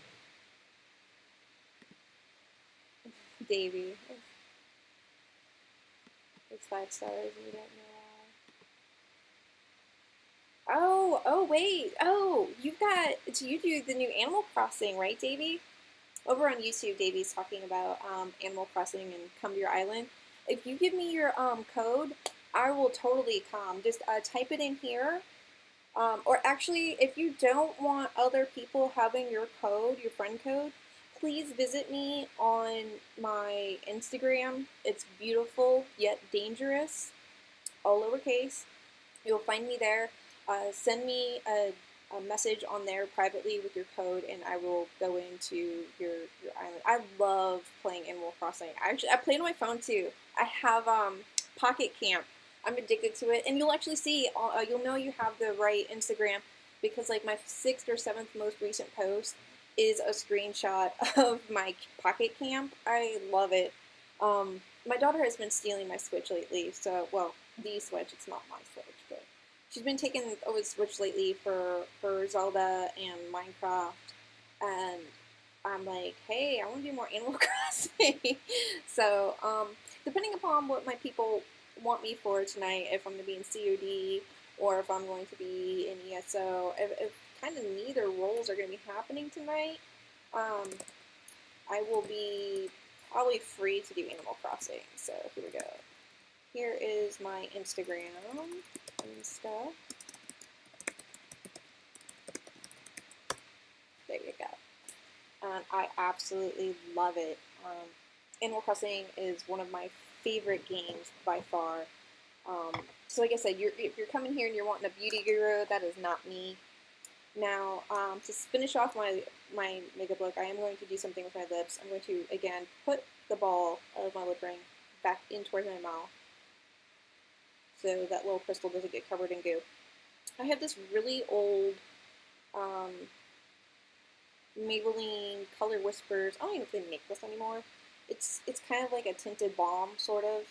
Davey, it's 5 stars and you don't know why. Oh wait. Oh, you've got. So you do the new Animal Crossing, right, Davey? Over on YouTube, Davey's talking about Animal Crossing and Come to Your Island. If you give me your code, I will totally come. Just type it in here. Or actually, if you don't want other people having your code, your friend code, please visit me on my Instagram. It's beautiful yet dangerous, all lowercase. You'll find me there. Send me a message on there privately with your code, and I will go into your island. I love playing Animal Crossing. I play it on my phone too. I have Pocket Camp. I'm addicted to it, and you'll actually see. You'll know you have the right Instagram because like my 6th or 7th most recent post is a screenshot of my Pocket Camp. I love it. My daughter has been stealing my Switch lately, so well, the Switch. It's not my Switch, but she's been taking over the Switch lately for Zelda and Minecraft, and I'm like, hey, I want to do more Animal Crossing. So, depending upon what my people want me for tonight, if I'm going to be in COD or if I'm going to be in ESO, if kind of neither roles are going to be happening tonight, I will be probably free to do Animal Crossing. So here we go. Here is my Instagram and stuff. There you go. I absolutely love it. Animal Crossing is one of my favorite games by far. So like I said, if you're coming here and you're wanting a beauty guru, that is not me. Now, to finish off my makeup look, I am going to do something with my lips. I'm going to, again, put the ball of my lip ring back in towards my mouth so that little crystal doesn't get covered in goo. I have this really old Maybelline Color Whispers. I don't even think they make this anymore. It's kind of like a tinted balm, sort of.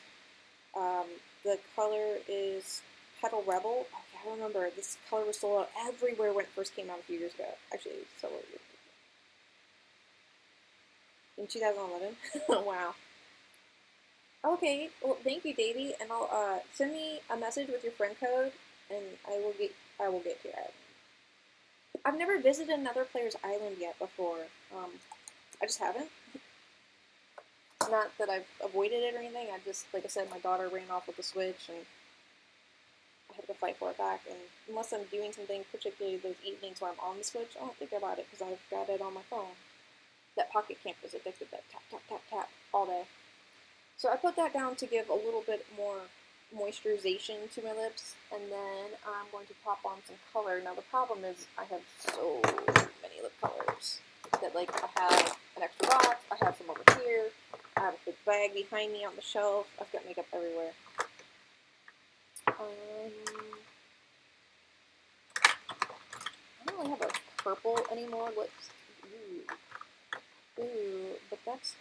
The color is Petal Rebel. I remember this color was sold out everywhere when it first came out a few years ago. Actually, it was sold out in 2011. Wow. Okay, well, thank you, Davey, and I'll send me a message with your friend code, and I will get to your island. I've never visited another player's island yet before. I just haven't. Not that I've avoided it or anything. I just, like I said, my daughter ran off with the Switch, and I had to fight for it back. And unless I'm doing something, particularly those evenings where I'm on the Switch, I don't think about it because I've got it on my phone. That Pocket Camp is addictive. That tap, tap, tap, tap all day. So I put that down to give a little bit more moisturization to my lips, and then I'm going to pop on some color. Now the problem is I have so many lip colors that like I have an extra box, I have some over here, I have a big bag behind me on the shelf, I've got makeup everywhere. I don't really have a purple anymore lips. Ooh, but that's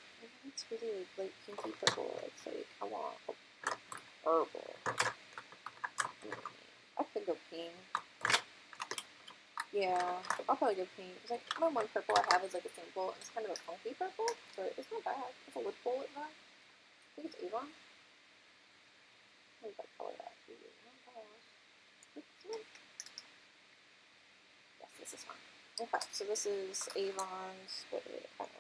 really like pinky purple. It's like I want purple. I could go pink. Yeah, I'll probably go pink. It's like the one purple I have is like a sample, and it's kind of a funky purple, so it's not bad. It's a lip bullet that. I think it's Avon. What is that color that? Yes, this is fine. Okay, so this is Avon's. What is it? I don't know.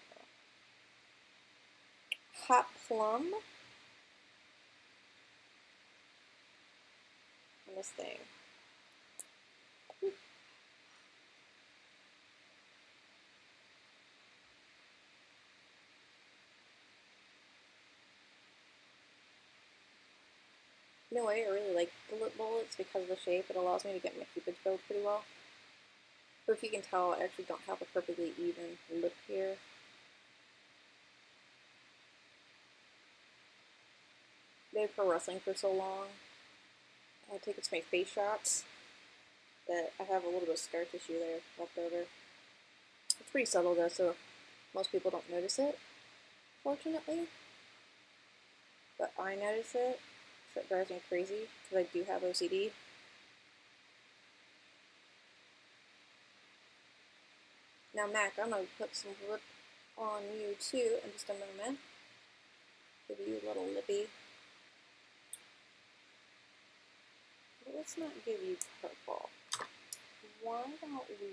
Hot Plum. And this thing. In a way, I really like the lip bullets because of the shape. It allows me to get my cupid's bow pretty well. But if you can tell, I actually don't have a perfectly even lip here. Been pro wrestling for so long. I take it to my face shots that I have a little bit of scar tissue there left over. It's pretty subtle though, so most people don't notice it, fortunately. But I notice it, so it drives me crazy because I do have OCD. Now, Mac, I'm going to put some lip on you too in just a moment. Give you a little lippy. But let's not give you purple. Why don't we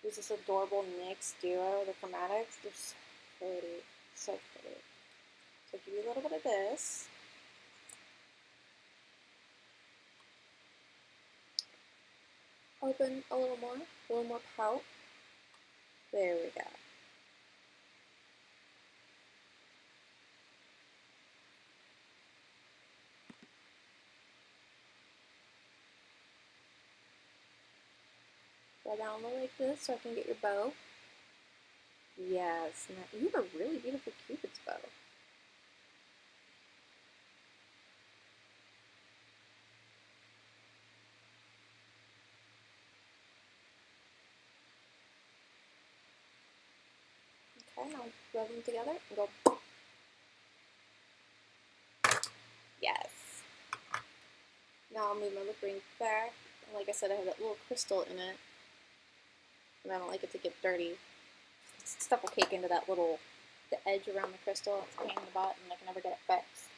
use this adorable NYX duo, the Chromatics? They're so pretty. So pretty. So give you a little bit of this. Open a little more pout. There we go. Go down like this so I can get your bow. Yes, now you have a really beautiful cupid's bow. Okay, now rub them together and go. Yes. Now I'll move my lip ring back. And like I said, I have that little crystal in it. And I don't like it to get dirty. Stuff will cake into that little, the edge around the crystal. It's a pain in the butt and I can never get it fixed.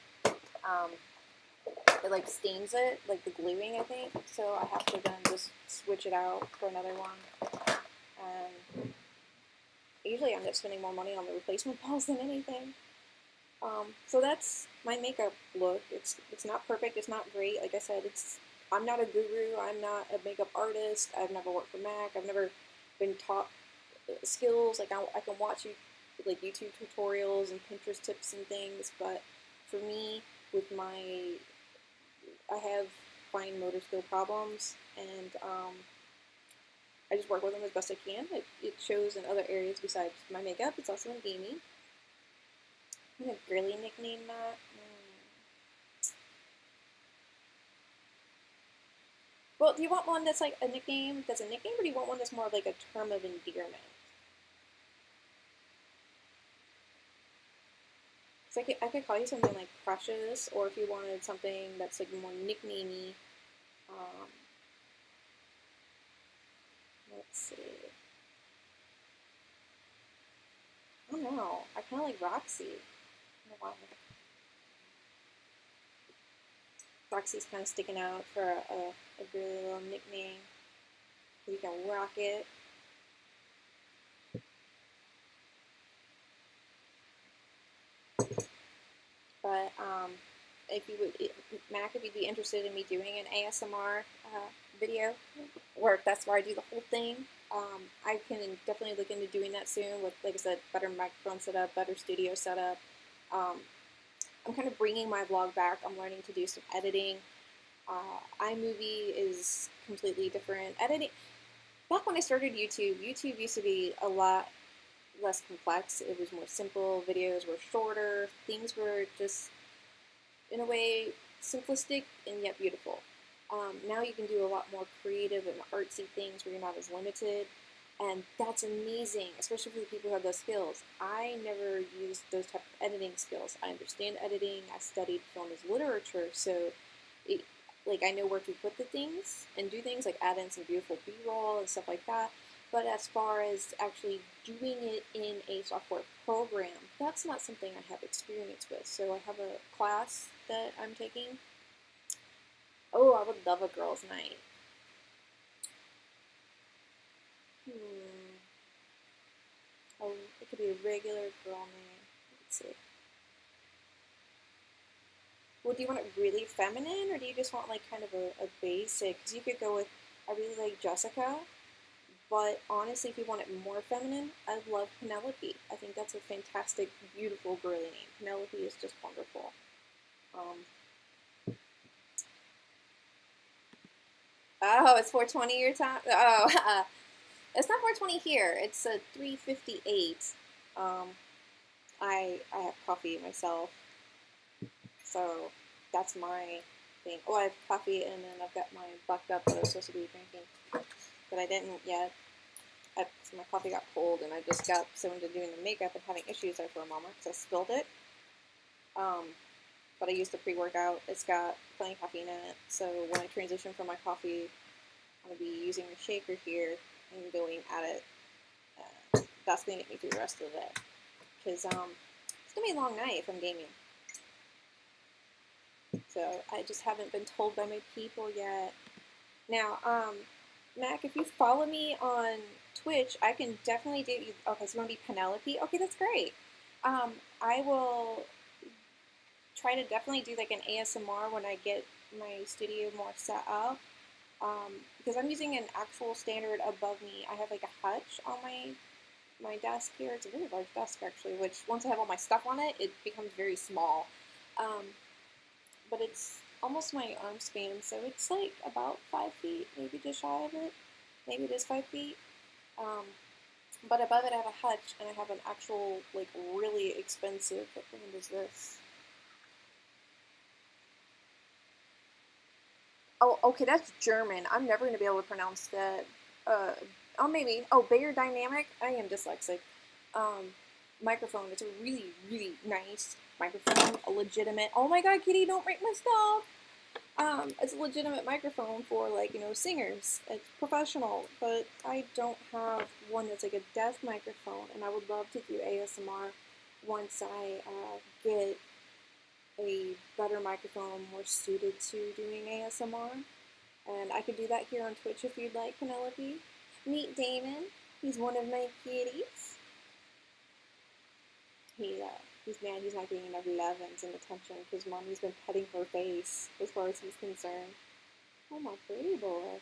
It like stains it, like the gluing, I think. So I have to then just switch it out for another one. And usually I end up spending more money on the replacement balls than anything. So that's my makeup look. It's not perfect. It's not great. Like I said, I'm not a guru. I'm not a makeup artist. I've never worked for MAC. I've never been taught skills. Like I can watch like YouTube tutorials and Pinterest tips and things. But for me, I have fine motor skill problems, and I just work with them as best I can. It shows in other areas besides my makeup. It's also in gaming. I'm gonna girly nickname that. Well, do you want one that's like a nickname or do you want one that's more like a term of endearment? So I could call you something like Precious, or if you wanted something that's like more nicknamey, um, let's see. I don't know. I kind of like Roxy. I don't know why. Roxy's kind of sticking out for a girly little nickname. You can rock it. But if you would, Mac, if you'd be interested in me doing an ASMR video, where that's where I do the whole thing, I can definitely look into doing that soon with, like I said, better microphone setup, better studio setup. I'm kind of bringing my vlog back. I'm learning to do some editing. iMovie is completely different. Editing, back when I started YouTube, YouTube used to be a lot less complex. It was more simple. Videos were shorter. Things were just, in a way, simplistic and yet beautiful. Now you can do a lot more creative and artsy things where you're not as limited. And that's amazing, especially for the people who have those skills. I never used those type of editing skills. I understand editing. I studied film as literature, so like I know where to put the things and do things like add in some beautiful B-roll and stuff like that. But as far as actually doing it in a software program, that's not something I have experience with. So I have a class that I'm taking. Oh, I would love a girls' night. Oh, it could be a regular girl name. Let's see. Well, do you want it really feminine, or do you just want like kind of a basic? Because you could go with, I really like Jessica, but honestly, if you want it more feminine, I love Penelope. I think that's a fantastic, beautiful girly name. Penelope is just wonderful. Oh, it's 4:20 your time. Oh, it's not 4:20 here. It's 3:58. Um, I have coffee myself, so that's my thing. Oh, I have coffee, and then I've got my Bucked Up that I was supposed to be drinking, but I didn't yet. So my coffee got cold, and I just got so into doing the makeup and having issues there for a moment because I spilled it. Um, but I used the pre-workout. It's got plenty of caffeine in it, so when I transition from my coffee, I'm gonna be using the shaker here and going at it. That's gonna get me through the rest of the day because it's gonna be a long night if I'm gaming. So I just haven't been told by my people yet. Now, Mac, if you follow me on Twitch, I can definitely do. Okay, so you want to be Penelope? Okay, that's great. I will try to definitely do like an ASMR when I get my studio more set up. Because I'm using an actual standard above me. I have like a hutch on my desk here. It's a really large desk actually, which once I have all my stuff on it, it becomes very small. Um, but it's almost my arm span, so it's like about 5 feet, maybe just shy of it. Maybe it is 5 feet. Um, but above it, I have a hutch, and I have an actual, like, really expensive. What brand is this? Oh, okay, that's German. I'm never gonna be able to pronounce that. Uh, oh, maybe. Oh, Bayer Dynamic. I am dyslexic. Um, Microphone. It's a really, really nice microphone. A legitimate. Oh my God, Kitty, don't break my stuff. It's a legitimate microphone for like singers. It's professional, but I don't have one that's like a desk microphone, and I would love to do ASMR once I get a better microphone more suited to doing ASMR. And I could do that here on Twitch if you'd like, Penelope. Meet Damon. He's one of my kitties. He's mad he's not getting enough lovin's and attention because mommy's been petting her face as far as he's concerned. Oh, my pretty boy.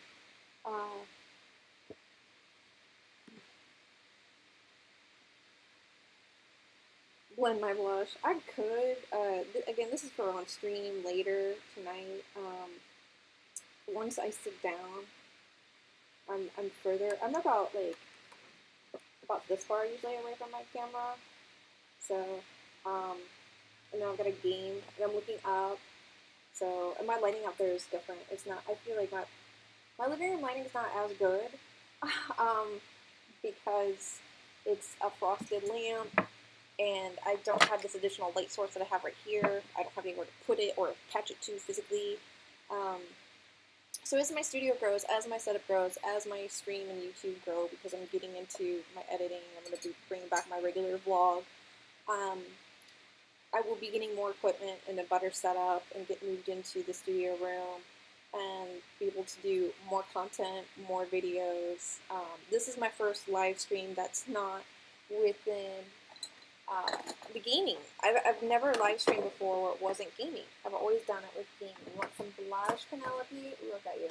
Uh, blend my blush. I could. Again, this is for on stream later tonight. Once I sit down, I'm further. I'm about this far usually away from my camera. So, um, and now I've got a game, and I'm looking up. So, and my lighting up there is different. It's not. I feel like my living room lighting is not as good, um, because it's a frosted lamp, and I don't have this additional light source that I have right here. I don't have anywhere to put it or attach it to physically. Um, so as my studio grows, as my setup grows, as my stream and YouTube grow, because I'm getting into my editing, I'm going to be bringing back my regular vlog. Um, I will be getting more equipment and a better setup and get moved into the studio room and be able to do more content, more videos. This is my first live stream that's not within the gaming. I've never live streamed before where it wasn't gaming. I've always done it with gaming. You want some blush, Penelope? Look at you.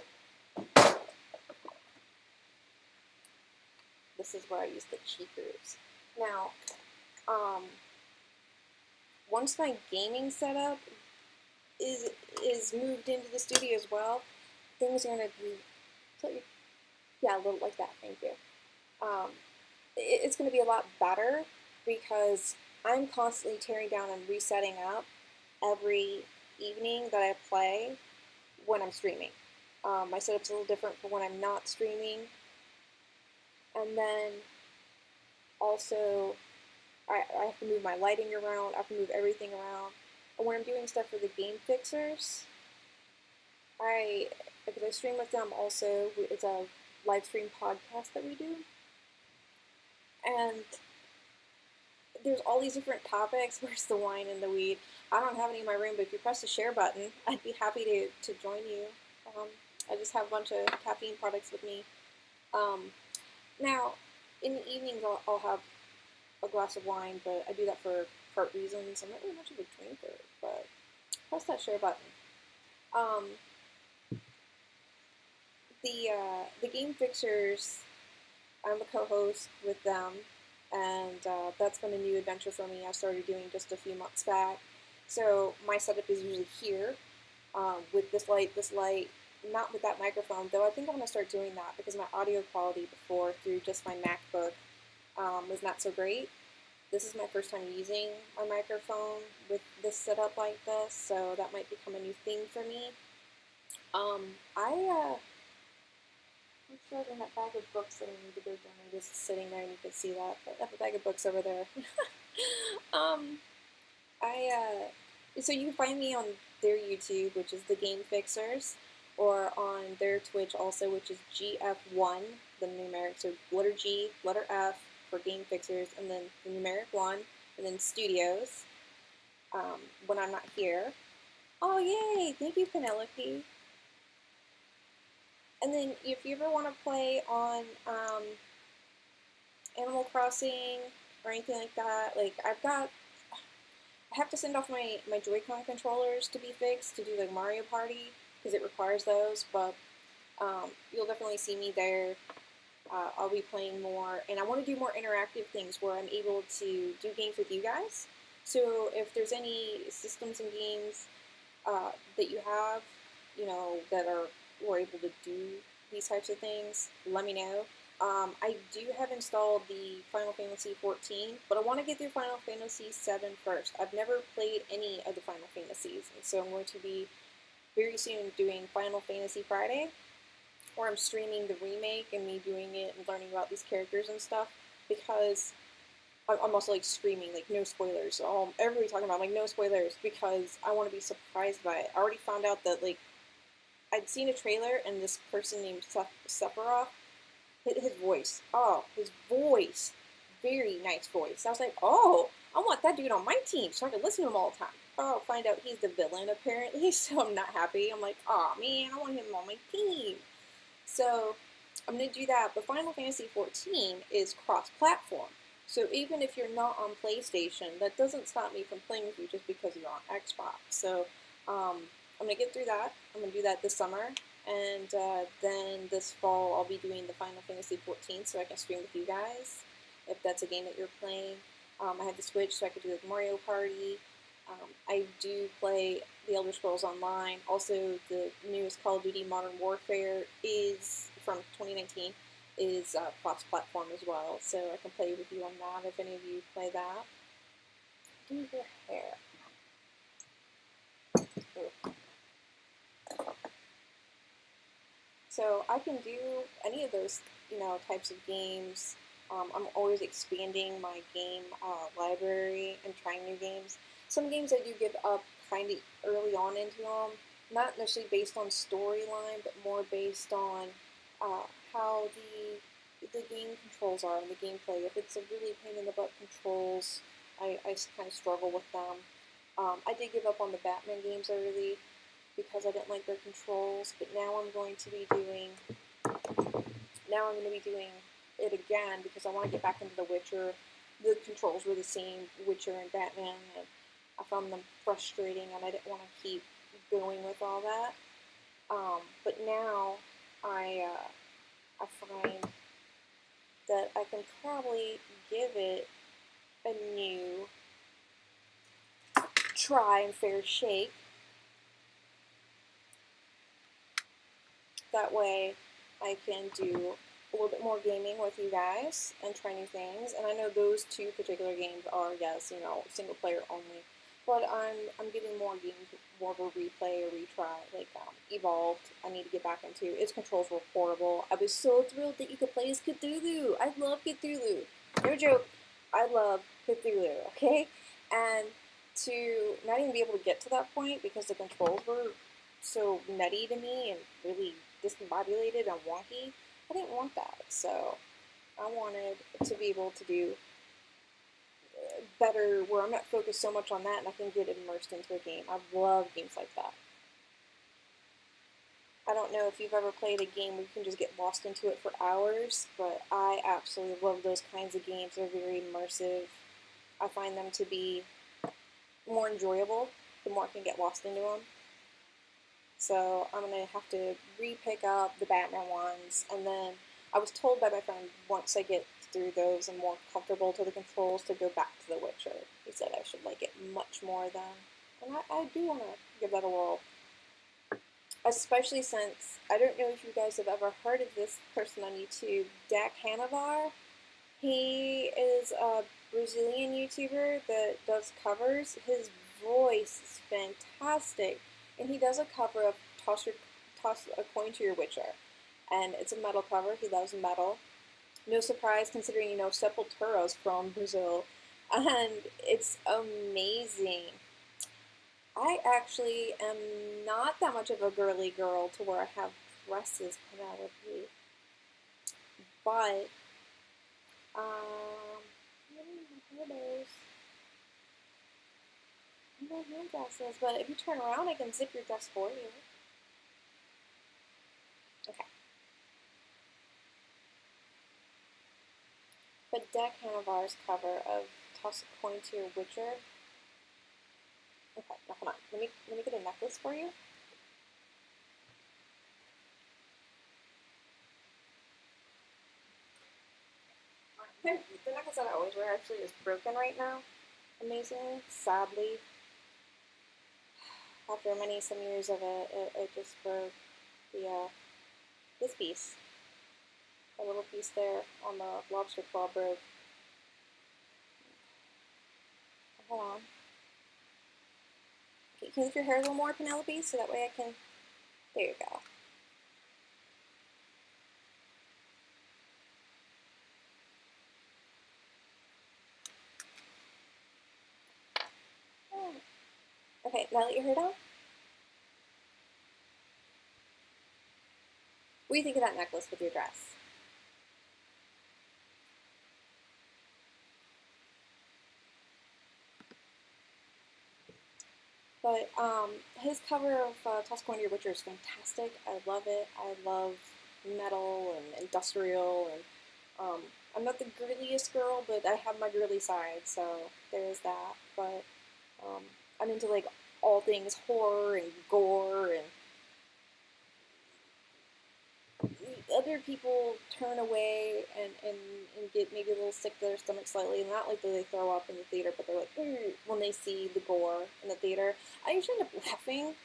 This is where I use the cheekers. Now, once my gaming setup is moved into the studio as well, things are gonna be yeah, a little like that. Thank you. It's gonna be a lot better because I'm constantly tearing down and resetting up every evening that I play when I'm streaming. My setup's a little different for when I'm not streaming, and then also I have to move my lighting around. I have to move everything around. And when I'm doing stuff for the game fixers, because I stream with them also. It's a live stream podcast that we do, and there's all these different topics. Where's the wine and the weed? I don't have any in my room, but if you press the share button, I'd be happy to join you. I just have a bunch of caffeine products with me. Now, in the evenings, I'll have a glass of wine, but I do that for heart reasons. I'm not really much of a drinker, but press that share button. The Game Fixers, I'm a co-host with them, and that's been a new adventure for me. I started doing just a few months back. So my setup is usually here with this light, not with that microphone, though I think I'm going to start doing that because my audio quality before through just my MacBook was not so great. This is my first time using my microphone with this setup like this, so that might become a new thing for me. I'm sure in that bag of books that I need to go donate is sitting there and you can see that, but I have a bag of books over there. um, so you can find me on their YouTube, which is The Game Fixers, or on their Twitch also, which is GF1, the numeric, so letter G, letter F for Game Fixers, and then the numeric 1, and then Studios, when I'm not here. Oh, yay! Thank you, Penelope. And then if you ever want to play on Animal Crossing or anything like that, like I have to send off my Joy-Con controllers to be fixed to do like Mario Party because it requires those, but you'll definitely see me there. I'll be playing more, and I want to do more interactive things where I'm able to do games with you guys. So if there's any systems and games that you have, that we're able to do these types of things, let me know. I do have installed the Final Fantasy 14, but I want to get through Final Fantasy 7 first. I've never played any of the Final Fantasies, and so I'm going to be very soon doing Final Fantasy Friday, where I'm streaming the remake and me doing it and learning about these characters and stuff, because I'm also like screaming, like no spoilers. Everybody talking about like no spoilers because I want to be surprised by it. I already found out that like I'd seen a trailer and this person named Sephiroth, his voice, very nice voice. I was like, oh, I want that dude on my team so I can listen to him all the time. Oh, find out he's the villain apparently, so I'm not happy. I'm like, oh man, I want him on my team. So I'm going to do that, but Final Fantasy 14 is cross-platform. So even if you're not on PlayStation, that doesn't stop me from playing with you just because you're on Xbox. So I'm going to get through that. I'm going to do that this summer. And then this fall, I'll be doing the Final Fantasy 14 so I can stream with you guys if that's a game that you're playing. I have the Switch so I could do like Mario Party. I do play the Elder Scrolls Online. Also, the newest Call of Duty Modern Warfare is from 2019 is cross-platform as well, so I can play with you on that if any of you play that. Do your hair. Ooh. So I can do any of those, types of games. I'm always expanding my game library and trying new games. Some games I do give up kind of early on into them, not necessarily based on storyline, but more based on how the game controls are and the gameplay. If it's a really pain in the butt controls, I kind of struggle with them. I did give up on the Batman games early because I didn't like their controls, but now I'm going to be doing it again because I want to get back into The Witcher. The controls were the same, Witcher and Batman, and I found them frustrating, and I didn't want to keep going with all that. But now I find that I can probably give it a new try and fair shake. That way I can do a little bit more gaming with you guys and try new things. And I know those two particular games are, yes, single player only. But I'm getting more games, more of a replay or retry, like Evolved. I need to get back into. Its controls were horrible. I was so thrilled that you could play as Cthulhu. I love Cthulhu. No joke. I love Cthulhu. Okay, and to not even be able to get to that point because the controls were so nutty to me and really discombobulated and wonky. I didn't want that, so I wanted to be able to do better where I'm not focused so much on that and I can get immersed into a game. I love games like that. I don't know if you've ever played a game where you can just get lost into it for hours, but I absolutely love those kinds of games. They're very immersive. I find them to be more enjoyable the more I can get lost into them. So I'm going to have to re-pick up the Batman ones, and then I was told by my friend once I get through those and more comfortable to the controls to go back to The Witcher. He said I should like it much more then, and I do want to give that a whirl. especially since I don't know if you guys have ever heard of this person on YouTube, Dak Hanavar. He is a Brazilian YouTuber that does covers. His voice is fantastic, and he does a cover of Toss a Coin to Your Witcher, and it's a metal cover. He loves metal. No surprise, considering Sepultura's from Brazil, and it's amazing. I actually am not that much of a girly girl to where I have dresses, Penelope, but photos. I don't have dresses, but if you turn around, I can zip your dress for you. Okay. But Dak Hanavar's cover of Toss a Coin to Your Witcher. Okay, now hold on. Let me get a necklace for you. The necklace that I always wear actually is broken right now. Amazingly, sadly, after some years of it just broke. This piece, a little piece there on the lobster claw broke. Hold on. Okay, can you lift your hair a little more, Penelope, so that way I can. There you go. Oh. Okay, now let your hair down. What do you think of that necklace with your dress? But his cover of Toss a Coin to Your Witcher is fantastic. I love it. I love metal and industrial, and I'm not the girliest girl, but I have my girly side, so there's that. But I'm into like all things horror and gore, and other people turn away and get maybe a little sick to their stomach slightly. Not like that they throw up in the theater, but they're like, when they see the gore in the theater. I usually end up laughing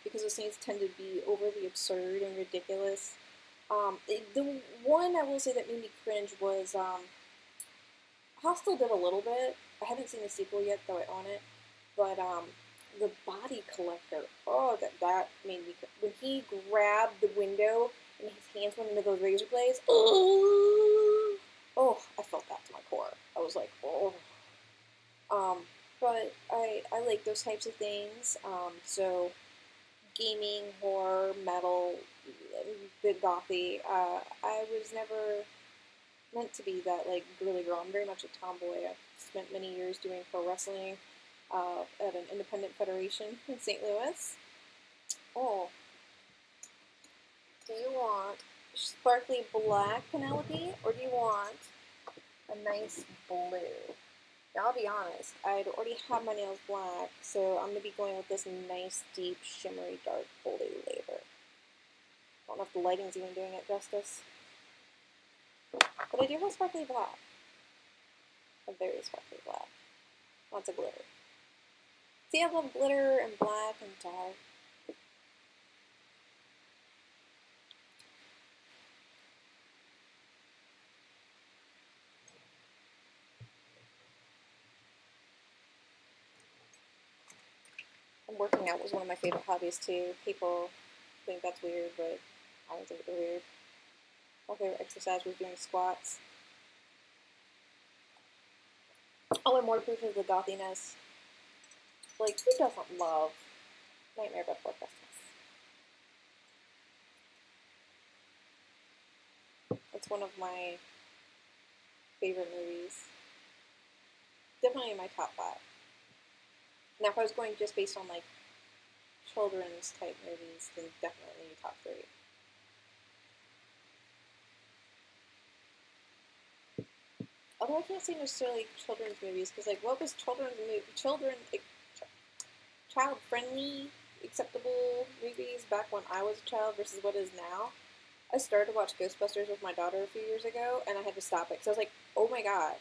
because those scenes tend to be overly absurd and ridiculous. The one I will say that made me cringe was Hostel did a little bit. I haven't seen the sequel yet, though I own it. But the Body Collector, oh, that made me when he grabbed the window and his hands went into those razor blades. Oh, I felt that to my core. I was like, oh. But I like those types of things. So gaming, horror, metal, big gothy. I was never meant to be that like girly girl. I'm very much a tomboy. I've spent many years doing pro wrestling at an independent federation in St. Louis. Oh, do you want sparkly black, Penelope, or do you want a nice blue? Now, I'll be honest, I'd already have my nails black, so I'm going to be going with this nice, deep, shimmery, dark blue later. I don't know if the lighting's even doing it justice. But I do have sparkly black. A very sparkly black. Lots of glitter. See, I love glitter and black and dark. And working out was one of my favorite hobbies too. People think that's weird, but I don't think it's weird. My favorite exercise was doing squats. Oh, and more proof of the gothiness. Like, who doesn't love Nightmare Before Christmas? It's one of my favorite movies. Definitely in my top 5. Now, if I was going just based on, like, children's type movies, then definitely top 3. Although I can't say necessarily children's movies, because, like, what was child-friendly, acceptable movies back when I was a child versus what is now? I started to watch Ghostbusters with my daughter a few years ago, and I had to stop it, because I was like, oh my god,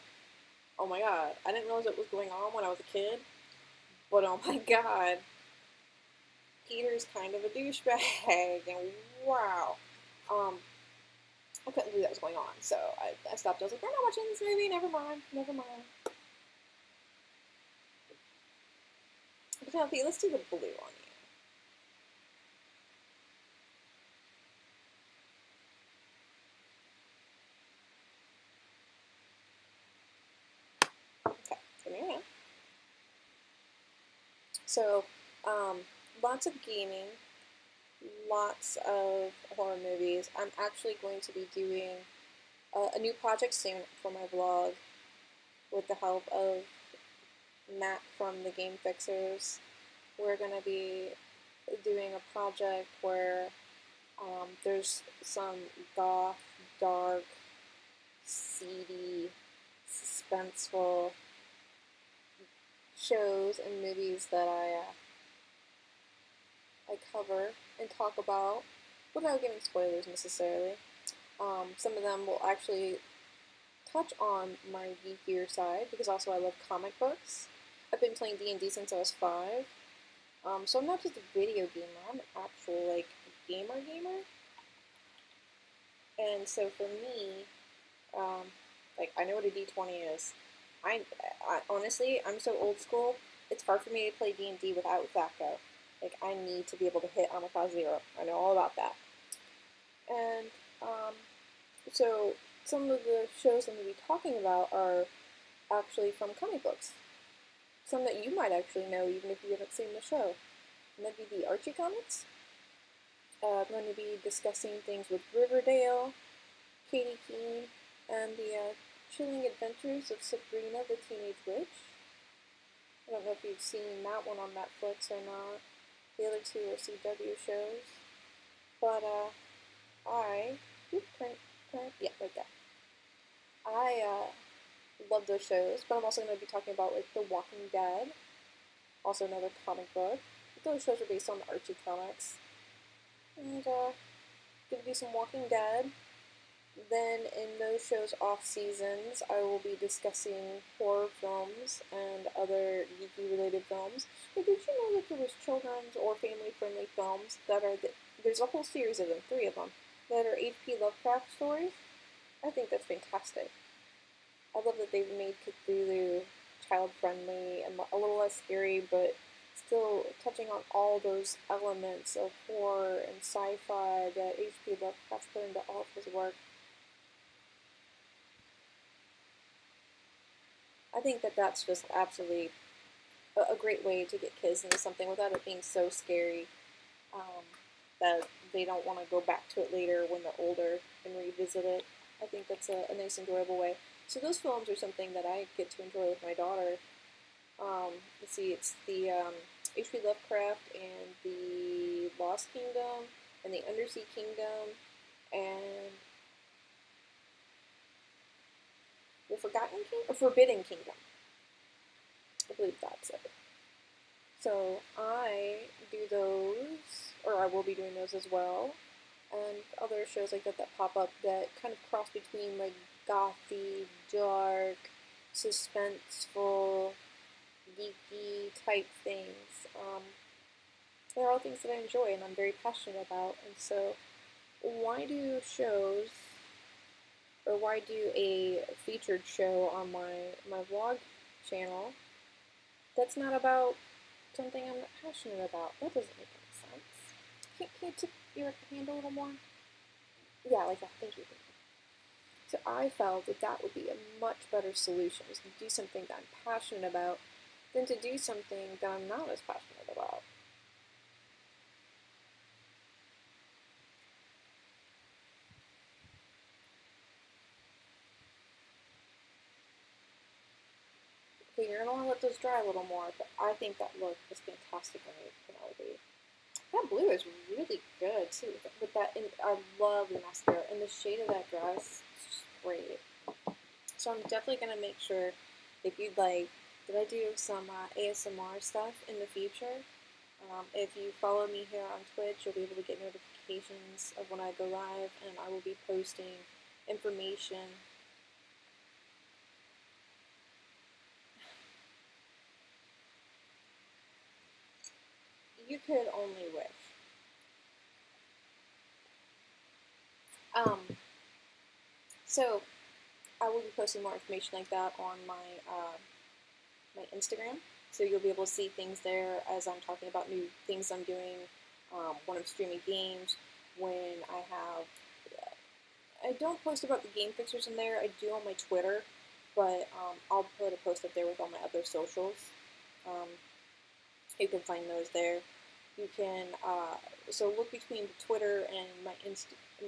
I didn't realize what was going on when I was a kid, but oh my god, Peter's kind of a douchebag, and wow. I couldn't believe that was going on, so I stopped. I was like, we're not watching this movie, never mind, never mind. Penelope, let's do the blue on you. Okay, give me your hand. So, lots of gaming, lots of horror movies. I'm actually going to be doing a new project soon for my vlog with the help of Matt from the Game Fixers. We're going to be doing a project where there's some goth, dark, seedy, suspenseful shows and movies that I cover and talk about without giving spoilers necessarily. Some of them will actually touch on my geekier side because also I love comic books. I've been playing D&D since I was 5. So I'm not just a video gamer, I'm an actual like gamer. And so for me, like I know what a D20 is. I honestly, I'm so old school. It's hard for me to play D&D without THAC0. Like I need to be able to hit Amicaz 0. I know all about that. And so some of the shows I'm going to be talking about are actually from comic books. Some that you might actually know even if you haven't seen the show. And that'd be the Archie comics. I'm going to be discussing things with Riverdale, Katie Keene, and the Chilling Adventures of Sabrina the Teenage Witch. I don't know if you've seen that one on Netflix or not. The other two are CW shows. But yeah, right there. I love those shows, but I'm also going to be talking about like The Walking Dead, also another comic book. Those shows are based on the Archie comics. And gonna do some Walking Dead. Then in those shows off seasons, I will be discussing horror films and other geeky related films. Hey, did you know that there was children's or family friendly films that are there's a whole series of them, 3 of them, that are H.P. Lovecraft stories? I think that's fantastic. I love that they've made Cthulhu child friendly and a little less scary, but still touching on all those elements of horror and sci-fi that H.P. Lovecraft put into all of his work. I think that that's just absolutely a great way to get kids into something without it being so scary that they don't want to go back to it later when they're older and revisit it. I think that's a nice, enjoyable way. So those films are something that I get to enjoy with my daughter. Let's see, it's the H.P. Lovecraft and the Lost Kingdom and the Undersea Kingdom and the Forgotten Kingdom? Or Forbidden Kingdom. I believe that's it. So I do those, or I will be doing those as well, and other shows like that that pop up that kind of cross between like gothy, dark, suspenseful, geeky type things. They're all things that I enjoy and I'm very passionate about, and so why do shows, or why do a featured show on my vlog channel that's not about something I'm not passionate about? That doesn't make any sense. Can you tip your hand a little more? Yeah, like that. Thank you. So I felt that that would be a much better solution, is to do something that I'm passionate about than to do something that I'm not as passionate about. Okay, you're gonna want to let those dry a little more, but I think that look is fantastic on you, Penelope. That blue is really good too. With that, and I love the mascara, and the shade of that dress is just great. So I'm definitely gonna make sure, if you'd like, that I do some ASMR stuff in the future. If you follow me here on Twitch, you'll be able to get notifications of when I go live, and I will be posting information. You could only wish. Um, so I will be posting more information like that on my Instagram. So you'll be able to see things there as I'm talking about new things I'm doing, when I'm streaming games, when I don't post about the game fixers in there. I do on my Twitter, but I'll put a post up there with all my other socials. Um, you can find those there. You can so look between Twitter and my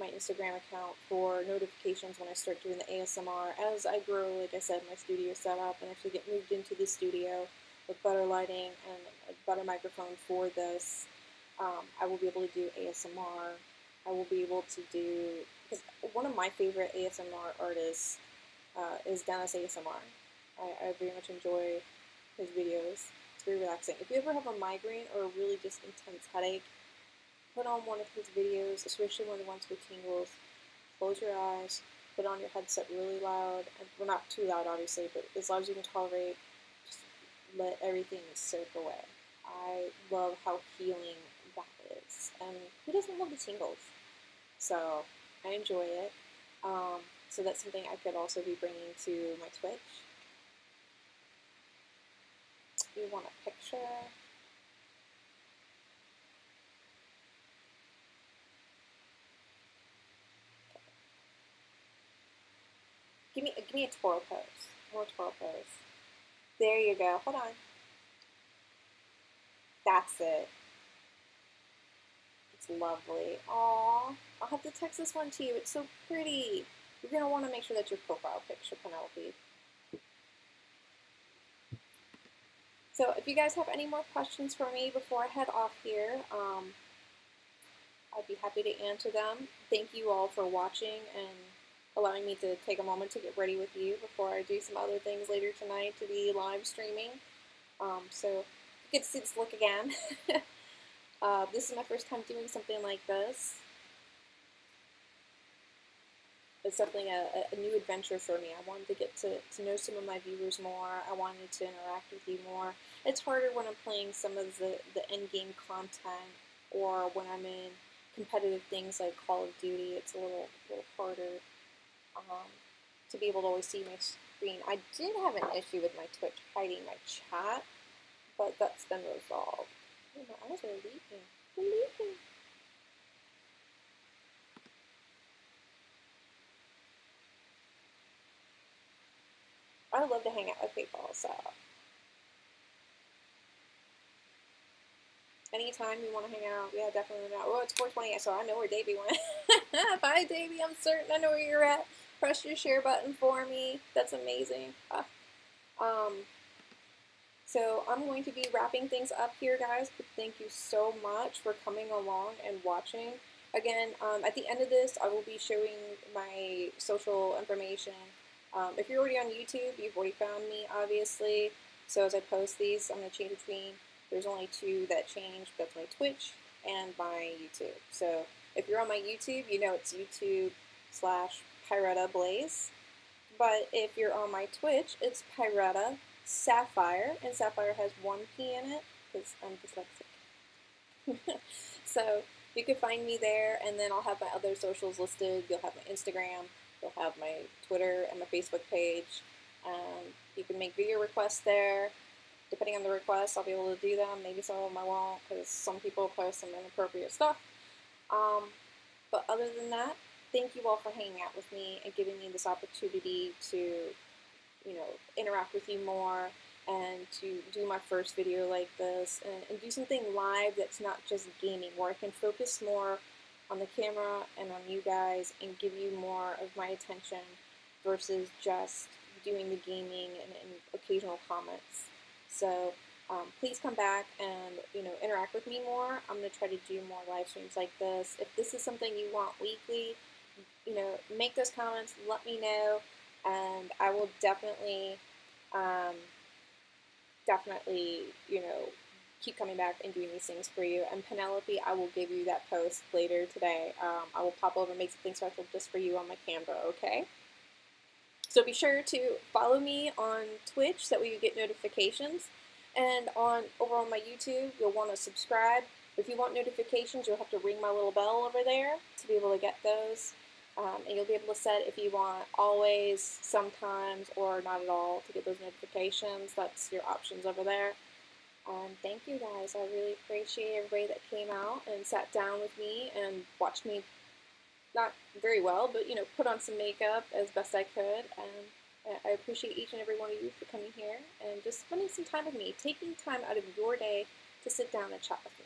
Instagram account for notifications when I start doing the ASMR. As I grow, like I said, my studio set up and actually get moved into the studio with better lighting and a better microphone for this, I will be able to do ASMR. I will be able to do, because one of my favorite ASMR artists is Dennis ASMR. I very much enjoy his videos. It's very relaxing. If you ever have a migraine or a really just intense headache, put on one of his videos, especially one of the ones with tingles. Close your eyes, put on your headset really loud, and well, not too loud, obviously, but as loud as you can tolerate. Just let everything soak away. I love how healing that is, and who doesn't love the tingles? So I enjoy it. So that's something I could also be bringing to my Twitch. You want a picture? Give me a twirl pose. More twirl pose. There you go. Hold on. That's it. It's lovely. Aww. I'll have to text this one to you. It's so pretty. You're gonna want to make sure that's your profile picture, Penelope. So if you guys have any more questions for me before I head off here, I'd be happy to answer them. Thank you all for watching and allowing me to take a moment to get ready with you before I do some other things later tonight to be live streaming. So you get to see this look again. This is my first time doing something like this. It's definitely a new adventure for me. I wanted to get to know some of my viewers more. I wanted to interact with you more. It's harder when I'm playing some of the end-game content or when I'm in competitive things like Call of Duty. It's a little harder to be able to always see my screen. I did have an issue with my Twitch hiding my chat, but that's been resolved. Oh, my eyes are leaking. They're leaking. I love to hang out with people, so anytime you want to hang out, yeah, definitely not. Oh, it's 4:20, so I know where Davey went. Bye, Davey. I'm certain I know where you're at. Press your share button for me. That's amazing. So I'm going to be wrapping things up here, guys, but thank you so much for coming along and watching. Again, at the end of this, I will be showing my social information. If you're already on YouTube, you've already found me, obviously. So as I post these, I'm going to change between, there's only two that change. That's my Twitch and my YouTube. So if you're on my YouTube, you know it's YouTube/Pyretta Blaze. But if you're on my Twitch, it's Pyretta Sapphire, and Sapphire has one P in it because I'm dyslexic. So you can find me there, and then I'll have my other socials listed. You'll have my Instagram, you'll have my Twitter and my Facebook page. You can make video requests there. Depending on the requests, I'll be able to do them. Maybe some of them I won't, because some people post some inappropriate stuff. But other than that, thank you all for hanging out with me and giving me this opportunity to, you know, interact with you more and to do my first video like this and do something live that's not just gaming, where I can focus more on the camera and on you guys and give you more of my attention versus just doing the gaming and occasional comments. So please come back and, you know, interact with me more. I'm going to try to do more live streams like this. If this is something you want weekly, you know, make those comments, let me know, and I will definitely, you know, keep coming back and doing these things for you. And Penelope, I will give you that post later today. I will pop over and make something special just for you on my Canva, okay? So be sure to follow me on Twitch so that way you get notifications. And over on my YouTube, you'll want to subscribe. If you want notifications, you'll have to ring my little bell over there to be able to get those. And you'll be able to set if you want always, sometimes, or not at all to get those notifications. That's your options over there. Thank you guys. I really appreciate everybody that came out and sat down with me and watched me, not very well, but put on some makeup as best I could. And I appreciate each and every one of you for coming here and just spending some time with me, taking time out of your day to sit down and chat with me.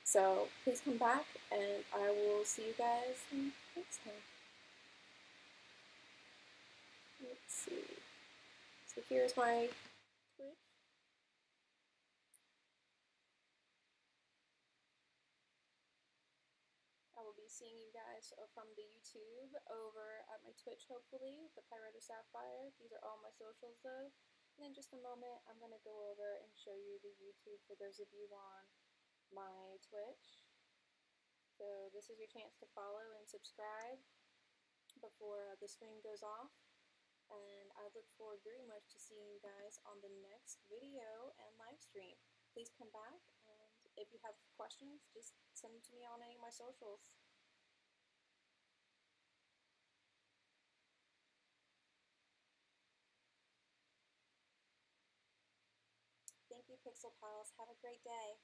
So please come back, and I will see you guys next time. Let's see. So here's my Twitch. I will be seeing you guys from the YouTube over at my Twitch, hopefully, the Pyreto Sapphire. These are all my socials, though. And in just a moment, I'm going to go over and show you the YouTube for those of you on my Twitch. So this is your chance to follow and subscribe before the stream goes off. And I look forward very much to seeing you guys on the next video and live stream. Please come back, and if you have questions, just send them to me on any of my socials. Thank you, Pixel Pals. Have a great day.